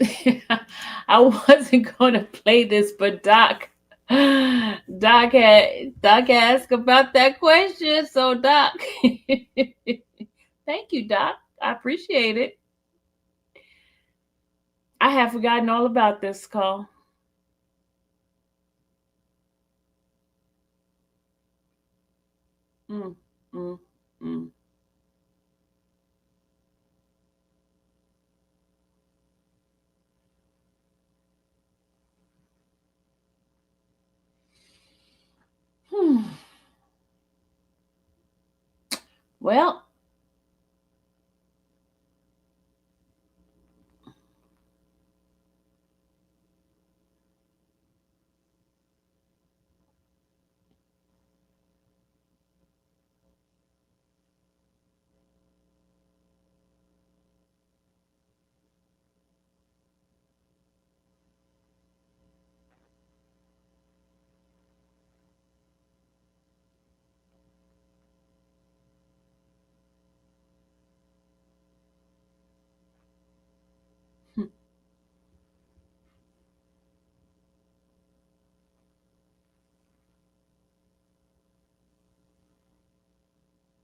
I wasn't going to play this, but Doc asked about that question. So Doc, thank you, Doc. I appreciate it. I have forgotten all about this call. Mm, mm, mm. Hmm. Well,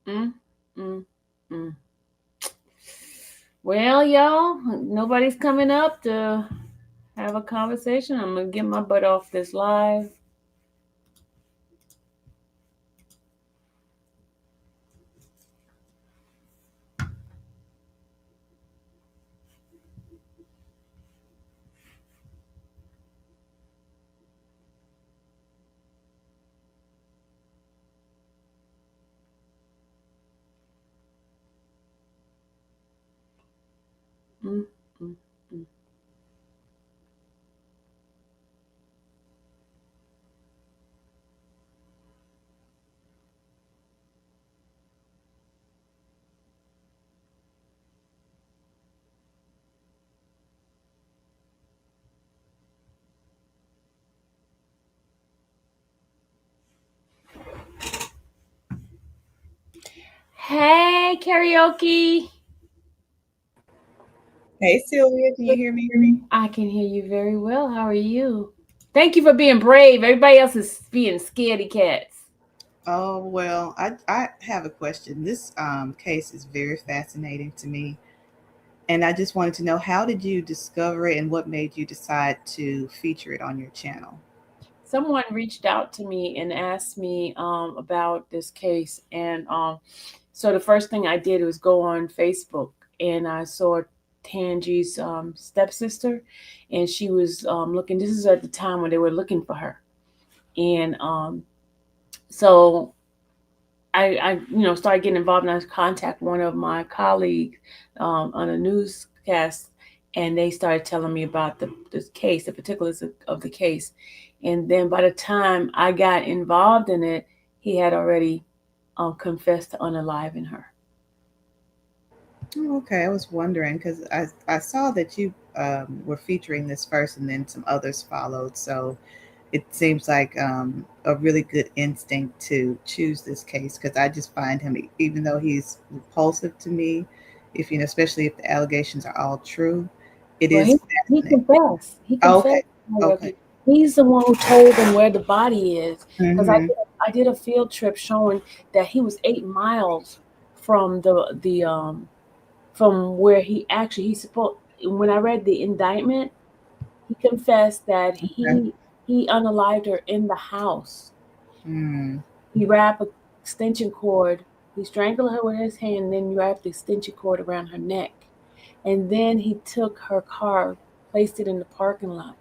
mm, mm, mm. Well, y'all, nobody's coming up to have a conversation. I'm gonna get my butt off this live. Mm, mm, mm. Hey, karaoke. Hey Sylvia, can you hear me? I can hear you very well. How are you? Thank you for being brave. Everybody else is being scaredy cats. Oh well, I have a question. This case is very fascinating to me. And I just wanted to know, how did you discover it and what made you decide to feature it on your channel? Someone reached out to me and asked me about this case, and so the first thing I did was go on Facebook, and I saw Tangi's stepsister, and she was looking. This is at the time when they were looking for her, and so I started getting involved, and I contact one of my colleagues on a newscast, and they started telling me about this case, the particulars of the case. And then by the time I got involved in it, he had already confessed to unaliving her. Oh, okay, I was wondering because I saw that you were featuring this first and then some others followed. So it seems like a really good instinct to choose this case because I just find him, even though he's repulsive to me, if you know, especially if the allegations are all true, it Well, is he fascinating. confessed. He Okay, confessed. okay. He's the one who told them where the body is. Because Hmm. I did a field trip showing that he was 8 miles from from where he's supposed. When I read the indictment, he confessed that Okay. he unalived her in the house. Mm, He wrapped an extension cord. He strangled her with his hand, and then wrapped the extension cord around her neck. And then he took her car, placed it in the parking lot.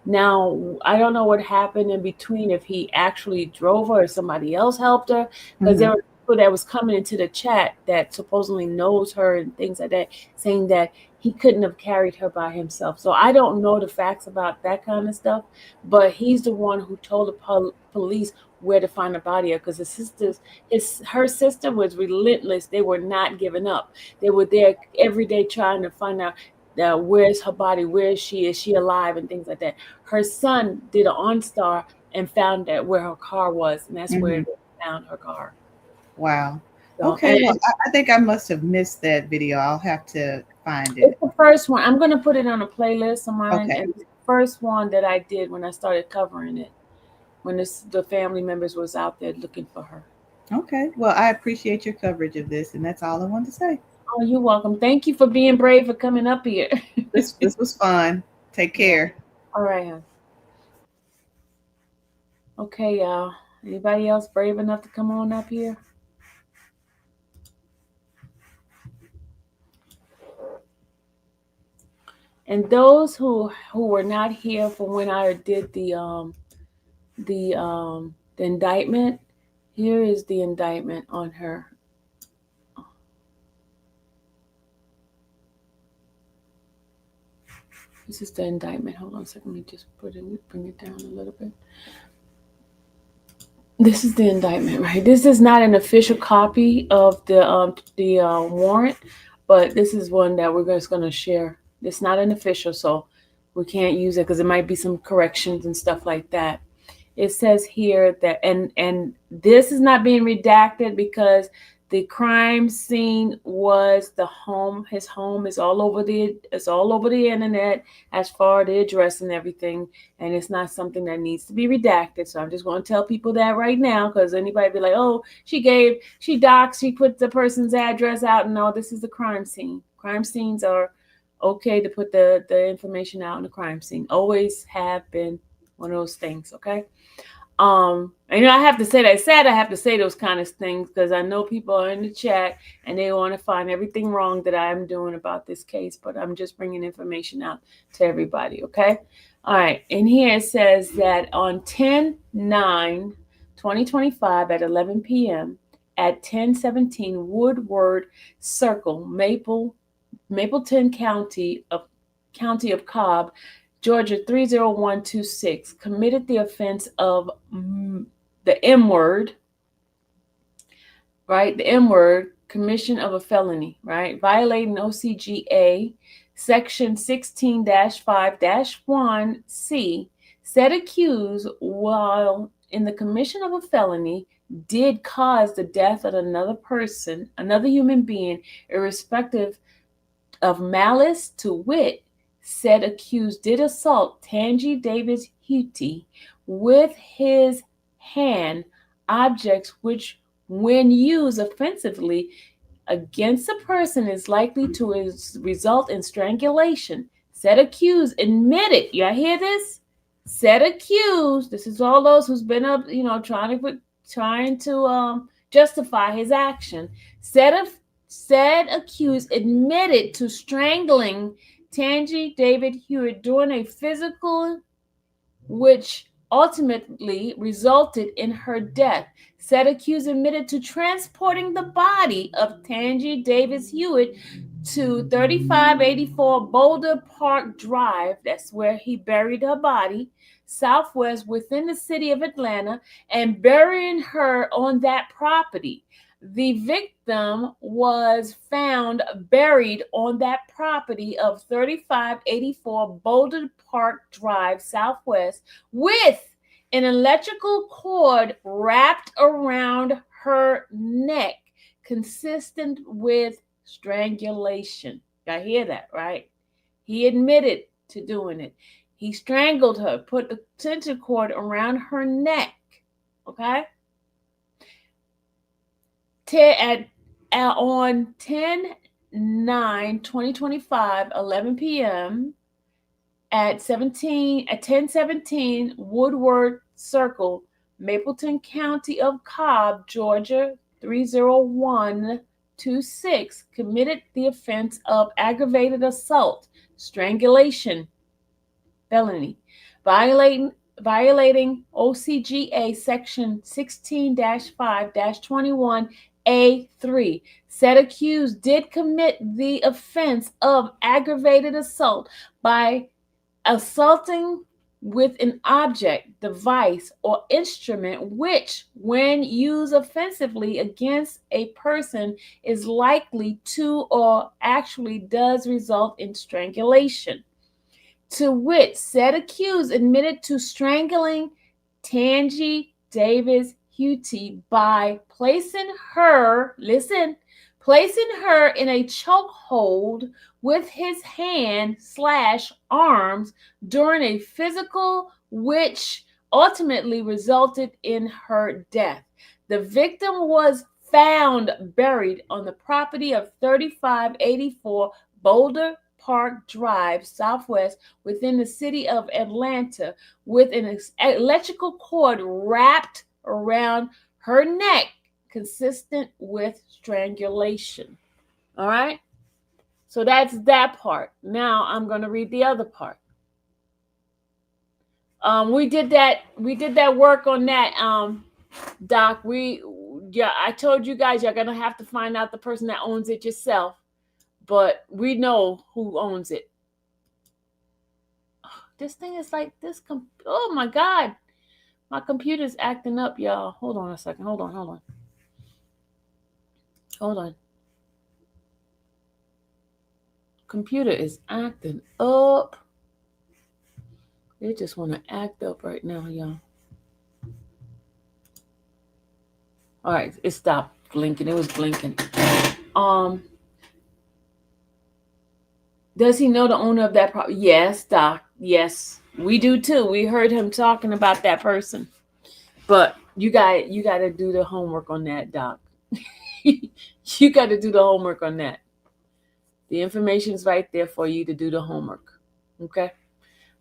Now, I don't know what happened in between, if he actually drove her or somebody else helped her, because mhm. there were people that was coming into the chat that supposedly knows her and things like that, saying that he couldn't have carried her by himself. So I don't know the facts about that kind of stuff, but he's the one who told the police where to find the body of, because her sister was relentless. They were not giving up. They were there every day trying to find out where's her body, where is she alive, and things like that. Her son did an OnStar and found that where her car was, and that's where Mhm. they found her car. Wow. So, Okay, and well, I think I must have missed that video. I'll have to find it. it's the first one. I'm gonna put it on a playlist of mine, Okay. and it's the first one that I did when I started covering it, when the family members was out there looking for her. Okay. Well, I appreciate your coverage of this, and that's all I wanted to say. Oh, you're welcome. Thank you for being brave for coming up here. This was fun. Take Yeah. care. All right, hon. Okay, y'all. Anybody else brave enough to come on up here? And those who were not here for when I did the indictment, here is the indictment on her. This is the indictment. Hold on a second. Let me just bring it down a little bit. This is the indictment, right? This is not an official copy of the warrant, but this is one that we're just going to share. It's not an official, so we can't use it because there might be some corrections and stuff like that. It says here that, and this is not being redacted because the crime scene was the home. His home is all over the internet as far as the address and everything, and it's not something that needs to be redacted. So I'm just going to tell people that right now, because anybody be like, oh, she doxed, she put the person's address out. No, this is the crime scene. Crime scenes are okay to put the information out in the crime scene. Always have been one of those things. Okay. And I have to say that. It's sad I have to say those kind of things because I know people are in the chat and they want to find everything wrong that I'm doing about this case, but I'm just bringing information out to everybody. Okay. All right. And here it says that on 10/9/2025 at 11 p.m. at 1017 Woodward Circle, Mapleton County of Cobb, Georgia 30126, committed the offense of the M word, right? The M word, commission of a felony, right? Violating OCGA section 16-5-1C, said accused while in the commission of a felony did cause the death of another person, another human being, irrespective of malice, to wit, said accused did assault Tangi Davis Houghty with his hand objects which, when used offensively against a person is likely to result in strangulation. Said accused admitted. Y'all hear this? Said accused. This is all those who's been up, trying to justify his action. Said accused admitted to strangling Tangi David Hewitt during a physical which ultimately resulted in her death. Said accused admitted to transporting the body of Tangi Davis Hewitt to 3584 Boulder Park Drive, that's where he buried her body, southwest within the city of Atlanta, and burying her on that property. The victim was found buried on that property of 3584 Boulder Park Drive, southwest, with an electrical cord wrapped around her neck, consistent with strangulation. I hear that, right? He admitted to doing it. He strangled her, put the tension cord around her neck. Okay? On 10/9/2025, 11 p.m. at 1017 Woodward Circle, Mapleton County of Cobb, Georgia, 30126, committed the offense of aggravated assault, strangulation, felony, violating OCGA section 16-5-21A3. Said accused did commit the offense of aggravated assault by assaulting with an object, device, or instrument which, when used offensively against a person, is likely to or actually does result in strangulation. To which said accused admitted to strangling Tangi Davis Hewitt by placing her in a chokehold with his hand/arms during a physical which ultimately resulted in her death. The victim was found buried on the property of 3584 Boulder Park Drive, southwest, within the city of Atlanta, with an electrical cord wrapped around her neck, consistent with strangulation. All right? So that's that part. Now I'm going to read the other part. We did that work on that, Doc. I told you guys you're going to have to find out the person that owns it yourself. But we know who owns it. This thing is like this. Oh my God. My computer's acting up, y'all. Hold on a second. Hold on. Computer is acting up. They just want to act up right now, y'all. All right. It stopped blinking. It was blinking. Does he know the owner of that property? Yes, Doc. Yes, we do too. We heard him talking about that person. But you got to do the homework on that, Doc. You got to do the homework on that. The information is right there for you to do the homework. Okay?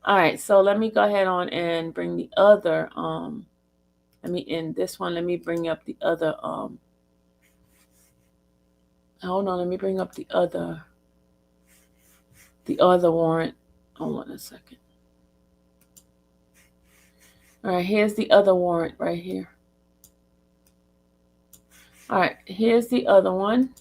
All right, so let me go ahead on and bring the other, let me end this one. Let me bring up the other, hold on, let me bring up the other warrant. Hold on a second. All right, here's the other warrant right here. All right, here's the other one.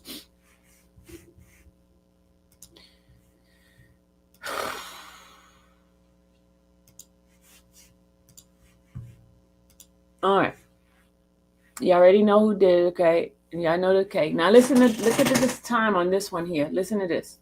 All right. You already know who did it, okay? And y'all know the case. Now look at this time on this one here. Listen to this.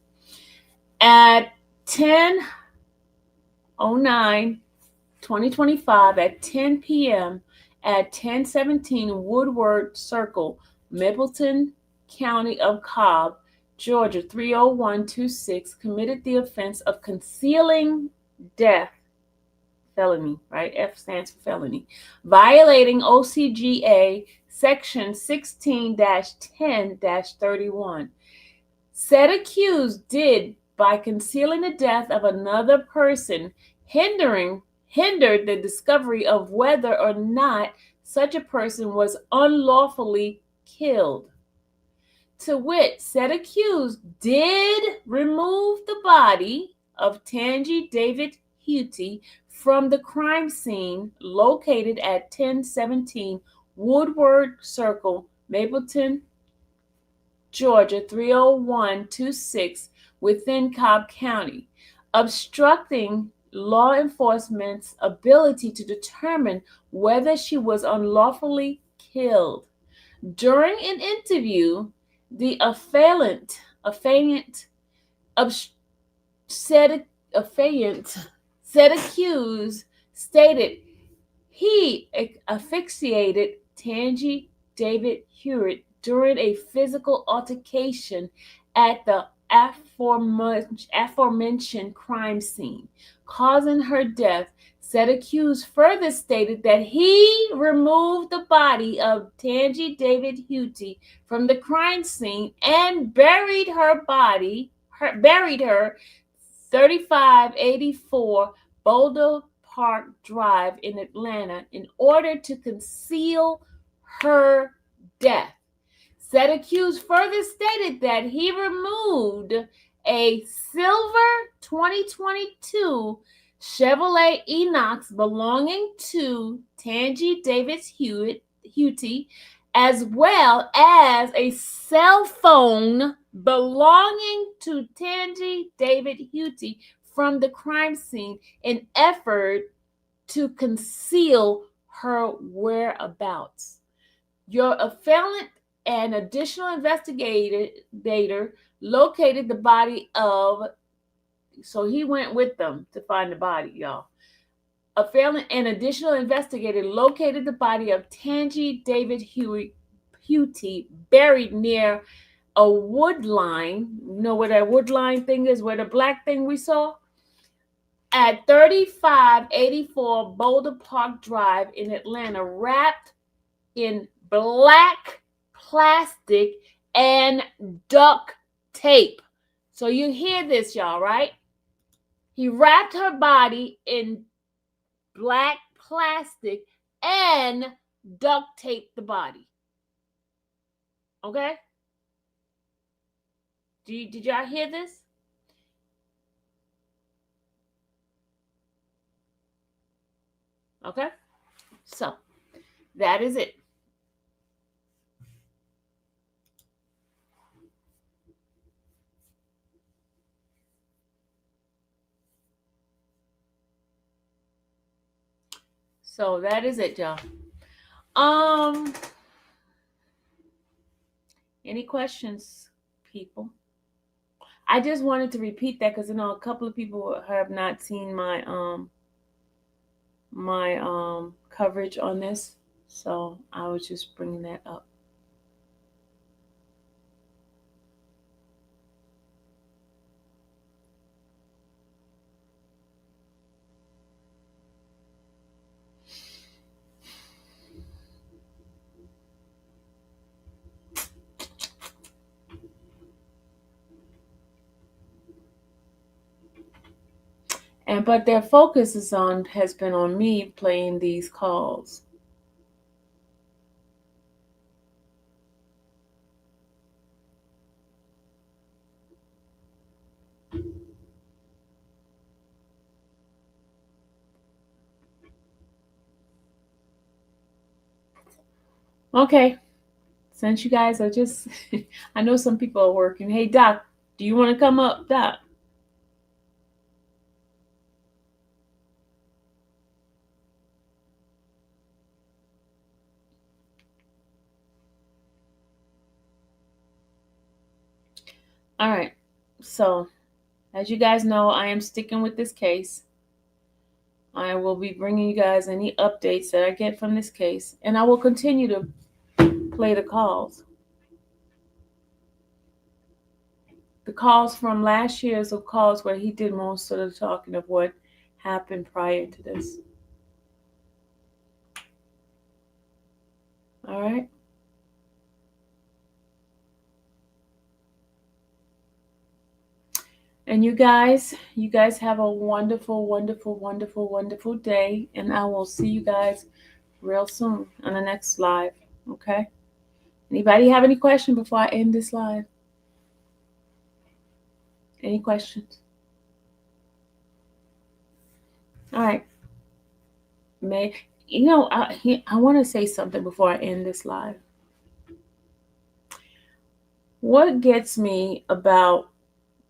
At 10/09/2025 at 10 p.m. at 1017 Woodward Circle, Mapleton County of Cobb, Georgia, 30126, committed the offense of concealing death, felony, right? F stands for felony, violating OCGA Section 16-10-31. Said accused did, by concealing the death of another person, hindered the discovery of whether or not such a person was unlawfully killed. To wit, said accused did remove the body of Tangi David Hutey from the crime scene located at 1017 Woodward Circle, Mapleton, Georgia 30126, within Cobb County, obstructing law enforcement's ability to determine whether she was unlawfully killed. During an interview, the said accused stated he asphyxiated Tangi David Hewitt during a physical altercation at the aforementioned crime scene, causing her death. Said accused further stated that he removed the body of Tangi David Hutey from the crime scene and buried her 3584 Boulder Park Drive in Atlanta in order to conceal her death. Said accused further stated that he removed a silver 2022 Chevrolet Equinox belonging to Tangi Davis Hutey, as well as a cell phone belonging to Tangi David Hutey from the crime scene in effort to conceal her whereabouts. Your assailant, an additional investigator, located the body of, so he went with them to find the body, y'all. An additional investigator located the body of Tangi David Hutey buried near a wood line. You know where that wood line thing is, where the black thing we saw? At 3584 Boulder Park Drive in Atlanta, wrapped in black plastic and duct tape. So you hear this, y'all, right? He wrapped her body in black plastic and duct taped the body. Okay? Did y'all hear this? Okay? So, that is it. So that is it, y'all. Any questions, people? I just wanted to repeat that because I know a couple of people have not seen my coverage on this, so I was just bringing that up. But their focus has been on me playing these calls. Okay. Since you guys are just, I know some people are working. Hey, Doc, do you want to come up, Doc? All right. So, as you guys know, I am sticking with this case. I will be bringing you guys any updates that I get from this case, and I will continue to play the calls. The calls from last year's are calls where he did most of the talking of what happened prior to this. All right. And you guys have a wonderful, wonderful, wonderful, wonderful day. And I will see you guys real soon on the next live. Okay? Anybody have any question before I end this live? Any questions? All right. I want to say something before I end this live. What gets me about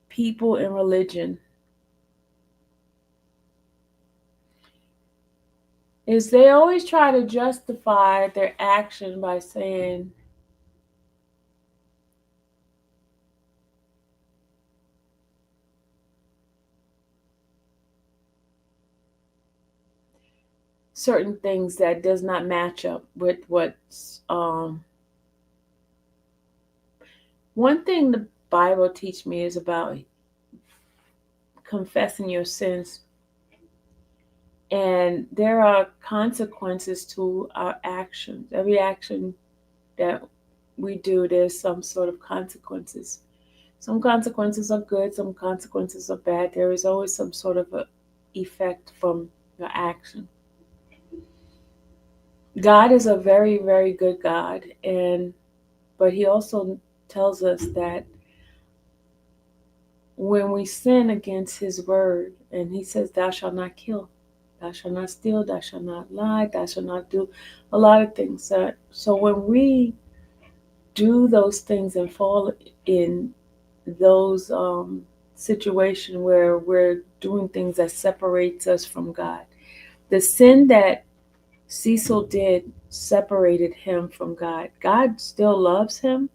people in religion is they always try to justify their action by saying, certain things that does not match up with what's one thing the Bible teach me is about confessing your sins, and there are consequences to our actions. Every action that we do, there's some sort of consequences. Some consequences are good, some consequences are bad. There is always some sort of a effect from your action. God is a very, very good God, but He also tells us that when we sin against His word, and He says, "Thou shalt not kill, thou shalt not steal, thou shalt not lie, thou shalt not do," a lot of things. So when we do those things and fall in those situations where we're doing things that separates us from God, the sin that Cecil did separated him from God. God still loves him,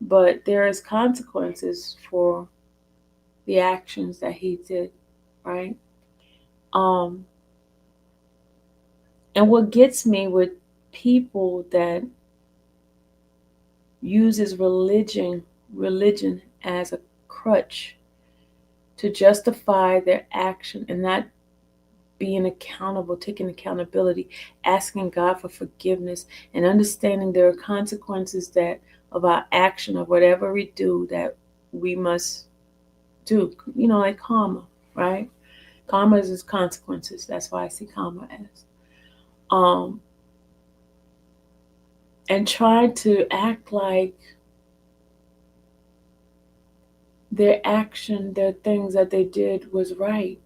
but there is consequences for the actions that he did, right? Um, and what gets me with people that uses religion as a crutch to justify their action and not being accountable, taking accountability, asking God for forgiveness, and understanding there are consequences that of our action of whatever we do that we must do. Like karma, right? Karma is consequences. That's why I see karma as. And try to act like their action, their things that they did was right.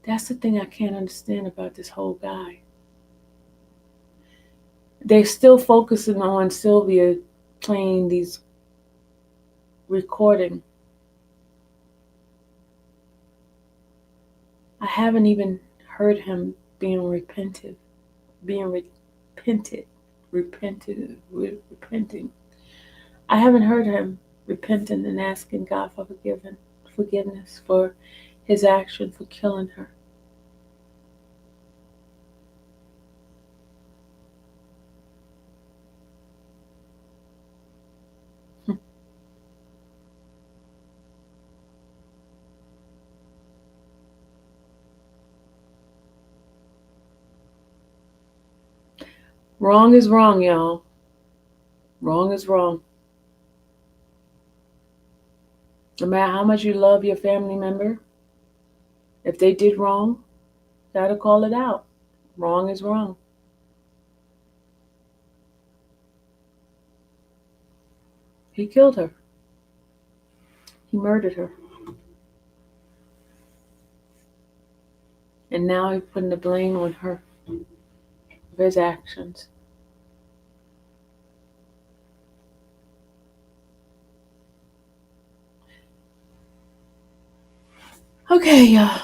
That's the thing I can't understand about this whole guy. They're still focusing on Sylvia playing these recording. I haven't even heard him repenting. I haven't heard him repenting and asking God for forgiveness for his action for killing her. Wrong is wrong, y'all. Wrong is wrong. No matter how much you love your family member, if they did wrong, gotta call it out. Wrong is wrong. He killed her. He murdered her. And now he's putting the blame on her for his actions. Okay, y'all.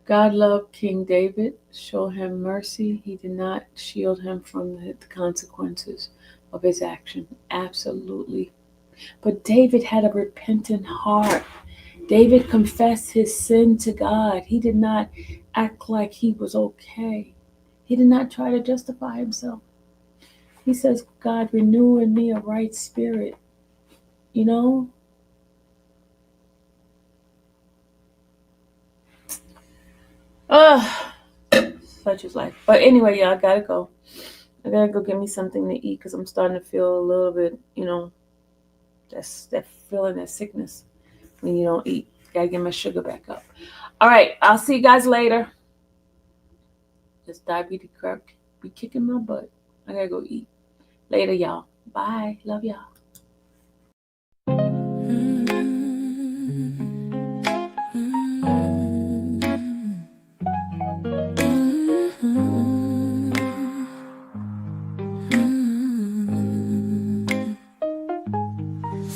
God loved King David, show him mercy. He did not shield him from the consequences of his action. Absolutely. But David had a repentant heart. David confessed his sin to God. He did not act like he was okay. He did not try to justify himself. He says, "God, renew in me a right spirit." You know? Such is life. But anyway, y'all, I gotta go. I gotta go get me something to eat because I'm starting to feel a little bit, That's that feeling, that sickness when you don't eat. Gotta get my sugar back up. All right, I'll see you guys later. This diabetes crap be kicking my butt. I gotta go eat. Later, y'all. Bye. Love y'all.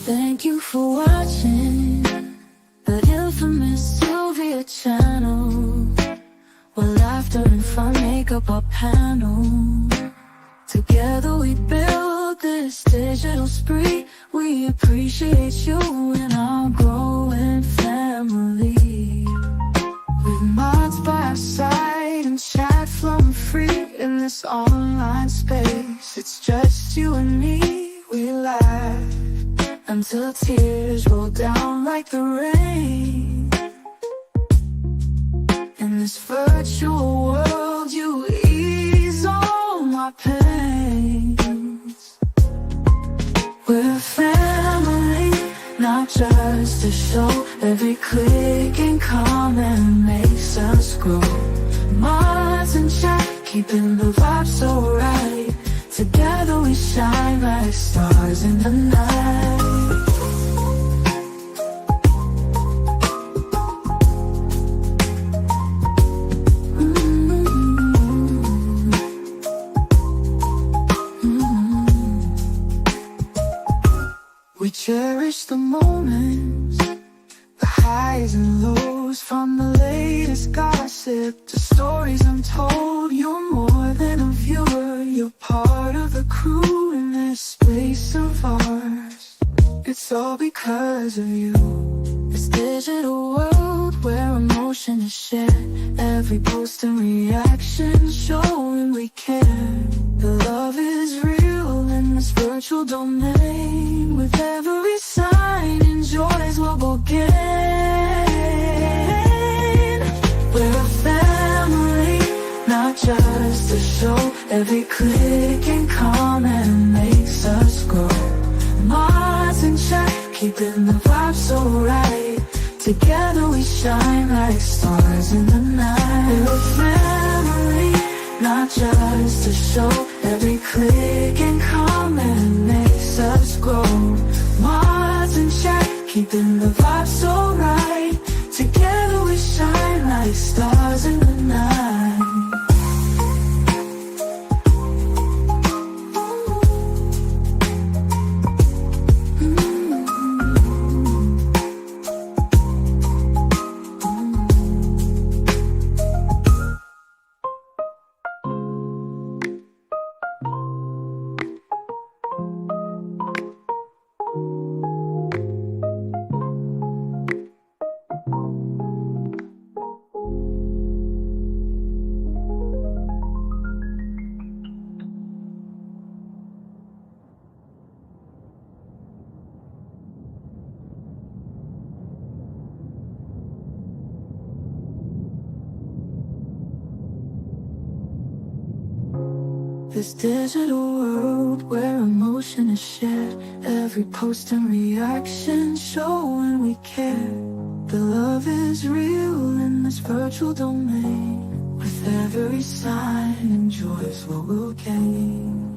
Thank you for watching the infamous Sylvia channel, where laughter and fun make up our panel. Together we build this digital spree. We appreciate you and our growing family. With mods by our side and chat flowing free in this online space. It's just you and me, we laugh until tears roll down like the rain. In this virtual world, you ease all my pains. We're a family, not just a show. Every click and comment makes us grow. Mods and chat, keeping the vibe so right. Together we shine like stars in the night. We cherish the moments, the highs and lows, from the latest gossip to stories untold. You're more than a viewer, you're part of the crew in this space of ours. It's all because of you. This digital world where emotion is shared, every post and reaction showing we care. The love is real in this virtual domain. With every sign, enjoys what we'll gain. We're a family, not just a show. Every click and comment makes us grow. Mods and chat, keeping the vibe so right. Together we shine like stars in the night. We're a family, not just a show. Every click and comment makes us grow. Mods and chat, keeping the vibe so right. Together we shine like stars in the night. This digital world where emotion is shared, every post and reaction showing we care. The love is real in this virtual domain. With every sign, enjoys what we'll gain.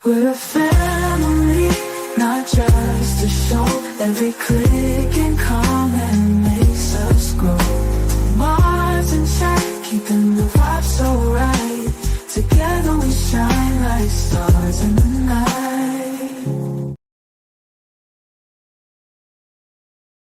We're a family, not just a show. Every click and comment makes us grow. Mods and chat, keeping the vibe so right. Together we shine like stars in the night.